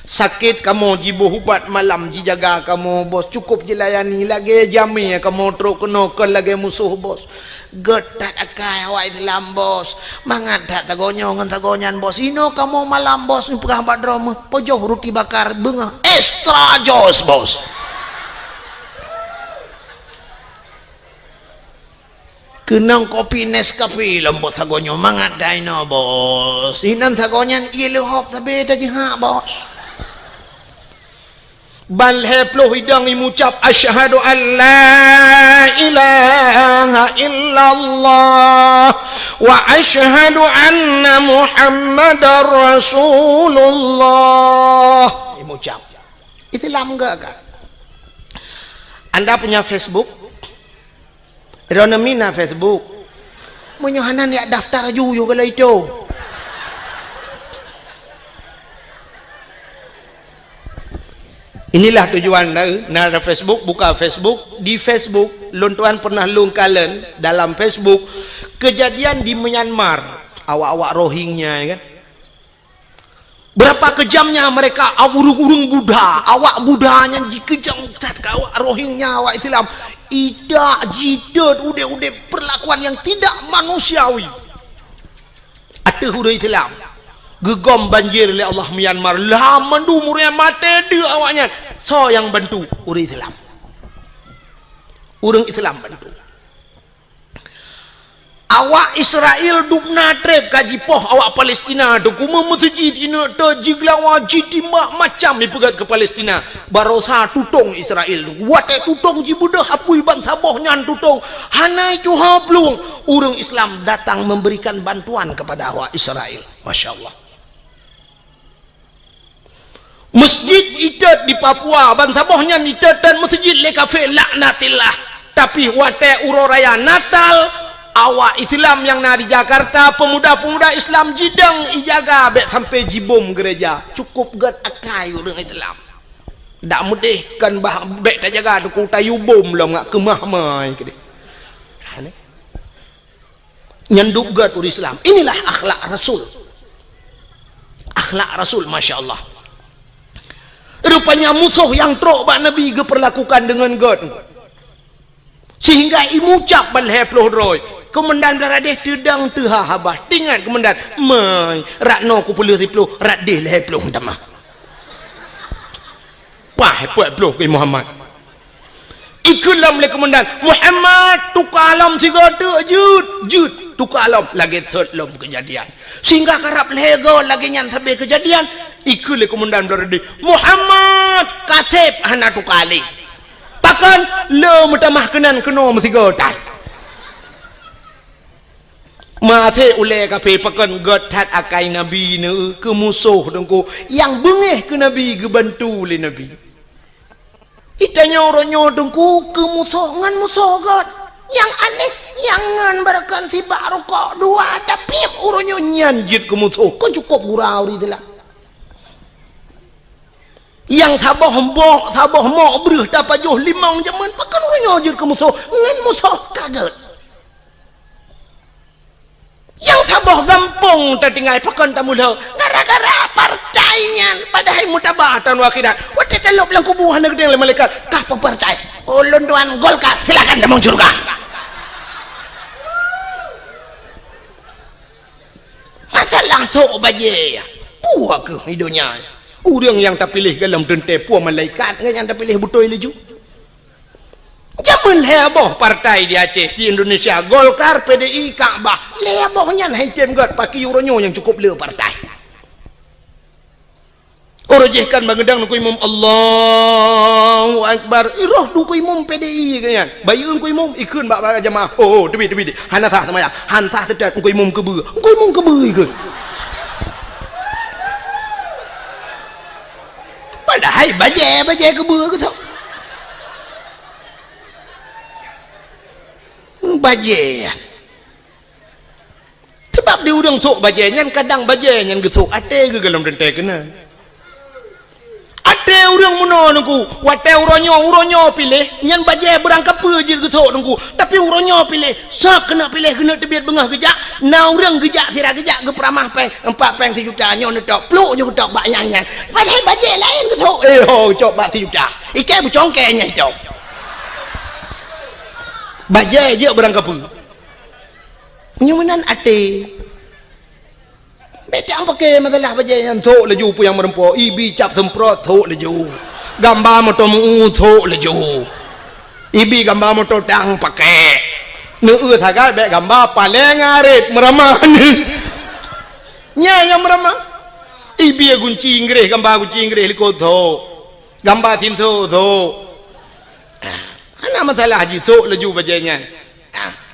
sakit kamu jibu hubat malam jijaga kamu bos cukup jilayani lagi jami kamu truk kena ke lagi musuh bos getat akai awak Islam bos mangat tak tagonyo ngan tagonyan bos ino kamu malam bos pegah badrom pojoh roti bakar bengah extra jos bos kenang kopi Nescafe lembut sagonyo mangat daino bos inan sagonyan ilu hop tabe tadi ha bos bal heplo hidang imucap asyhadu an la ilaha illallah wa asyhadu anna muhammadar rasulullah imucap Islam enggak kak anda punya Facebook Rona mina Facebook menyohanan ya daftar juyo kalau itu inilah tujuan nara Facebook buka Facebook di Facebook lontuan pernah lung kalen dalam Facebook kejadian di Myanmar awak-awak Rohingya kan berapa kejamnya mereka urung-urung Buddha awak Buddhanya jikejam cat awak Rohingya awak Islam ida jidat udah perlakuan yang tidak manusiawi ada huruf Islam gegom banjir oleh Allah Myanmar lah mandu murnya mati dia awaknya so yang bantu huruf Islam orang Islam bantu awak Israel dukna trip kaji poh awak Palestina tu kuma masjid ina ta jigla wajib dimak macam dipegat ke Palestina barosa tutong Israel wate tutong jibudah apui bangsa boh nyan tutong hanai cuha plung urang Islam datang memberikan bantuan kepada awak Israel masyaallah masjid itat di Papua bangsa boh nyan itat dan masjid le kafe laknatillah tapi wate uroraya Natal awak Islam yang di Jakarta pemuda-pemuda Islam jidang ijaga bet sampai jibom gereja cukup gat akai orang Islam dak mudih kan bah bet tak jaga tu tayu bom lah ngak kemah mai kede nyanduk gat orang Islam inilah akhlak Rasul masya-Allah Rupanya musuh yang teruk bak Nabi ke perlakukan dengan God. Sehingga imucap balhe puluh roy. Komandan beradeh tedang teha habah. Tingat komandan. Mai. Rakno ku puluh sipuluh. Radeh lehe puluh damah. Wah hebat puluh ke Muhammad. Ikulam le komandan. Muhammad tukar alam tiga tu. Jud. Tukar alam. Lagi third lom kejadian. Sehingga karap lego lagi nyan sampai kejadian. Ikut le komandan beradeh. Muhammad kasep hana tukar alik. Pakan le mutamah kenan kena mesti gotat. Mate ule kape pakan gotat akai Nabi ne ke musuh dengku yang bengeh ke Nabi ke bantu le Nabi. Itanya orangnya dengku ke musuh ngan musuh god. Yang aneh yang ngan berakan si baru kok dua tapi orangnya nyanjit ke musuh. Kau cukup gurau di dalam. Yang sabah hembok, sabah mok berih dapat joh limang jaman pakan orang nyojir ke musuh ngan musuh kaget. Yang sabah gampung tertinggal pakan tamulah gara-gara partainya padahal mutabatan wakhidat. Wate celok bilang kubuhan negeri yang malaikat kah partai ulun tuan Golkar silakan damang surga. Masalah sok baje puak ke hidupnya. Orang yang tak pilih dalam tentera puan malaikat yang tak pilih betul laju. Jaman heboh partai di Aceh di Indonesia Golkar, PDI, Kaabah. Hebohnya haitem god pakai uronyo yang cukup le partai. Orojehkan mengedang nungku imam Allahu Akbar. Roh nungku imam PDI kan. Bayu nungku imam ikut bak jamaah. Oh, tebi. Hana sah sama ya. Hantah tedat nungku imam kebe. Nungku imam kebe ikut. Padahal baje kebe ke tu. Baje. Sebab dia orang sok baje nyan kadang baje nyan gesok ate ke dalam dentai kena. Ate orang muno nungku, wate uronyo pilih nyan baje berangkap je gesok nungku. Tapi uronyo pilih, sak kena pilih kena tebiat bengah gejak. Na orang gejak sira gejak ke peramah peng 4 peng 1 juta nyon tok pluk je tok bak nyan. Padahal baje lain gesok. Cok bak 1 juta. Ikai bercongke nya tok. Baje je berangkap. Nyumanan ate. Beta pakai masalah baje yang tok laju pu yang merempo. Ibi cap semprot tok laju. Gambar motor mu tok laju. Ibi gambar motor dang pakai. Nu thagat be gambar paling arit meramah ni. Nya yang meramah. Ibi gunci Inggris gambar gunci Inggris liko tok. Gambar tin tok. Ana masalah haji tok laju bajanya.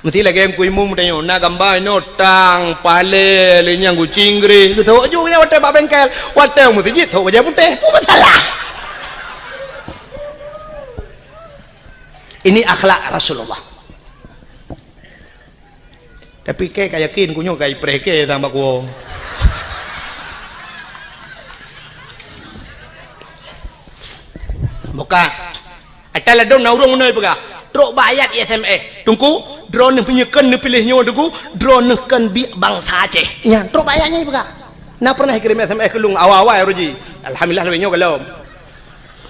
Mesti lagi yang kuimu mudanya nak gambar no tang pale lenyang gunci Inggris gitu. Aju nya wate bak bengkel. Wate mesti jit tok baja putih. Pu masalah. Ini akhlak Rasulullah. Tapi ke yakin kunyo kai preke tambah ku. Buka. Atala dong na urang munoi pega. Trok bayat SMS. Tungku drone penyekan ne pilihnya tungku drone kan bi bangsa Aceh. Nya trok bayatnya pega. Na pernah kirim SMS ke lung awal-awal roji. Alhamdulillah lebihnya kalau.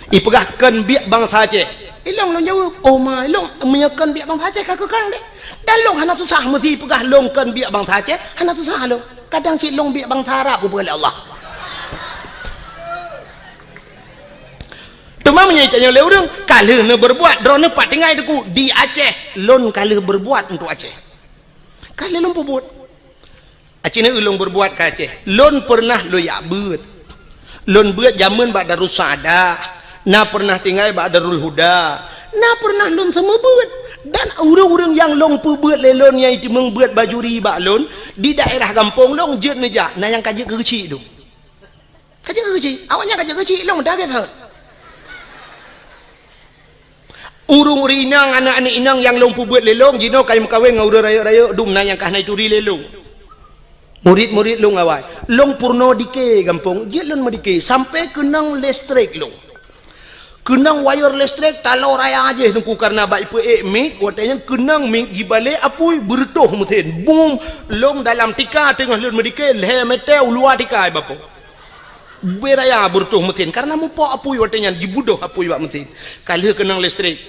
Ipegah kan bi bangsa Aceh. Ilong long jawab. Oh my long menyekan bi bangsa Aceh kakak kang deh. Dan long hana susah mesti pegah long kan bi bangsa Aceh. Hana susah lo. Kadang cik long bi bangsa Arab ku boleh Allah. Cuma menyaitannya oleh orang kalau nak berbuat drone pat tinggal itu di Aceh lon kalau berbuat untuk Aceh kalau lon berbuat Aceh ni ulung berbuat ke Aceh lon pernah lo ya buat lon buat zaman bak Darul Saadah na pernah tinggal bak Darul Huda na pernah lon semua buat dan orang-orang yang long buat lelon yang itu membuat bajuri bak lon di daerah kampung long jet neja na yang kajik kecil tu kajik kecil awaknya kajik kecil long dah kata urung rinang anak-anak inang yang lompu buat lelong jino kayu kawin ngau raya-raya dum na yang kahna itu ri lelong murid-murid long awal long purno dike gampung je lon madike sampai kenang listrik long kenang wire listrik talau raya aja nungku karena baik pe mik watanya kenang mik jibale apui bertoh mesin boom long dalam tika tengah lon madike le metel luar tika bapo beraya bertuh mesin karena mupo apui watenya dibudoh apui wak mesin kali kenang listrik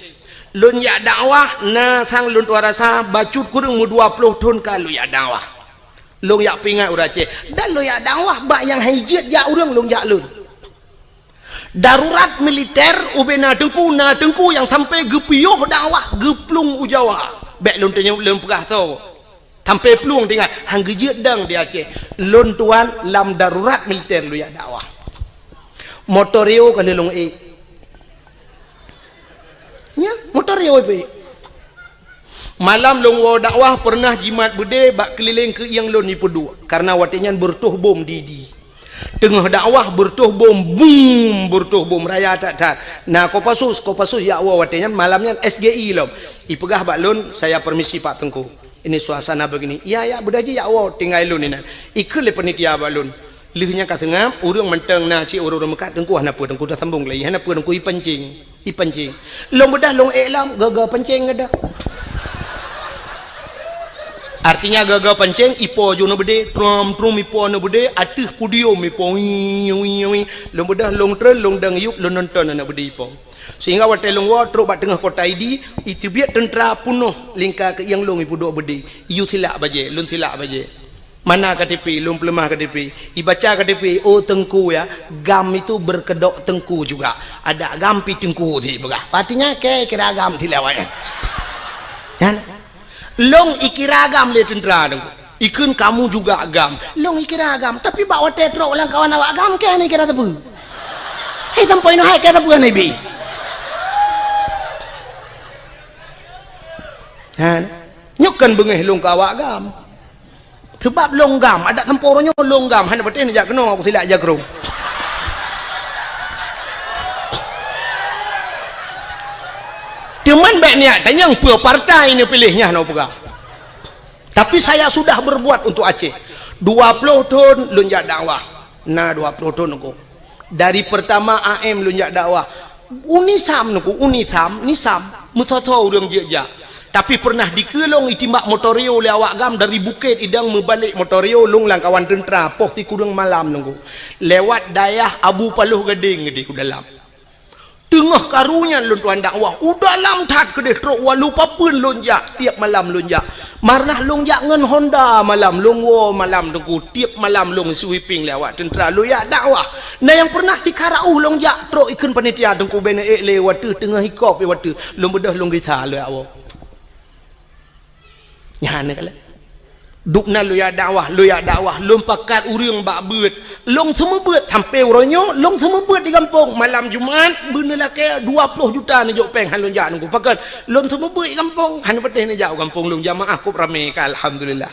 lun ya dakwah na sang lun tuarasa bacut kurang mu 20 tahun kalau ya dakwah long ya pingat urace dan lo ya dakwah bak yang hijit ya urang long ya lun darurat militer ubena dengku yang sampai gepioh dakwah geplung ujawa bek lun tanya lun pegah tau sampai peluang tinggal hang gejit dang dia Aceh lun tuan lam darurat militer lu ya dakwah motorio kali long ya motorio malam long wo dakwah pernah jimat bude bak keliling ke yang lun ni pedu karena watinyan bertuh bom didi tengah dakwah bertuh bom raya tak nah kopasus ya wo watinyan malamnya SGI lom ipegah bak lun saya permisi Pak Tengku ini suasana begini ya budaji ya wo tinggal lun ini ikut le panitia balun lihnya katengam urang menteng na ci urang mekat tengku hana tengku dah sambung lagi hana tengku ipancing long bedah long elam gaga pancing ada artinya gaga pancing ipo jono bede trum ipo no bede atih pudium ipo long bedah long tren long dang yuk long nonton na bede ipo sehingga watelung wa truk bat tengah kota idi itu biak tentera punuh lingkar ke yang long ipu dok bedi yu silak baje lun silak baje mana KTP lun pelemah KTP ibaca KTP oh tengku ya gam itu berkedok tengku juga ada gampi tengku si begah artinya kira gam silawai ya long ikiragam le tentera tengku ikun kamu juga agam long ikiragam tapi bawa tetrok lang kawan awak agam ke ni kira tebu sampai no hai kira tebu ni bi nyukan bengeh long kawak gam sebab long gam ada temporonya long gam hanya betul ni jak kena aku silap jakrung cuman baik niat dan yang pua partai ni pilihnya no pegah tapi saya sudah berbuat untuk Aceh 20 tahun lunjak dakwah nah 20 tahun aku dari pertama AM lunjak dakwah unisam nisam mutoto urang jejak tapi pernah dikelong itimbak motorio oleh awak gam dari bukit idang membalik motorio long lang kawan tentera poh ti kurang malam nunggu lewat dayah Abu Paluh Gading di ku dalam tengah karunya lun tuan dakwah dalam tat kedeh truk wa lupa pun lonjak tiap malam lonjak marnah lonjak ngan Honda malam longwo malam tengku tiap malam long sweeping lewat tentera lu ya dakwah nah yang pernah si karau lonjak truk ikun panitia tengku bene lewat tengah hikop lewat long bedah long rita lu awak nyane kala dukna lu ya dakwah lom pakat urang bak beut long semua beut sampai uronyo long semua beut di kampung malam Jumaat bener laki 20 juta ni jok peng han lonjak nunggu pakat long semua beut di kampung han peteh ni jauh kampung long jamaah kup rame ka alhamdulillah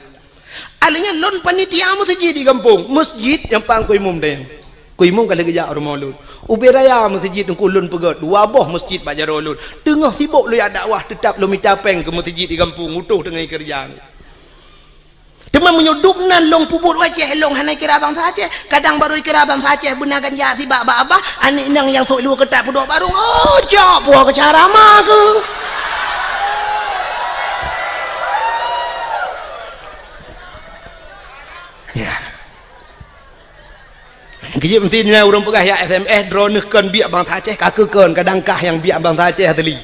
alinya lon panitia masjid di kampung masjid yang pang kuimum deh kuimum kala gejak rumah lun uberaya masjid nungku lun pegat dua boh masjid bajaro lun tengah sibuk lu ya dakwah tetap lu minta peng ke masjid di kampung utuh dengan kerja cuma menyuduknan long puput Aceh long hanai kira abang Aceh kadang baru kira abang Aceh benar ganja si baba anik nang yang sok lu ketat pudok barung oh cok puah ke cara mah ke ya kejip mestinya orang pegah ya SMS drone kan biak abang Aceh kakekan kadang kah yang biak abang Aceh teli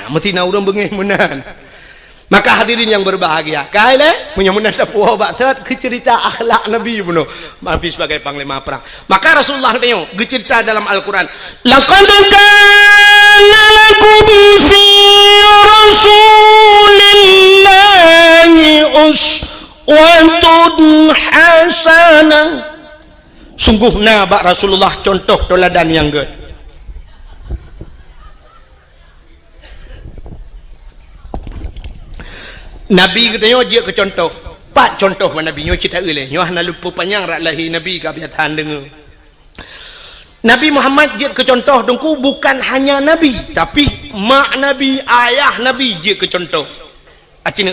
mestinya orang bengih menan. Maka hadirin yang berbahagia, kaile punya munasabah bakat ke cerita akhlak Nabi bunuh Nabi sebagai panglima perang. Maka Rasulullah tengok cerita dalam Al-Qur'an, laqad kana lakum fi rasulillahi uswatun hasanah. Sungguh bak Rasulullah contoh teladan yang good. Nabi katanya dia ke contoh pak contoh mana Nabi nyo cerita oleh nyo hana lupa panjang rak lahir Nabi kebiasaan dengar Nabi Muhammad dia ke contoh dengku bukan hanya Nabi tapi mak Nabi ayah Nabi dia ke contoh acina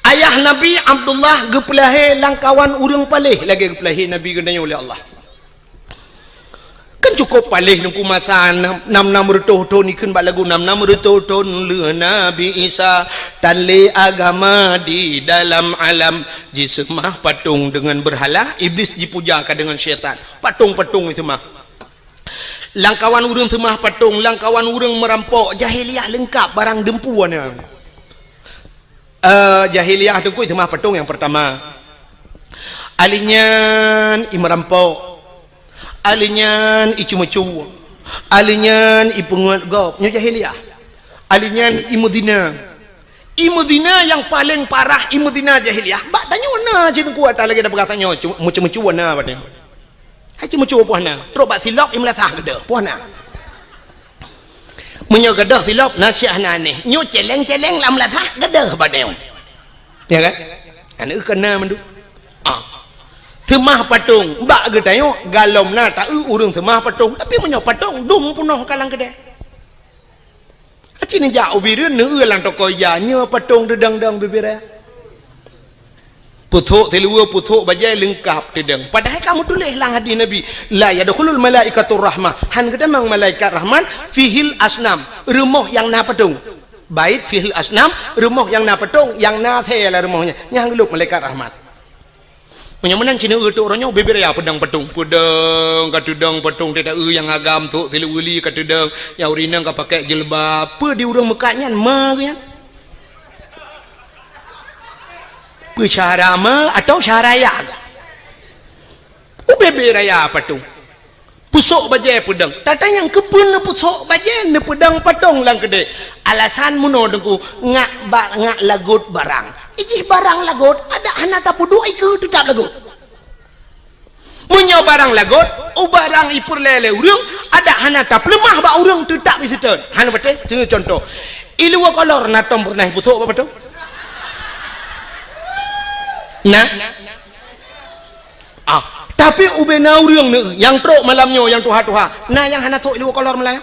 ayah Nabi Abdullah gepelahe langkawan urang palih lagi gepelahe Nabi katanya oleh Allah kan cukup palih nungku masa 6 tahun ikun bak lagu 6 tahun le Nabi Isa tanle agama di dalam alam jisemah patung dengan berhala iblis dipujakan dengan syaitan patung-patung itu mah langkawan urang semah patung langkawan urang merampok jahiliah lengkap barang dempuannya jahiliah tu ku semah patung yang pertama alinyan merampok alinyan icu-mecu alinyan ipungut gop nya jahiliah alinyan imudina yang paling parah imudina jahiliah bak tanya na cin kuat lagi dah berkatanya mecu-mecu na batnya hai mecu puana terus bak silap imlatah gede puana menyo gede silap na ciahna ni nyu celeng-celeng lam latah gede batnya ya kan anu kena mendu semah patung bak ge tengok galom na tak urang semah patung tapi menyo patung dum punoh kalang kedai acin jauh bireun neu lang toko ya nya patung dedang-dang bibira puthuk telua puthuk bajai lengkap dedang padahal kamu tulis lang hadis nabi la yadkhulul malaikatur rahmah han gede mang malaikat rahman fihil asnam rumah yang na patung bait fihil asnam rumah yang na patung yang na the lah rumahnya yang geluk malaikat rahmat menyamanan cina tu orangnya beber ya pedang patung pedang katudang patung tidak yang agam tu tilu uli katudang yang urinang ka pakai jilbab pe di urang mekanya ma ya pe syara ma atau syaraya beber ya patung pusuk bajai pedang tata yang kepun pusuk bajai ne pedang patung lang gede alasan muno dengku ngak lagut barang ijih barang lagut ada anak tapu dua iku tetap lagut menyo barang lagut barang ipur lele urang ada anak tap lemah ba urang tetap di situ han betul contoh ilua kolor natom pernah putuk apa betul nah tapi ubena urang ne yang trok malamnya yang tuha-tuha nah yang hana sok ilua kolor malam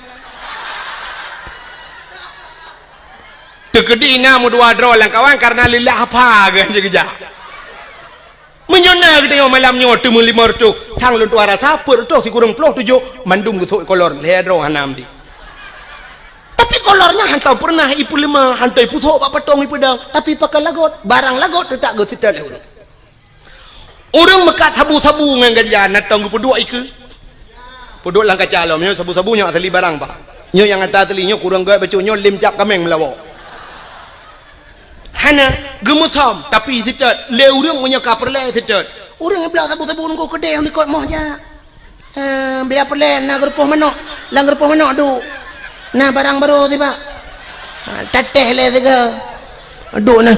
tegedina mu dua draw lang kawan karena lillah apa gan jegeja menyona kita malamnya tu melimar tu sang lu tuara sapur tu si kurang ploh tujuh mandum gitu kolor le draw hanam di tapi kolornya hantau pernah ipu lima hantau ipu thok pak petong ipu dang tapi pakai lagot barang lagot tu tak go sital le urang mekat sabu-sabu ngan ganja natang gu dua iku podok lang kacalom nyo sabu-sabu nya tali barang pak nyo yang ada tali nyo kurang gak bacu nyo lim cap kameng melawo hana gemusom tapi sitat le urang punya kaperle sitat urang belah sabu-sabu ko kedai ni kot mohnya biar perle na gerpoh manok lang gerpoh manok du nah barang baru tiba teteh le tiga du na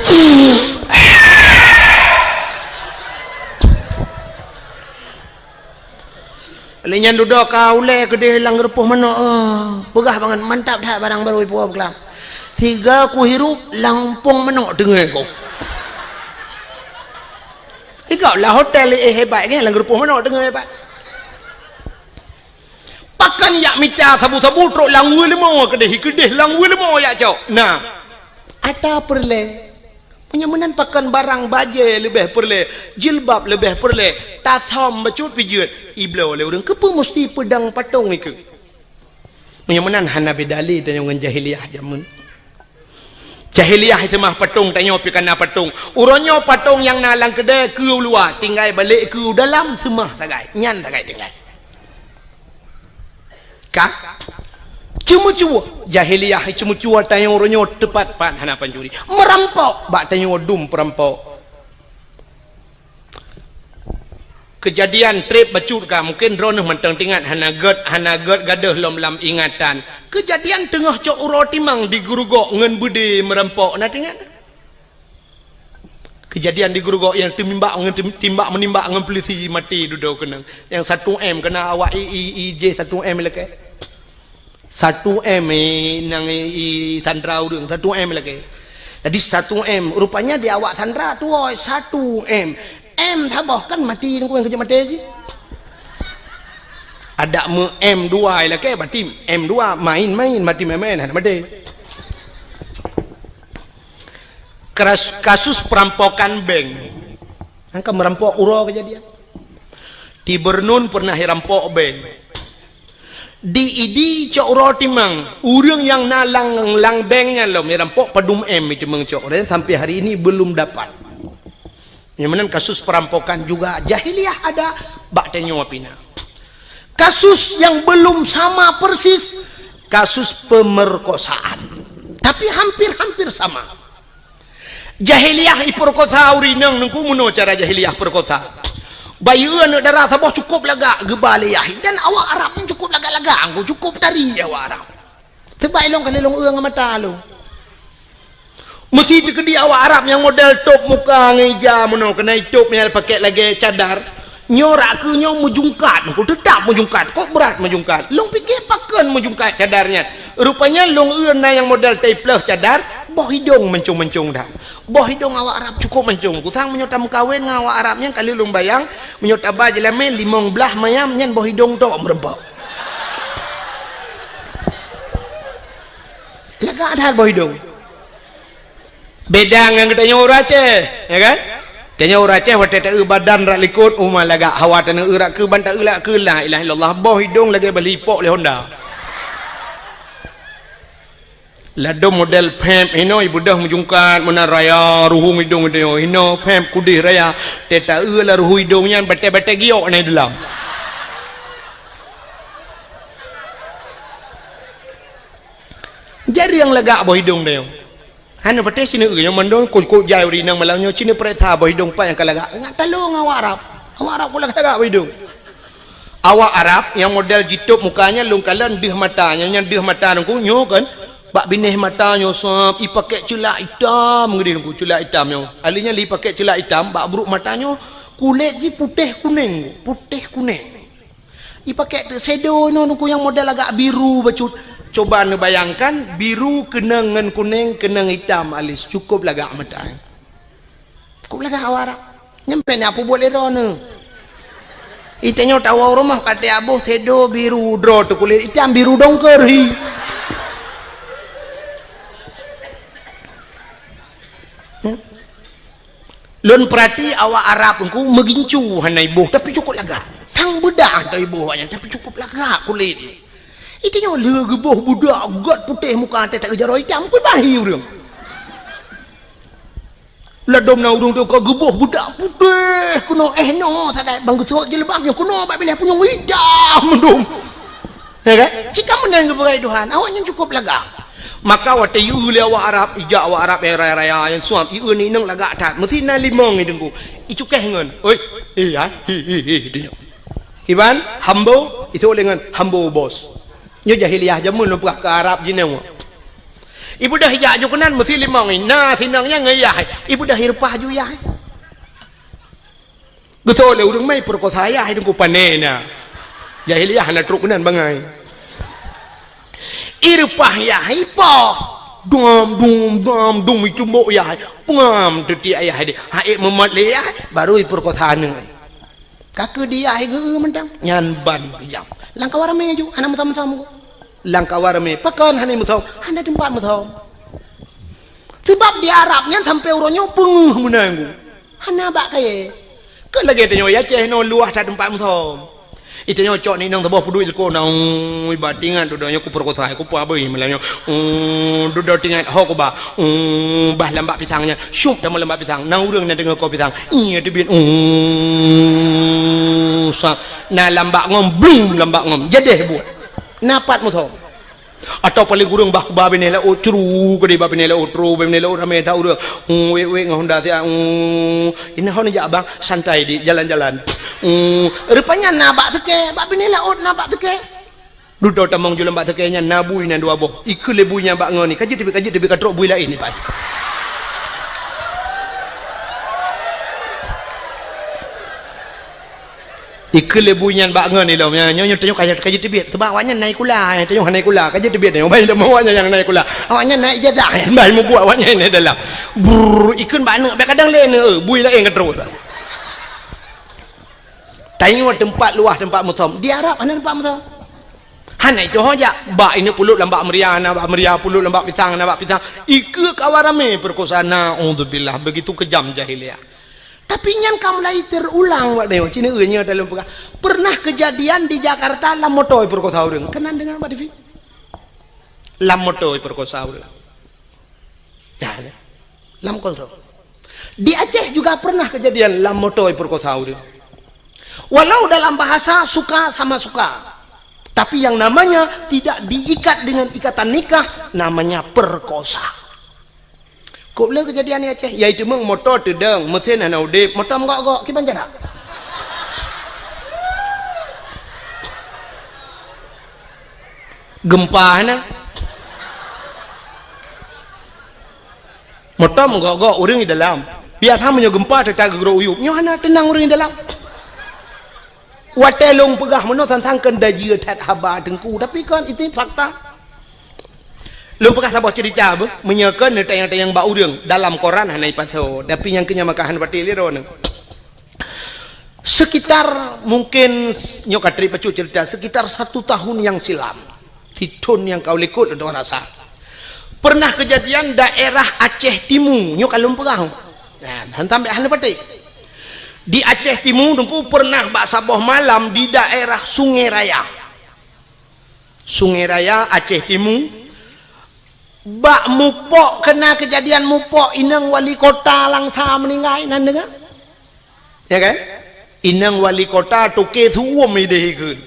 lenyan duduk kau le kedai lang gerpoh manok pegah banget mantap dah barang baru ibu kelam tiga ku hirup lampung menok dengar kau ikau lah hotel hebat kan lang gerpoh menok dengar hebat pakan yak mita sabu-sabu trok langwe lemo kedeh langwe lemo yak cok nah ada perle penyamanan pakan barang baje lebih perle jilbab lebih perle tasom bacut pijut iblo le urang kepo mesti pedang patung iku penyamanan hana bedali dengan jahiliah jamun jahiliah itu mah patung tanya pikana patung uronyo patung yang nalang kedai ke luar tinggal balik ke dalam semah tagai nyan tagai tinggal kak cemu-cemu jahiliah cemu-cemu tanya uronyo tepat pan hana pancuri merampok bak tanya dum perampok kejadian trip bacut ka mungkin ronuh mentang tingat hana ged gaduh lom lam ingatan kejadian tengah cok uro timang di gurugok ngen budi merampok na tingat kejadian di gurugok yang timbak menimbak ngen polisi mati duduk kena yang 1M kena awak IJ 1M leke 1M nang sandra urang 1M leke tadi 1M rupanya di awak sandra tu 1M M tabah kan mati ni yang kerja mati je ada M2 lah ke mati M2 main mati main ada mati kasus perampokan bank angka merampok uro kejadian di Bernun pernah rampok bank di cok roti mang urang yang nalang lang bengnya lo merampok padum itu mengcok dan sampai hari ini belum dapat. Yang mana kasus perampokan juga jahiliyah ada bak tenyo apina. Kasus yang belum sama persis kasus pemerkosaan, tapi hampir sama. Jahiliyah iperkosa urinang nungku muno cara jahiliyah perkosa. Bayuan darah sabah cukup laga gebaliyah dan awak Arab cukup laga-laga angku cukup tari awak Arab. Terbaik long kali long uang mata lo. Mesti di awak Arab yang model top muka ngeja muno kena top yang pakai lagi cadar. Nyorak ke nyong mujungkat, aku tetap mujungkat. Kok berat mujungkat? Long fikir pakan mujungkat cadarnya. Rupanya long na yang model tapeleh cadar, boh hidung mencung-mencung dah. Boh hidung awak Arab cukup mencung. Kutang menyota mengkawin dengan awak Arabnya kali long bayang menyota bajelame limong belah mayam nyen boh hidung tok merempok. Lega ada boh hidung. Beda dengan kita nyora Aceh, ya kan? Tanya orang Aceh waktu tak badan rak likut umah laga hawa tanah urak ke bantak ulak ke la ilaha illallah boh hidung lagi belipok le Honda. Lado model pemp ino ibu dah menjungkat mana raya ruhung hidung dia ino pemp kudih raya teta la ruhu hidungnya bete-bete giok ni dalam. Jadi yang lega boh hidung dia. Hanya betul sini yang mendong kok jai urinang malangnya sini perintah boh hidung pak yang kalaga ngat talung awak Arab pula kalaga boh hidung. Awak Arab yang model jitup mukanya lungkalan dih matanya yang dih mata nungku nyo kan bak binih matanya sop i pakai celak hitam ngedi nungku celak hitamnya alinya li pakai celak hitam bak buruk matanya kulit ji putih kuning i pakai shadow nungku yang model agak biru bacut. Coba anda bayangkan biru kenangan kuning kenang hitam alis cukup lagak mata. Cukup lagak awak nyampe ni apa boleh rona. Itanya tahu rumah kata abu sedo biru draw tu kulit hitam biru dongker hi. Lon perhati awak Arab pun megincu hanai ibu tapi cukup lagak. Sang bedak tu ibu yang tapi cukup lagak kulit. Itu yang lega boh budak gat putih muka tak jaro hitam ku bahi urang. Ladom na urang tu ka geboh budak putih kuno no tak bang gusok jilbabnya kuno bak bilih punya hitam mendum. Ya kan? Jika menang kepada Tuhan awaknya cukup lega. Maka waktu iu le awak Arab ijak awak Arab raya-raya yang suam iu ni nang lega tat mesti na limong ni dengku. Icu keh ngon. Oi, ya. Dia. Iban hambo itu dengan hambo bos. Nyo jahiliyah jamun lupa ke Arab jineng. Ibu dah hijak jo kenan mesti limang ni. Nah sinangnya ngeyah. Ibu dah hirpah jo yah. Betul le urang mai perkosa yah hidung ku panena. Jahiliyah na truk kenan bangai. Irpah yah ipah. Dum icumbo yah. Pengam teti ayah dia. Haik memat le yah baru perkosa ngai. Kakak dia ge mentang nyan ban kejam. Langkah warame ju anak mutam-mutam. Langkah warame pakan hanai mutam, anda tempat mutam. Sebab di Arabnya sampai uronyo penguh menanggu. Hana bak kaya. Ke lagi tanyo ya Aceh no luah tak tempat mutam. Itu nyo cok ni nang tebah puduit ko nang batingan tu danyo ku perkosa ku pa beuy melanyo. Duduk tingat ho ko ba. Bah lambak pisangnya. Syup dah lambak pisang. Nang urang na dengar ko pisang. Iya debit. Na lambak ngom bling lambak ngom. Jadeh buat. Napat mutam. Atau paling kurang bah ku ba benela otru ko di ba benela otru benela rame dah urang. We ngahonda tia. Ini hon ja abang santai di jalan-jalan. Rupanya nabak teke bak binela ot nabak teke duduk tamang jual bak teke nya nabui na dua boh ikut lebunya bak ngoni kaji tebi katrok bui lain ni pak ikut lebunya bak ngoni lo nya nyo tanyo kaji tebi sebab awaknya naik kula tanyo naik kula kaji tebi nya bae mau awaknya yang naik kula awaknya naik jadah bae mau buat awaknya ni dalam ikut bak nak kadang lain bui lain katrok tengok tempat luah tempat mutam di Arab mana tempat mutam hana itu hoja bak ini pulut lambak meriah nambak meriah pulut lambak pisang ikut kawarame perkosaan naudzubillah begitu kejam jahiliyah Tapi nyan kam lai terulang wak deo cina nya dalam pernah kejadian di Jakarta lam motoi perkosa urang. Kenan dengan Mbak Devi? Lam motoi perkosa urang. Ya, lam kontrol. Di Aceh juga pernah kejadian lam motoi perkosa urang. Walau dalam bahasa suka sama suka. Tapi yang namanya tidak diikat dengan ikatan nikah namanya perkosa. Kau boleh kejadian ni Aceh, yaitu meng motor tedeng, mesin ana udip, motor menggok-gok, kiban jarak. Gempa na. Motor menggok-gok orang di dalam. Biar thamanya gempa tetap gerak uyup. Nyo ana tenang orang di dalam. Watelong pegah meno tentang kendaji tat haba tengku, tapi kan itu fakta. Lum pegah sabah cerita be menyekan tayang-tayang ba urang dalam koran hanai paso, tapi yang kenya makahan pati liro. Sekitar mungkin nyokatri pacu cerita sekitar 1 tahun yang silam. Titun yang kau likut untuk rasa. Pernah kejadian daerah Aceh Timur, nyok alum pegah. Nah, hantam hanai pati. Di Aceh Timur dengku pernah bak saboh malam di daerah Sungai Raya. Sungai Raya Aceh Timur. Bak mupok kena kejadian mupok inang wali kota langsa meninggal nan dengar? Ya kan? Inang wali kota toke suum idehekeun.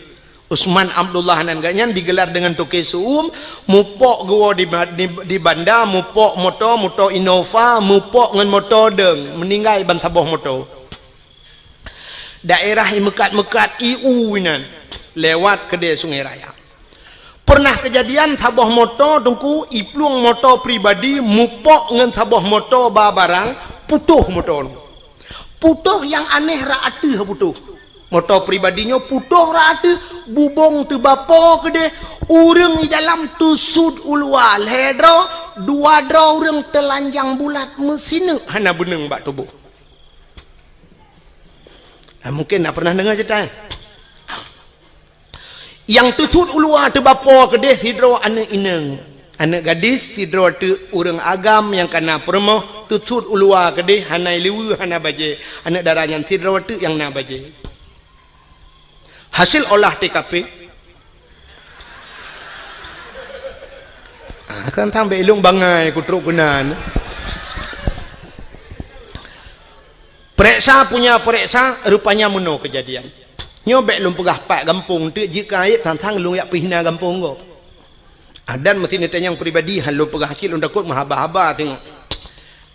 Usman Abdullah nan ganyan digelar dengan toke suum, mupok gua di banda, mupok moto Innova, mupok ngan motor deng, meninggal ban saboh motor. Daerah yang mekat-mekat IU nan lewat kedai Sungai Raya. Pernah kejadian saboh motor tungku iplung motor pribadi mupok ngan saboh motor barang putuh motor. Putuh yang aneh raatu putuh. Motor pribadinya putuh raatu bubong tu bapo kedai urang di dalam tusud ulwal hedro dua dro urang telanjang bulat mesin hana beneng bak tubuh. Mungkin nak pernah dengar cerita yang tusud ulua tu bapa kedeh sidro anak ineng anak gadis sidro tu orang agam yang kena permoh tusud ulua kedeh hanai liwu hana baje anak darah yang sidro tu yang na baje hasil olah TKP akan sampai ilung bangai kutruk kenan. Periksa punya periksa rupanya meno kejadian. Nyobek lum pegah pak kampung tu jika ayat tantang lung yak pihna kampung go. Adan mesti ditanya yang pribadi hal lum pegah kecil lum takut mahaba-haba tengok.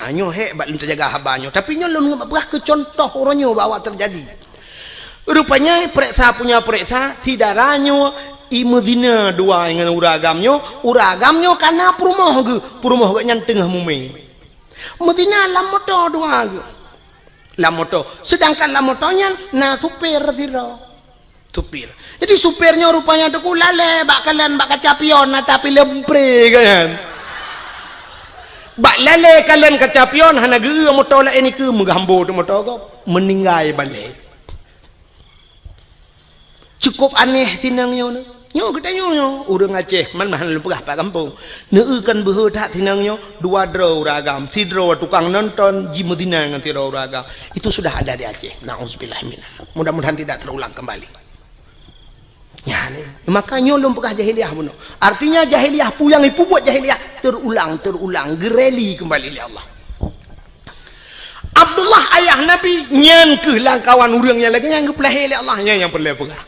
Anyo hek bak lum terjaga habanyo tapi nyo lum pegah ke contoh oranyo bawa terjadi. Rupanya periksa punya periksa si daranyo imudina dua dengan uragamnya karena perumoh ge nyan tengah muming. Medina lam motor dua ge. Lamoto, sedangkan lamotonya na supir siro supir. Jadi supirnya rupanya tuh lale bak kalian bak kacapion tapi lempre kan bak lale kalian kacapion hana geu motor la ini ke menggambo tu motor kok meninggal balik. Cukup aneh tinangnya nyo kita nyo urang Aceh man mahan lepegah pak kampung neueukan beuheut hak tinangnya dua draw ragam si draw tukang nonton ji Medina ngan draw ragam itu sudah ada di Aceh. Nauzubillah minna. Mudah-mudahan tidak terulang kembali. Ya nih makanya lum pegah jahiliyah mono. Artinya jahiliyah puyang ipu buat jahiliyah terulang gereli kembali oleh Allah. Abdullah ayah Nabi nyan ke langkawan urangnya lagi yang gepelahi oleh Allah yang perlu pegah.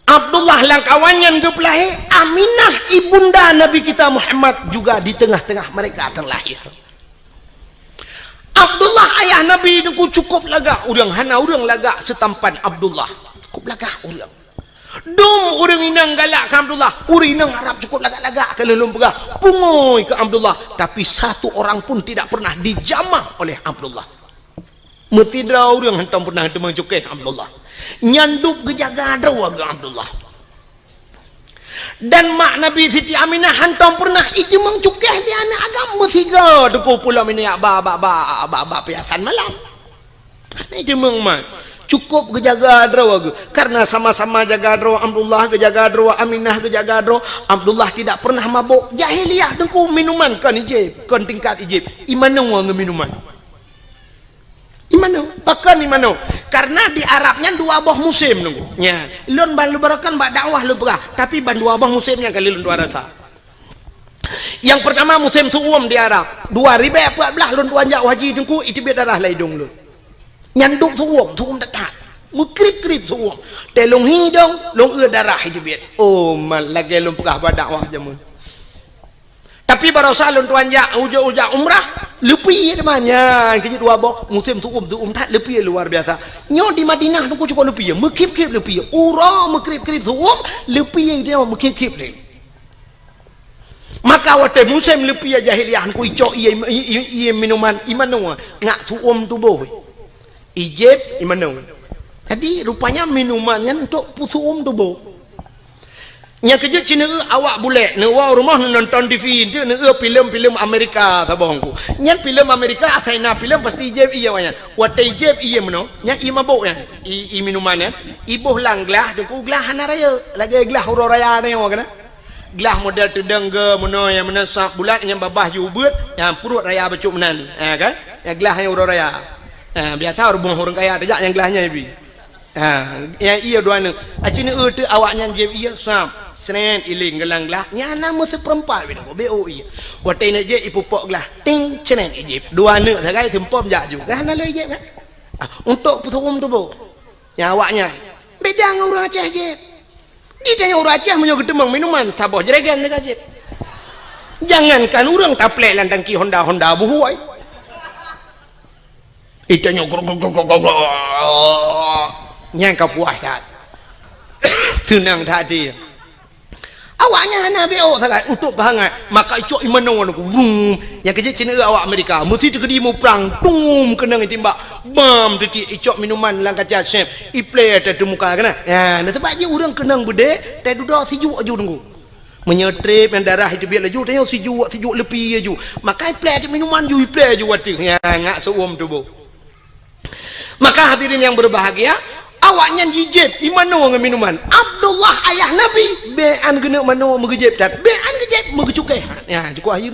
Abdullah langkawannya gepelahi Aminah ibunda Nabi kita Muhammad juga di tengah-tengah mereka terlahir. Abdullah ayah Nabi itu cukup laga urang hana urang laga setampan Abdullah cukup laga urang dum urang inang galak ke Abdullah urang inang harap cukup laga-laga kalau lum pegah pungoy ke Abdullah tapi satu orang pun tidak pernah dijamah oleh Abdullah. Metidra urang hantam pernah temang cukeh Abdullah nyandup gejaga dawa ke Abdullah dan mak Nabi Siti Aminah hantam pernah itu mengcukeh di anak agama tiga duku pulau ini ba piasan malam itu mengmat cukup gejaga draw karena sama-sama jaga draw Abdullah gejaga draw Aminah gejaga draw Abdullah tidak pernah mabuk jahiliyah dengku minuman kan ijib kan tingkat ijib imano minuman imano pakan imano karena di Arabnya dua buah musim nunggu nya lon balu barakan bak dakwah lu perah tapi ban dua buah musimnya kali lon dua rasa yang pertama musim tuum di Arab 2014 lon tuan jak haji dengku itu biar darah laidung lu nyanduk tuum dekat mukrip-krip tuum telung hidung long darah itu biar oh mal lagi lon perah bak dakwah jamun tapi barosa lon tuan jak uja umrah lepi namanya kerja dua bok musim tuum tak lepi luar biasa nyo di Madinah tu cukup lepi mekip-kip lepi ura mekrip-krip tuum lepi dia mekip-kip le maka waktu musim lepi jahiliyah ku icok iya minuman imano ngak tuum tu boh ijib imano jadi rupanya minumannya untuk tuum tu boh nya kerja Cina awak boleh newa rumah nonton TV tu filem Amerika tabongku nya filem Amerika asaina filem pasti ijib iya wanyan wat ijib iya meno nya i mabuk ya i minuman ya ibuh lang gelah deku gelah hana raya lagi gelah huru raya ni kana gelah model tedang ge meno yang menasak bulat yang babah jubut yang perut raya becuk menan kan yang gelah yang huru raya biasa orang kaya tajak yang gelahnya ibi yang iya dua ni Cina tu awaknya jib iya sam senen iling gelang gelah nyana mesti perempat bina bo iya watai nak je ipupok gelah ting senen ijib dua nak sagai tempom jak ju kan ala ijib kan untuk putum tu bo yang awaknya beda dengan orang Aceh je di tanya orang Aceh menyo gedemang minuman saboh jeregan dekat je jangankan orang taplek landang ki Honda buhuai itanya nyang kau puas tak tenang tadi awaknya hana BO sangat untuk bahangan maka icok imano aku yang kerja Cina awak Amerika mesti terkedi mu perang tum kena timbak bam titik icok minuman lang kaca chef iplay ada di muka kena ya nak tempat je orang kenang bede tak duduk sejuk aju tunggu menyetrip yang darah itu biar laju tanya sejuk lepi aju maka iplay ada minuman ju iplay aju watik ya ngak seuam tu bo maka hadirin yang berbahagia awaknya jijib imano dengan minuman Abdullah ayah Nabi bean kena mano megejib tak bean kejib megecukai ya cukup akhir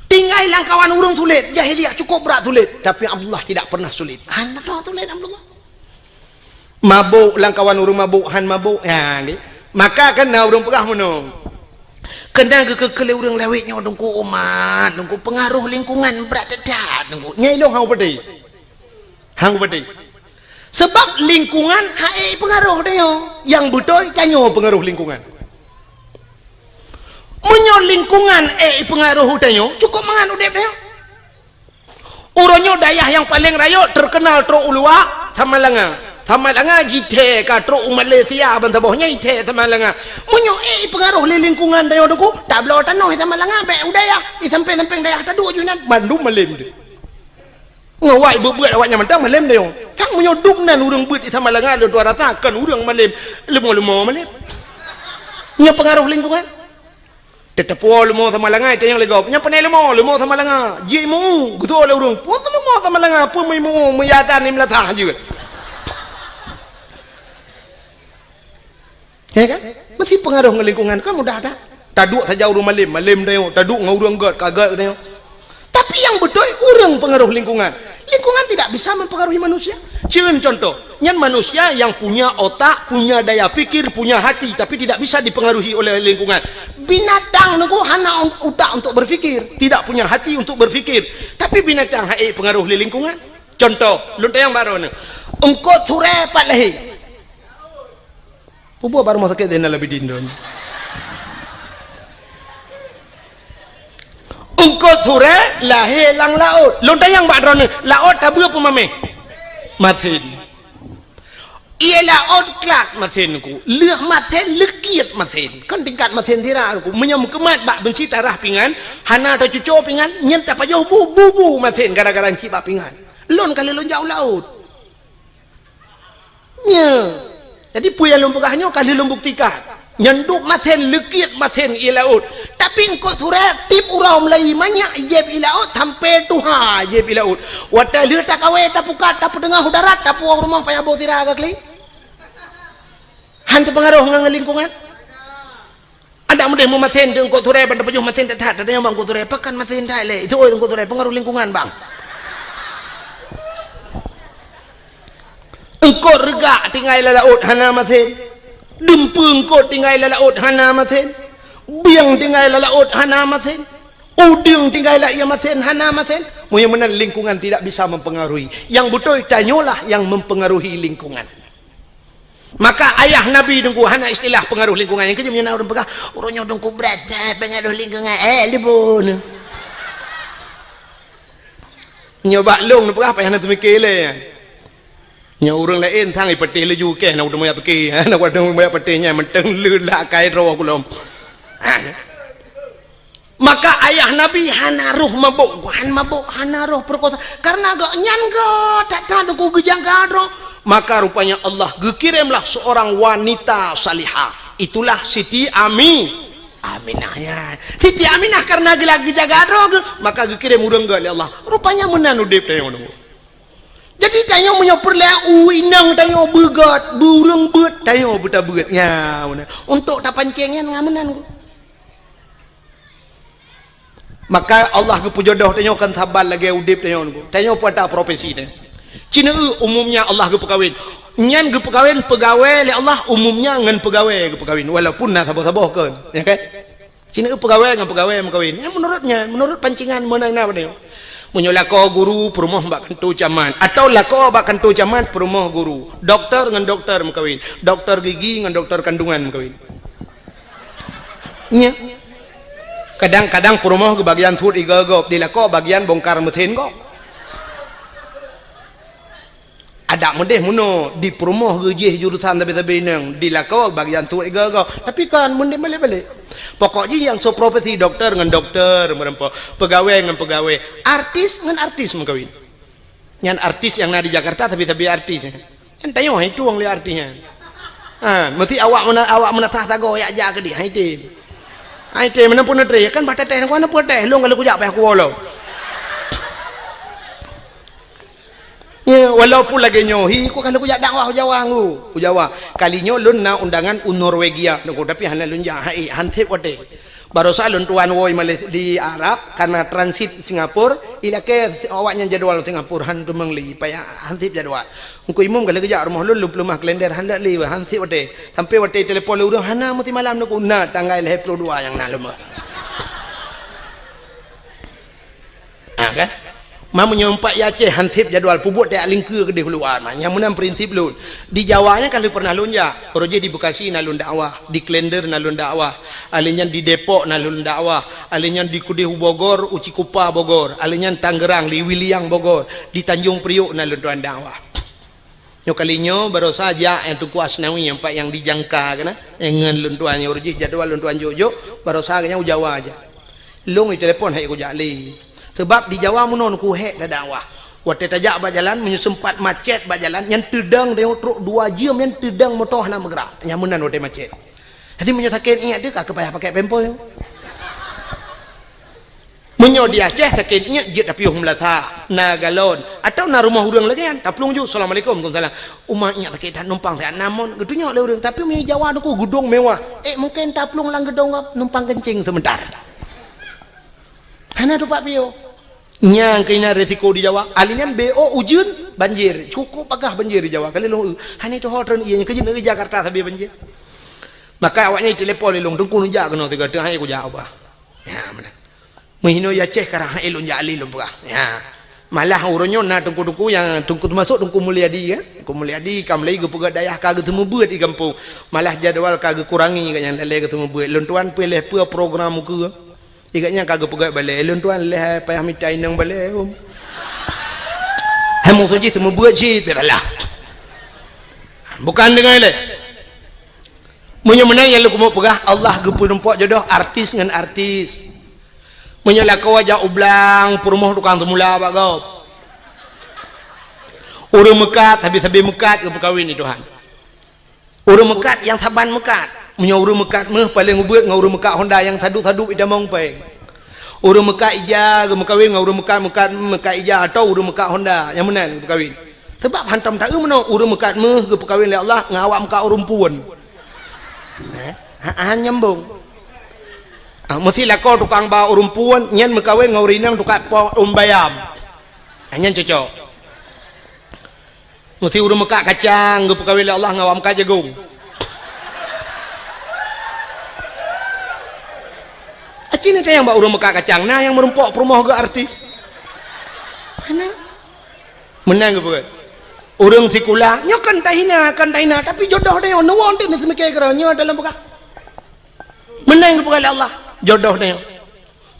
tinggal langkawan urung sulit jahiliyah cukup berat sulit tapi Abdullah tidak pernah sulit anak dah sulit Abdullah mabuk langkawan urung mabuk han mabuk ya ni maka kena urung perah mano kena kekele urung lewitnya dengku umat dengku pengaruh lingkungan berat dekat dengku nyai long hang pedih sebab lingkungan hai pengaruh dia yang betul kanyo pengaruh lingkungan menyo lingkungan pengaruh dia cukup mangan udep dia uronyo dayah yang paling rayo terkenal tro ulua sama langa jite ka tro Malaysia bantabohnya ite sama langa menyo pengaruh lingkungan dia deku tablo tanoh sama langa be udaya i sampai-sampai dayah tadu junan Bandung malim dia ngawai bebuat awaknya mentang malam dia tak menyoduk nan urang beut sama langa ada 200 kan urang malam lemo malam nya pengaruh lingkungan tetepo lemo sama langa itu yang legop nya penai lemo sama langa je mu gitu oleh urang pun lemo sama langa pun mu meyatan ni melatah juga ya kan mesti pengaruh dengan lingkungan kan mudah ada taduk saja urang malam dia taduk ngau urang kagak dia tapi yang betul orang pengaruh lingkungan tidak bisa mempengaruhi manusia cium contoh yang manusia yang punya otak punya daya pikir punya hati tapi tidak bisa dipengaruhi oleh lingkungan binatang nunggu hana otak untuk berfikir tidak punya hati untuk berfikir tapi binatang pengaruh lingkungan contoh lontar yang baru ni engkau ture pat lehi ubo baru mau sakit dena lebih dindon engkau ture lahir lang laut lontar yang baru ni laut tabu apa mame matin ia laut kelak matin ku leh matin lekiat matin kan tingkat matin tira ku menyam kemat bak benci tarah pingan hana atau cucu pingan nyentak pajau bubu matin gara-gara enci bak pingan lon kali lon jauh laut nya jadi puya lom pegahnya kali lom buktikan nyanduk maten lekit maten ilaut tapi engkau turep tip urau Melayu banyak jeb ilaut sampai tuha jeb ilaut wata lihat tak kawe tak pukat tak tengah udarat tak puang rumah payah bawa tira agak kli hantu pengaruh ngang lingkungan ada mudah mau maten engkau turep pada pejuh maten tak ada yang bang engkau turep pekan maten tak le itu engkau turep pengaruh lingkungan bang engkau rega tinggal laut hana maten dempeng ko tinggal laut hana maten biang tinggal laut hana maten uding tinggal ia maten hana maten mudah-mudahan lingkungan tidak bisa mempengaruhi yang betul tanyalah yang mempengaruhi lingkungan maka ayah Nabi dengku hana istilah pengaruh lingkungan yang kejam orang pegang orangnya dengku berat pengaruh lingkungan libun nyoba long apa yang nanti mikir nya orang lain thang ipati le ju ke na udah moya peki na udah moya patinya menteng lula kai ro kulom maka ayah Nabi hana roh mabuk hana roh perkosa karena gak nyan ga tak tahu ku gejang gadro maka rupanya Allah gekirimlah seorang wanita salihah itulah Siti Aminah ya Siti Aminah karena gelak gejang gadro maka gekirim urang ga Allah rupanya menan udip teh ngono jadi tanya menyopor lah inang tanya begat burung bet tanya buta begatnya untuk tak pancengnya ngamenan maka Allah ke pujodoh tanya kan sabar lagi udip tanya pada profesi ni Cina umumnya Allah ke pekawin nyan ke pekawin pegawai le Allah umumnya ngan pegawai ke pekawin walaupun nak sabar-sabar kan ya kan Cina pegawai ngan pegawai mengkawin ya menurut pancingan menang apa dia menyolako guru perumah bak kentu camat atau lako bak kentu camat perumah guru doktor dengan doktor mengkawin doktor gigi dengan doktor kandungan mengkawin nya kadang-kadang perumah ke bagian tut igagop dilako bagian bongkar mesin kok ada modeh muno di perumah gejih jurusan tapi nang dilako bagian tut igagop tapi kan modeh balik-balik pokoknya yang so profesi dokter dengan dokter pegawai dengan pegawai artis dengan artis mengkawin yang artis yang ada di Jakarta tapi artis kan tanya itu orang lihat artisnya mesti awak menatah tago ya aja ke dia itu mana pun ada kan baca teh mana pun teh lu kalau kujak apa aku walau ya walaupun lagi nyohi ku kan kujak dakwah Jawa kalinya lun na undangan Norwegia tapi hana lun jahai hantip wate barosa lun tuan woi malih di Arab karena transit Singapura ilake awaknya jadwal Singapura hantu mengli paya hantip jadwal engko imum kalau kujak rumah lun lumah kalender handa li hantip wate sampai wate telepon lu hana mesti malam nu na tanggal 22 yang na lumah kan Mama nyompak ya Aceh hantip jadwal pubut dia lingkir ke dia keluar yang menang prinsip lun di Jawanya kalau pernah lun ya roje di Bekasi nalun dakwah di Klender nalun dakwah alinyan di Depok nalun dakwah alinyan di Kudih Bogor Uci Kupa Bogor alinyan Tangerang di Wiliang Bogor di Tanjung Priok nalun tuan dakwah nyo kalinya baru saja yang tuku asnawi yang pak yang dijangka kena dengan lun tuan roje jadwal lun tuan jojo baru saja Jawa aja lung di telepon hai ku jali sebab di Jawa munon ku hek dah dakwah waktu tajak berjalan menyesempat macet berjalan yang tedang dia truk 2 jam yang tedang motor nak bergerak yang munan waktu macet jadi menyatakan ingat dia tak payah pakai pempol menyo di Aceh tak ingat jit tapi melata nagalon atau na rumah urang lagi kan taplung ju assalamualaikum waalaikumsalam umat ingat tak numpang tak namon gedunya le urang tapi di Jawa aku gedung mewah mungkin taplung lang gedung numpang kencing sebentar hana tu Pak Pio yang kena resiko di Jawa alinan BO ujun banjir cukup agak banjir di Jawa kali lu hani tu hotel ianya kejin di Jakarta tapi banjir maka awaknya telepon lelong tungku nunja kena tiga tengah aku jawab ya mana menghino ya Aceh karang elon jali lu pegah ya malah urunyo na tungku yang tungku masuk tungku Mulyadi kan tungku Mulyadi kam lagi pegah dayah kagak temu buat di kampung malah jadwal kagak kurangi kan yang lele ketemu buat luntuan pilih apa program ke igaknya kagak pegawai balik elon tuan leh payah mitai nang balik hamu tu je semua buat je belah bukan dengan le munyo menang yang lu mau pegah Allah gepu nempak jodoh artis dengan artis munyo la kau aja ublang perumah tukang semula pak kau urang mekat habis mekat ke kawin ni Tuhan urang mekat yang saban mekat Punya urang mekat meh paling ubeut ngau urang mekat Honda yang sadu-sadu ida mong peng. Urang mekat ija ge mekawin ngau urang mekat ija atau urang mekat Honda yang mana berkahwin. Sebab hantam tak meno urang mekat meh ge perkahwin oleh Allah ngawak mekat urang puan. Nyambung. Mestilah kau tukang bawa urang puan nyen mekawin ngau rinang tukang bayam. Nyen cocok. Mesti urang mekat kacang ge perkahwin oleh Allah ngawak mekat jagung. Acina yang bawa urang mekat kacang nah yang merumpok perumah ke artis. Mana? Menang ke bukan? Urang sikula nyo kan tahina tapi jodoh dia nuwon dia mesti mikir kira nyo dalam bukan. Menang ke bukan Allah jodoh dia.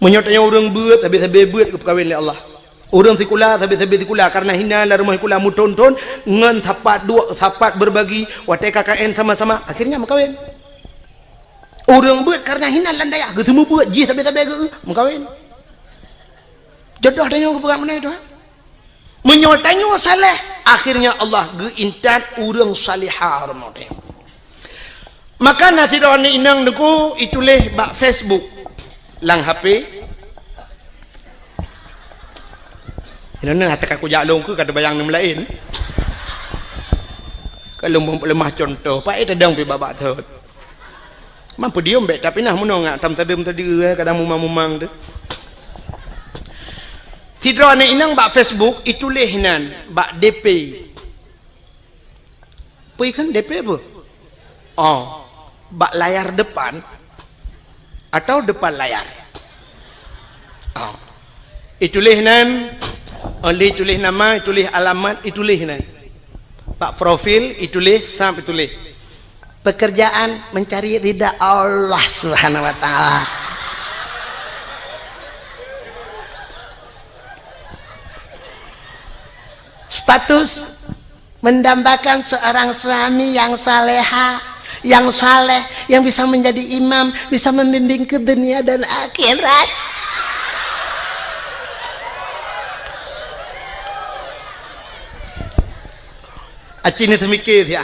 Menyotanya urang beut habis-habis beut ke perkahwin oleh Allah. Urang sikula habis-habis sikula karena hina la rumah sikula muton-ton ngan sapat berbagi wate KKN sama-sama akhirnya makawin. Urang beut karena hina landaya ge semua beut ji habis-habis ge makawin. Jodoh dia ke bukan mana itu? Menyotanya saleh akhirnya Allah ge intat urang salihah remotnya. Maka nasiron inang deku ituleh bak Facebook lang HP. Ini hati aku jalung ke kata bayang nem lain. Kalau lemah contoh, pak itu dang pi babak tu. Mampu diam bet tapi nah munong ngak tam tadem tadi kadang mumang tu. Sidron inang bak Facebook ituleh nan bak DP. Pai kan DP apa? Oh, bak layar depan atau depan layar. Oh. Ituleh nan oleh tulis nama, tulis alamat, tulis nan. Pak profil, tulis sam, tulis. Pekerjaan mencari ridha Allah Subhanahu wa taala. Status mendambakan seorang suami yang saleha, yang saleh, yang bisa menjadi imam, bisa membimbing ke dunia dan akhirat. Acini temikir ya.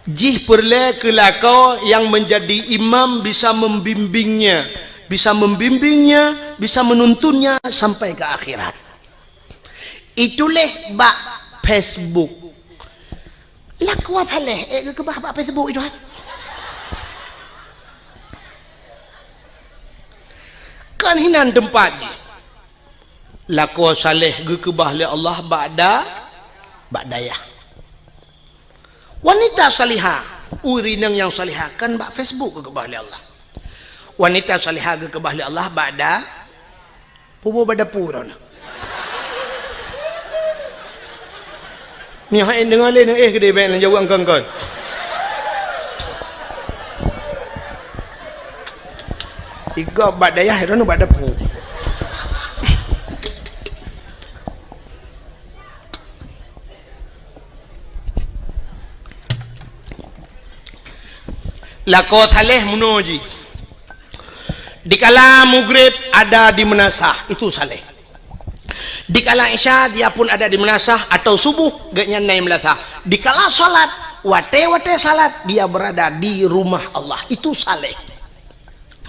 Jih perle kelakau yang menjadi imam bisa membimbingnya, bisa menuntunnya sampai ke akhirat. Itulah bak Facebook. Lakuat haleh, ke bak Facebook itu kan. Kan hinan tempat je. Lakuat saleh ke bah le Allah Ba'dayah. Wanita salihah, urinang yang salihah kan bak Facebook ke bahli Allah. Wanita salihah ke bahli Allah ba'da pubu bada puron. Ni hain dengar le gede ben jawab angkang. Tiga ba'dayah itu ba'da pu. Lako saleh munoji. Dikala maghrib ada di menasah itu saleh. Dikala isya dia pun ada di menasah atau subuh gaknya naik melasah. Dikala salat wate salat dia berada di rumah Allah itu saleh.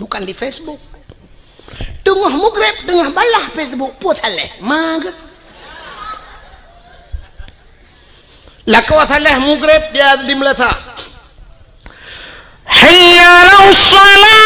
Bukan di Facebook. Tengah maghrib tengah balah Facebook pun saleh. Mag. Lako saleh maghrib dia di melasah. Hayya 'alas shalah.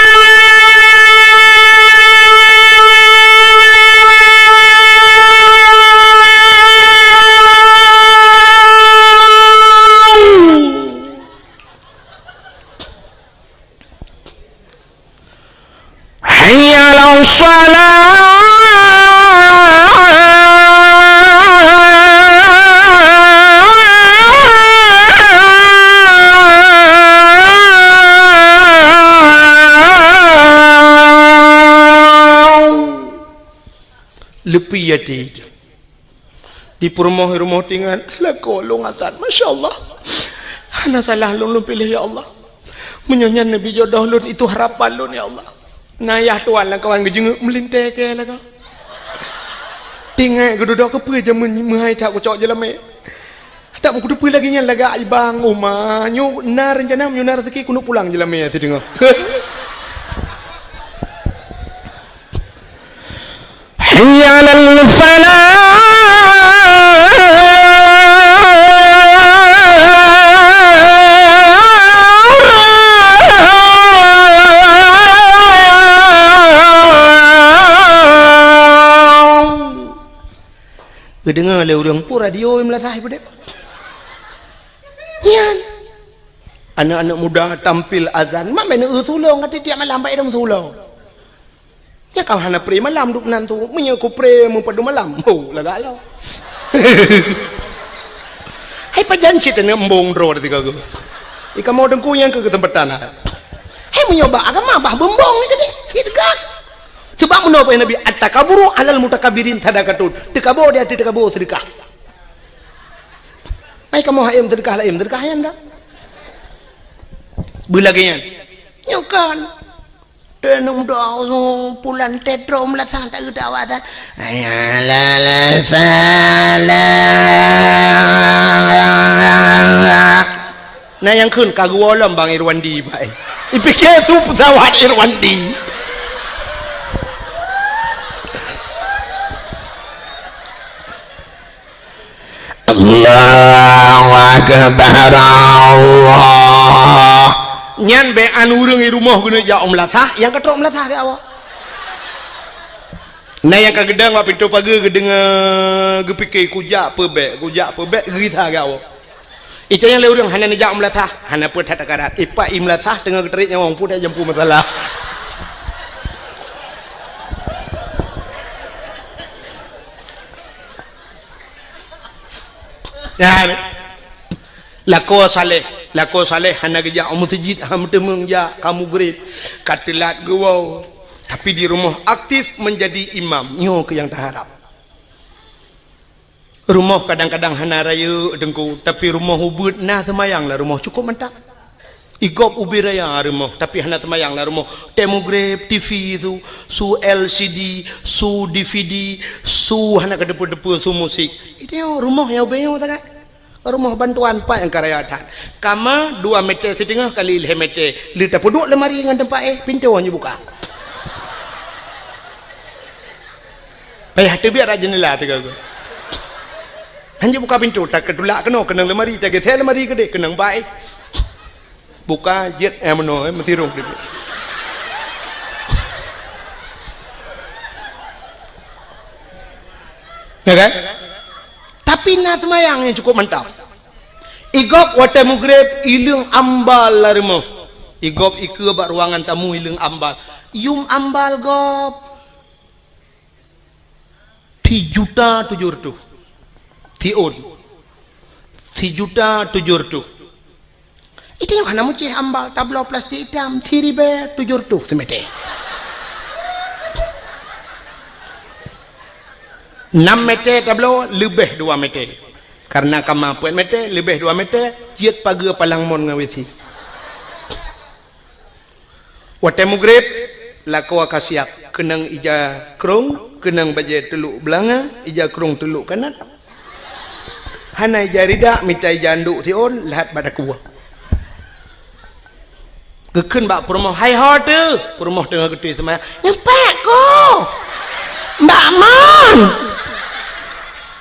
Hayya 'alas shalah. Lepi yati di rumah tinggal laku lungatan Masya Allah hana salah lun pilih ya Allah menyanyian Nabi jodoh lun itu harapan lun ya Allah nayah tuan lah kawan gejeng melintai ke lah kau tinggal geduduk ke apa je menghai tak kucok je lama Tak mau kudu lagi nya laga ibang uma nyu na rencana nyu na rezeki kuno pulang je lamanya tu dengar. Hayya 'alal falah. Dengar le orang pun radio yang melatah ibu dek. Yan. Anak-anak muda tampil azan, mak main sulong kata tiap malam baik dong sulong. Ya kau hana pre malam duk nan tu, punya ku pre mempadu malam. Oh, laga lo. Hai pajan cita ni embong dro tiga go. Ika mau dengku yang ke tempat tanah. Hai menyoba agama bah bembong ni kene. Sidgak. Sebab menapa Nabi at-takaburu alal mutakabirin sadaqatun. Tekabur dia tekabur sedekah. Mai kamu hayam sedekah lain sedekah yang dah. Belagian. Nyokan. Tenung doa pulan tetro melatang tak kedawatan. Ayala fala. Nah yang kun kagualam Bang Irwandi baik. Dipikir tu pesawat Irwandi. Allahu Akbar Allah. Nyan be anu urang di rumah guna ja melatah yang ketrok melatah ke awak. Nah yang ka gedang wa pintu pagar gedeng gepikir kujak pebek gerita ke awak. Itu yang le urang hana ni ja melatah hana pun tak karat. Ipa imlatah tengah keterik yang orang pun dah jampu masalah. Ya, lako saleh hana geja masjid ham temeng ja kamu gerit katelat gawau tapi di rumah aktif menjadi imam nyo ke yang terharap rumah kadang-kadang hana raya dengku tapi rumah ubud nah semayang lah rumah cukup mantap igop ubi raya rumah tapi hana semayang lah rumah demograf TV tu su LCD su DVD su hana ke depu-depu su musik itu rumah yang beyo tak rumah bantuan pak yang karayatan kama 2 meter setengah kali 5 meter lita puduk lemari dengan tempat pintu hanya buka payah tu biar jendela tu kau hanya buka pintu tak kedulak kena lemari tak gesel lemari gede kena baik buka jet meno mesti rong dia ya kan tapi nak semayang yang cukup mantap igop wata mugrib ilung ambal lah rumah igop ike bak ruangan tamu ilung ambal yum ambal gop 3.700.000 tiun 3.700.000 itu yang mana mucih ambal tablo plastik hitam 3.700 semete 6 meter tablo lebih 2 meter karena kama 4 meter lebih 2 meter jiat pagar palang mon ngawisi wate mugrib lako akasiap kenang ija krong kenang baje teluk belanga ija krong teluk kanan hana ija rida minta ija anduk tion lahat pada kuah geken bak permoh hai hote permoh tengah gede semaya nyampak ko mbak mon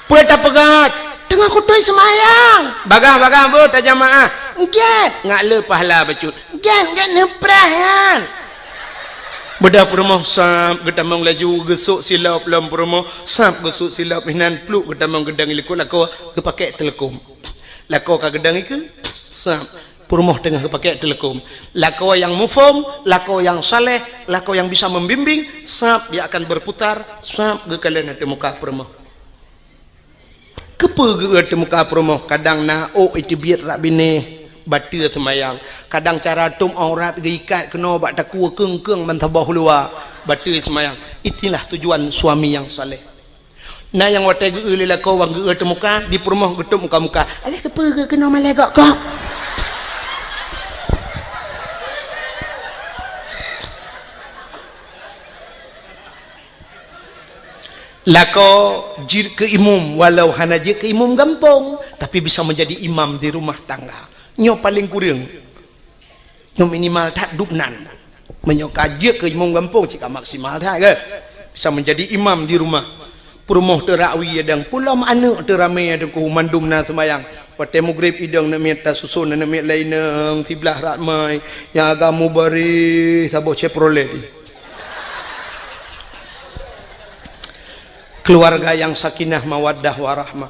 pueta pegat tengah kutui semayang bagah bu tak jamaah get ngak le pahala bacut get neprah kan bedah permoh sap getamong laju gesuk silap lam permoh sap gesuk silap hinan pluk getamong gedang ilikut lako kepakai telekom lako ka gedang iku sap permoh tengah kepakai telekom lako yang mufom lako yang saleh lako yang bisa membimbing sap dia akan berputar sap ke kalian ada muka permoh kepe muka promoh kadang na itu biar rak bini batir semayang kadang cara tum aurat geikat kena bak takua keng mentabah luar batir semayang itulah tujuan suami yang saleh na yang wate geuli la kau wang geut muka di promoh getuk muka alih kepe kena malagak kau lako jir ke imam, walau hanya je ke imam gampang, tapi bisa menjadi imam di rumah tangga. Nyo paling kurang, nyo minimal tak dupnan, menyoka je ke imam gampang jika maksimal tak ke, bisa menjadi imam di rumah. Perumah terakwi adang pula mana teramai ada ku mandum na semayang. Pada mugrib idang nak minta susun nak minta lainang sebelah ramai yang agamu beri sabuk Chevrolet. Keluarga yang sakinah mawaddah warahmah.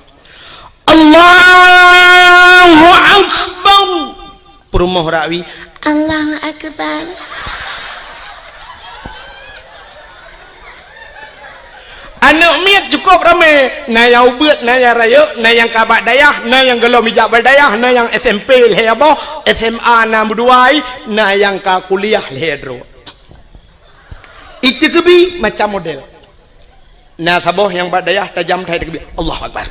Allahu Akbar. Perumah rakwi Allahu Akbar. Anak miat cukup ramai. Na yang ubet, na yang raya, na yang kabat dayah, na yang gelau mijak berdayah, na yang SMP lehabo, SMA na berduai, na yang ka kuliah lehedro. Itu kebi macam model. Nah saboh yang berdayah tajam thai takbir Allahu Akbar.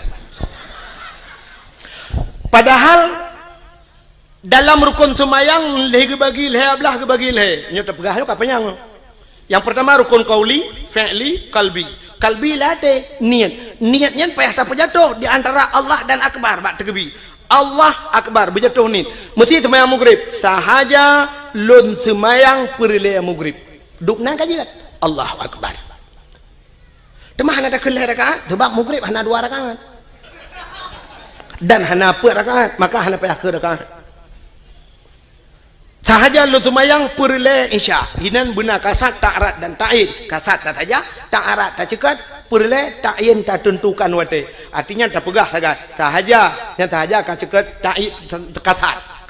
Padahal dalam rukun semayang leh bagi leh ablah bagi leh nyo terpegah yo kapanya. Yang pertama rukun qauli, fi'li, qalbi. Qalbi lade niatnya payah tak jatuh di antara Allah dan akbar bak takbir. Allah akbar berjatuh ni. Mesti semayang maghrib sahaja lun semayang perle maghrib. Duk nang kaji Allahu Akbar. Temah hana tak kelih rakaat sebab maghrib hana 2 rakaat dan hana 4 rakaat maka hana payah ke rakaat sahaja lu semayang perle isya hinan benar kasat ta'arat dan ta'in kasat tak saja ta'arat tak cekat perle ta'in tak tentukan wate artinya tak pegah sahaja yang sahaja ka cekat ta'in kasat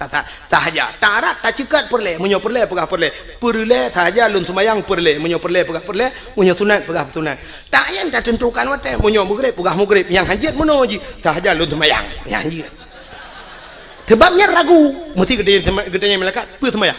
sahaja ta'arat tak cekat perle munyo perle pegah perle sahaja lun semayang perle munyo perle pegah perle munyo sunat pegah sunat ta'in tak tentukan wate munyo maghrib pegah maghrib yang hajat muno ji sahaja lun semayang yang hajat sebabnya ragu mesti gedenya melekat pu semayang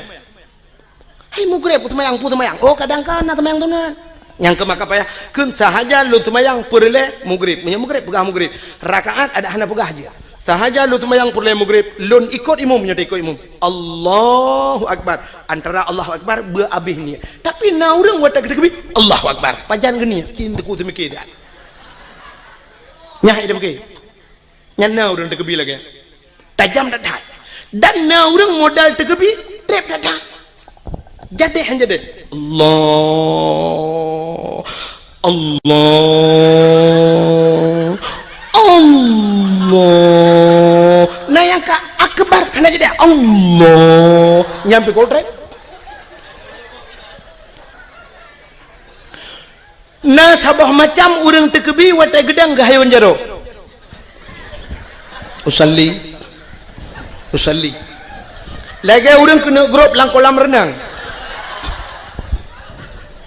hai maghrib pu semayang oh kadang-kadang semayang sunat yang ke maka payah kun sahaja lun semayang perle maghrib munyo maghrib pegah maghrib rakaat ada hana pegah je sahaja lu semayang perle maghrib lun ikut imam nya ikut imam Allahu Akbar antara Allahu Akbar berabih ni tapi na urang watak takbir Allahu Akbar pajan geni cinta ku temikir dah nyah ida meke nyana urang takbir lagi tajam dah dan na urang modal takbir trep dah jadi hanya deh Allah nah yang ka akbar hanya jadi Allah nyampe koltrek nah sabah macam urang tekebi wata gedang gahayon jaro usalli lagi urang kena grup lang kolam renang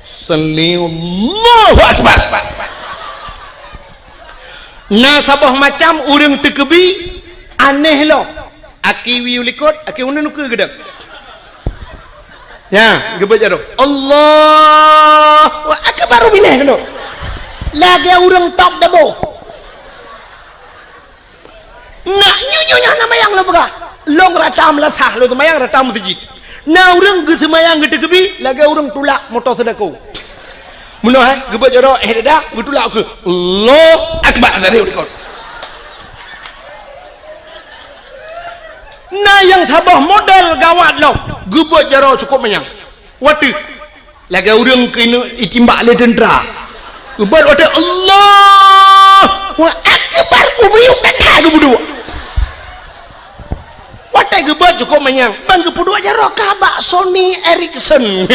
salli Allahu Akbar. Na sabah macam urang tekebi aneh lo aki wiulikot aki unun ke gedang ya gebet jaro Allahu Akbar bineh no lagi urang top dabo nak nyunyunya nama yang lo begah long ratam lah sah lo semayang ratam masjid na urang ge semayang ge tekebi lagi urang tulak motor sedekau muno gebet jaro dah gutulak ke Allah Akbar tadi ulikot nah yang sabah modal gawat lo gebet jaro cukup menyang watu lagi urang kena itimbak le tentera gebet watu Allah Akbar ubiyuk tak ke berdua watu gebet cukup menyang bang ke berdua jaro kabak Sony Ericsson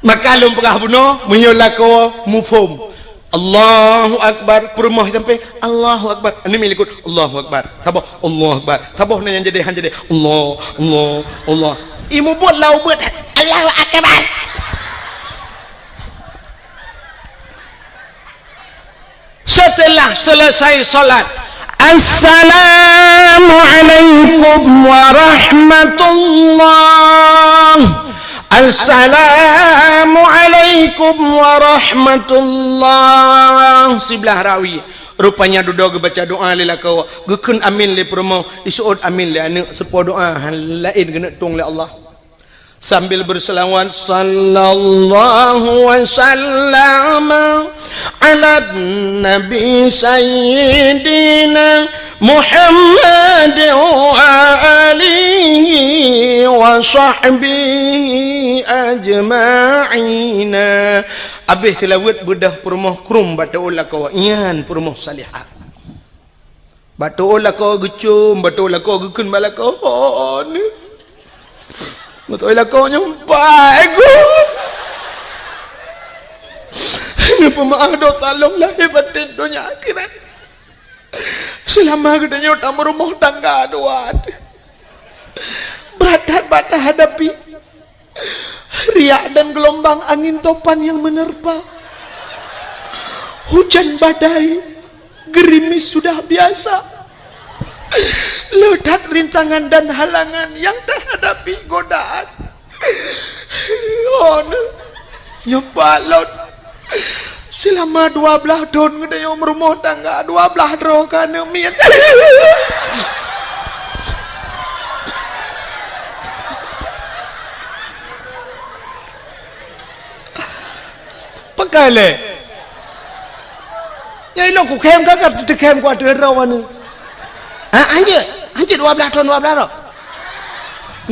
maka lum pegah bunuh menyolako mufhum Allahu Akbar perumah sampai Allahu Akbar ini milikut Allahu Akbar sabah Allahu Akbar sabah yang jadi Allah imu buat lau buat Allahu Akbar setelah selesai salat Assalamualaikum warahmatullahi Assalamualaikum warahmatullahi sebelah rawi rupanya duduk baca doa lila kau gekun amin le promo isuud amin le anak sepo doa lain kena tung le Allah sambil berselawat sallallahu wasallam ala nabi sayyidina Muhammad wa alihi wa sahbihi ajma'ina. Habis tilawat bedah permoh krum batu ulako ian permoh salihah. Batu ulako gecum batu ulako gekun balako ni. Batu ulako nyumpai aku. Ni pemaah do tolong lahir batin dunia akhirat. Selama gedenya tamu rumah tangga doa berat bata hadapi riak dan gelombang angin topan yang menerpa, hujan badai gerimis sudah biasa, ledak rintangan dan halangan yang tak hadapi godaan. Oh nyebalot selama 12 tahun gedenya rumah tangga 12 roh kana miet. Pekale ya ilo ku kem kakak tu kem ku ada rawan anje 12 tahun 12 roh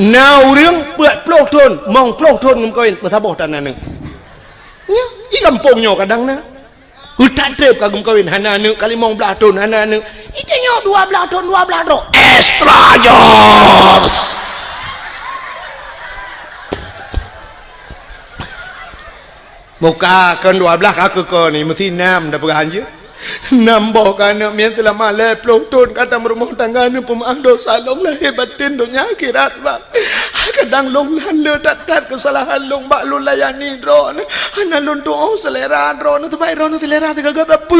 now ring buat 10 tahun mong 10 tahun ngkawin bersaboh tanah ni nya i kampungnya kadang na hutan trip kagum kawin hana anu kali mong 12 tahun hana anu itanya 12 tahun 12 roh extra jobs. Buka kan 12 aku ko ni mesti 6 dah beranja. 6 boh kan mian telah malai pelotun kata rumah tangga ni pemaaf dosa long lahir batin dunia akhirat bang. Kadang long lalu tat kesalahan long bak lu layani drone. Ana lun tu oh selera drone tu baik drone selera tu gagap apa.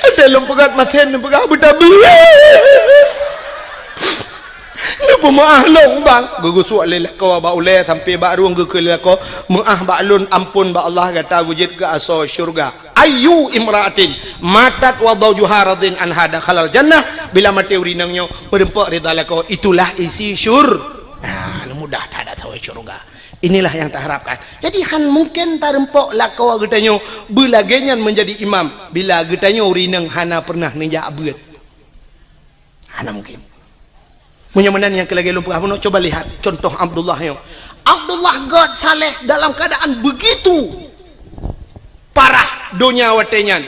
Ada long pegat maten pegat buta ni pemaah long bang gugusuk lelak kau ba ule sampai ba ruang gekelak kau maah ba lun ampun ba Allah kata wujud ke aso syurga ayu imraatin matat wa zawjuha radin an hada khalal jannah bila mati urinangnya berempak ridha kau itulah isi mudah tak ada tahu syurga. Inilah yang tak harapkan. Jadi han mungkin tak rempok lakau getanyo bila genyan menjadi imam bila getanyo urinang hana pernah ninja abad hana mungkin. Menyamanan yang kelagi lumpur nak coba lihat contoh Abdullah yo. Abdullah God saleh dalam keadaan begitu parah dunia watenyan,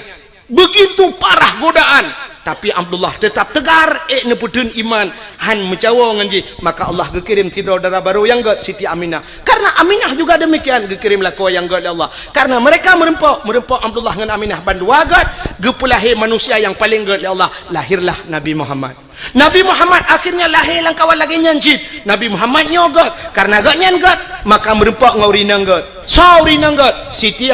begitu parah godaan, tapi Abdullah tetap tegar neputun iman han mencawa nganji maka Allah gekirim tidur darah baru yang God Siti Aminah. Karena Aminah juga demikian gekirim laku yang God Allah. Karena mereka merempok Abdullah dengan Aminah bandua God gepulahi manusia yang paling God Allah lahirlah Nabi Muhammad. Nabi Muhammad akhirnya lahir lang kawan lagi nyanjib. Nabi Muhammad nyogot karena gak nyangot maka merempak ngaurinang God. Saurinang God Siti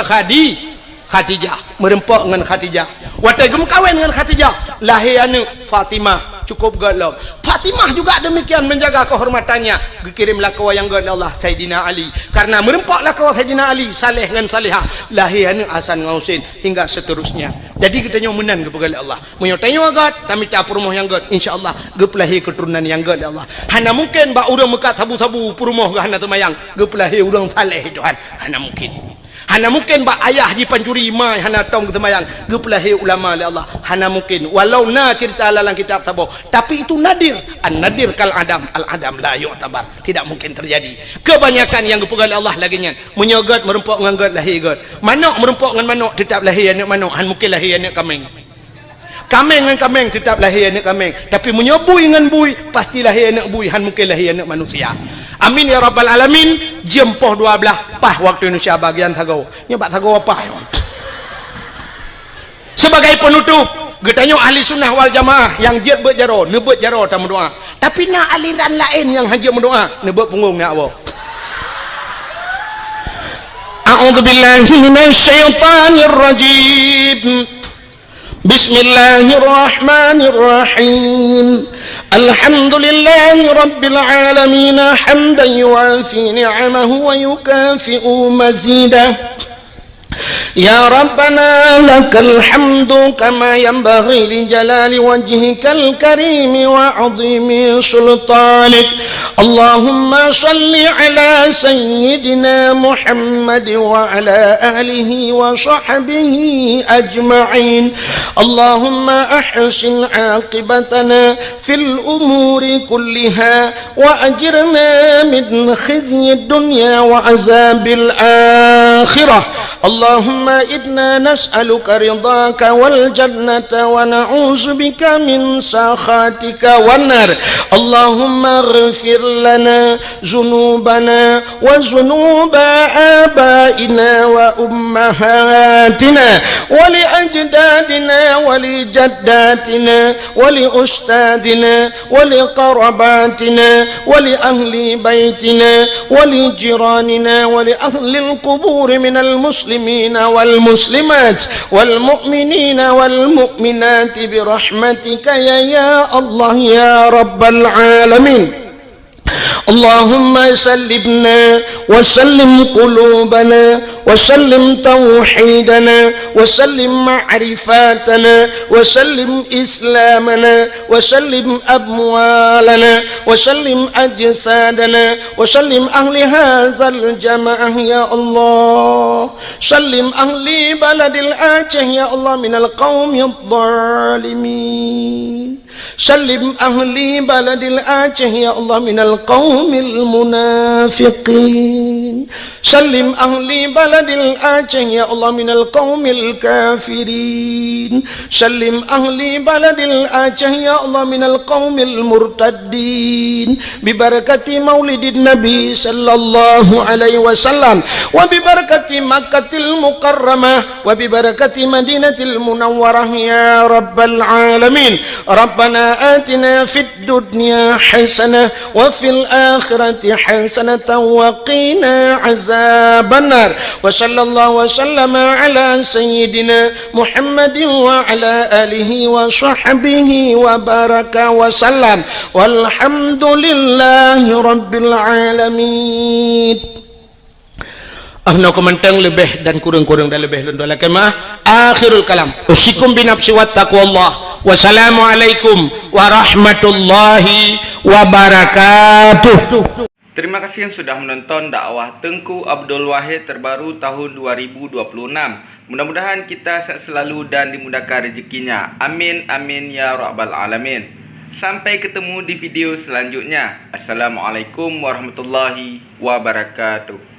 Khadijah merempak dengan Khadijah. Watai gem kawin dengan Khadijah lahir anak Fatimah cukup galak. Fatimah juga demikian menjaga kehormatannya dikirimlah kau yang God Allah Sayyidina Ali. Karena merempaklah kau Sayyidina Ali saleh dengan salihah lahir anak Hasan Ngausin hingga seterusnya. Jadi kita nyomenan kepada Allah menyotanya God kami tak permoh yang God insyaallah gepelahi keturunan yang God Allah. Hana mungkin ba urang mekat sabu-sabu permoh ke hana temayang gepelahi urang saleh Tuhan. Hana mungkin ba ayah di pancuri mai hana tong ketemayang gepelahi ulama oleh Allah. Hana mungkin walau na cerita dalam kitab sabo tapi itu nadir. An-nadir kal adam al-adam la yu'tabar. Tidak mungkin terjadi. Kebanyakan yang gepegal Allah lagi nya menyogot merempok dengan God lahir God. Manok merempok dengan manok tetap lahir anak manok. Han mungkin lahir anak kambing. Kambing dengan kambing tetap lahir anak kambing. Tapi menyobui dengan bui pasti lahir anak bui. Han mungkin lahir anak manusia. Amin ya rabbal alamin. Jempoh 12 pah waktu Indonesia bagian Thagau. Nyebak Thagau apa ya? Sebagai penutup getanya ahli sunnah wal jamaah yang jiat berjaro nebut jaro tak berdoa. Tapi nak aliran lain yang hanya berdoa nebut punggung nak apa? A'udzubillahi minasyaitonir rajim. Bismillahirrahmanirrahim. Alhamdulillahi rabbil alamin hamdan yuafi ni'amahu wa yukafi'u mazidah. يا ربنا لك الحمد كما ينبغي لجلال وجهك الكريم وعظيم سلطانك. اللهم صل على سيدنا محمد وعلى آله وصحبه أجمعين. اللهم أحسن عاقبتنا في الأمور كلها وأجرنا من خزي الدنيا وعذاب الآخرة. اللهم إنا نسألك رضاك والجنة ونعوذ بك من سخطك والنار. اللهم اغفر لنا ذنوبنا وذنوب آبائنا وأمهاتنا ولأجدادنا ولجداتنا ولأستاذنا ولقرباتنا ولأهل بيتنا ولجيراننا ولأهل القبور من المسلمين والمسلمات والمؤمنين والمؤمنات برحمتك يا الله يا رب العالمين. اللهم سلمنا وسلم قلوبنا وسلم توحيدنا وسلم معرفاتنا وسلم إسلامنا وسلم أموالنا وسلم أجسادنا وسلم أهل هذا الجماعة يا الله. سلم أهل بلد الآجة يا الله من القوم الظالمين. سلم أهل بلد الآجة يا الله من القوم المنافقين. سلم أهل بلد الآجة يا الله من القوم الكافرين. سلم أهل بلد الآجة يا الله من القوم المرتدين ببركة مولد النبي صلى الله عليه وسلم وببركة مكة المكرمة وببركة مدينة المنورة يا رب العالمين. ربنا آتنا في الدنيا حسنة وفي الآخرة حسنة وقنا عذاب النار. وصلى الله وسلم على سيدنا محمد وعلى آله وصحبه وبارك وسلم والحمد لله رب العالمين. Ahna komentang lebih dan kurang-kurang dan lebih lundala kemah. Akhirul kalam. Usikum binafsi wa taqwallah. Wassalamualaikum warahmatullahi wabarakatuh. Terima kasih yang sudah menonton dakwah Tengku Abdul Wahid terbaru tahun 2026. Mudah-mudahan kita sehat selalu dan dimudahkan rezekinya. Amin amin ya rabbal alamin. Sampai ketemu di video selanjutnya. Assalamualaikum warahmatullahi wabarakatuh.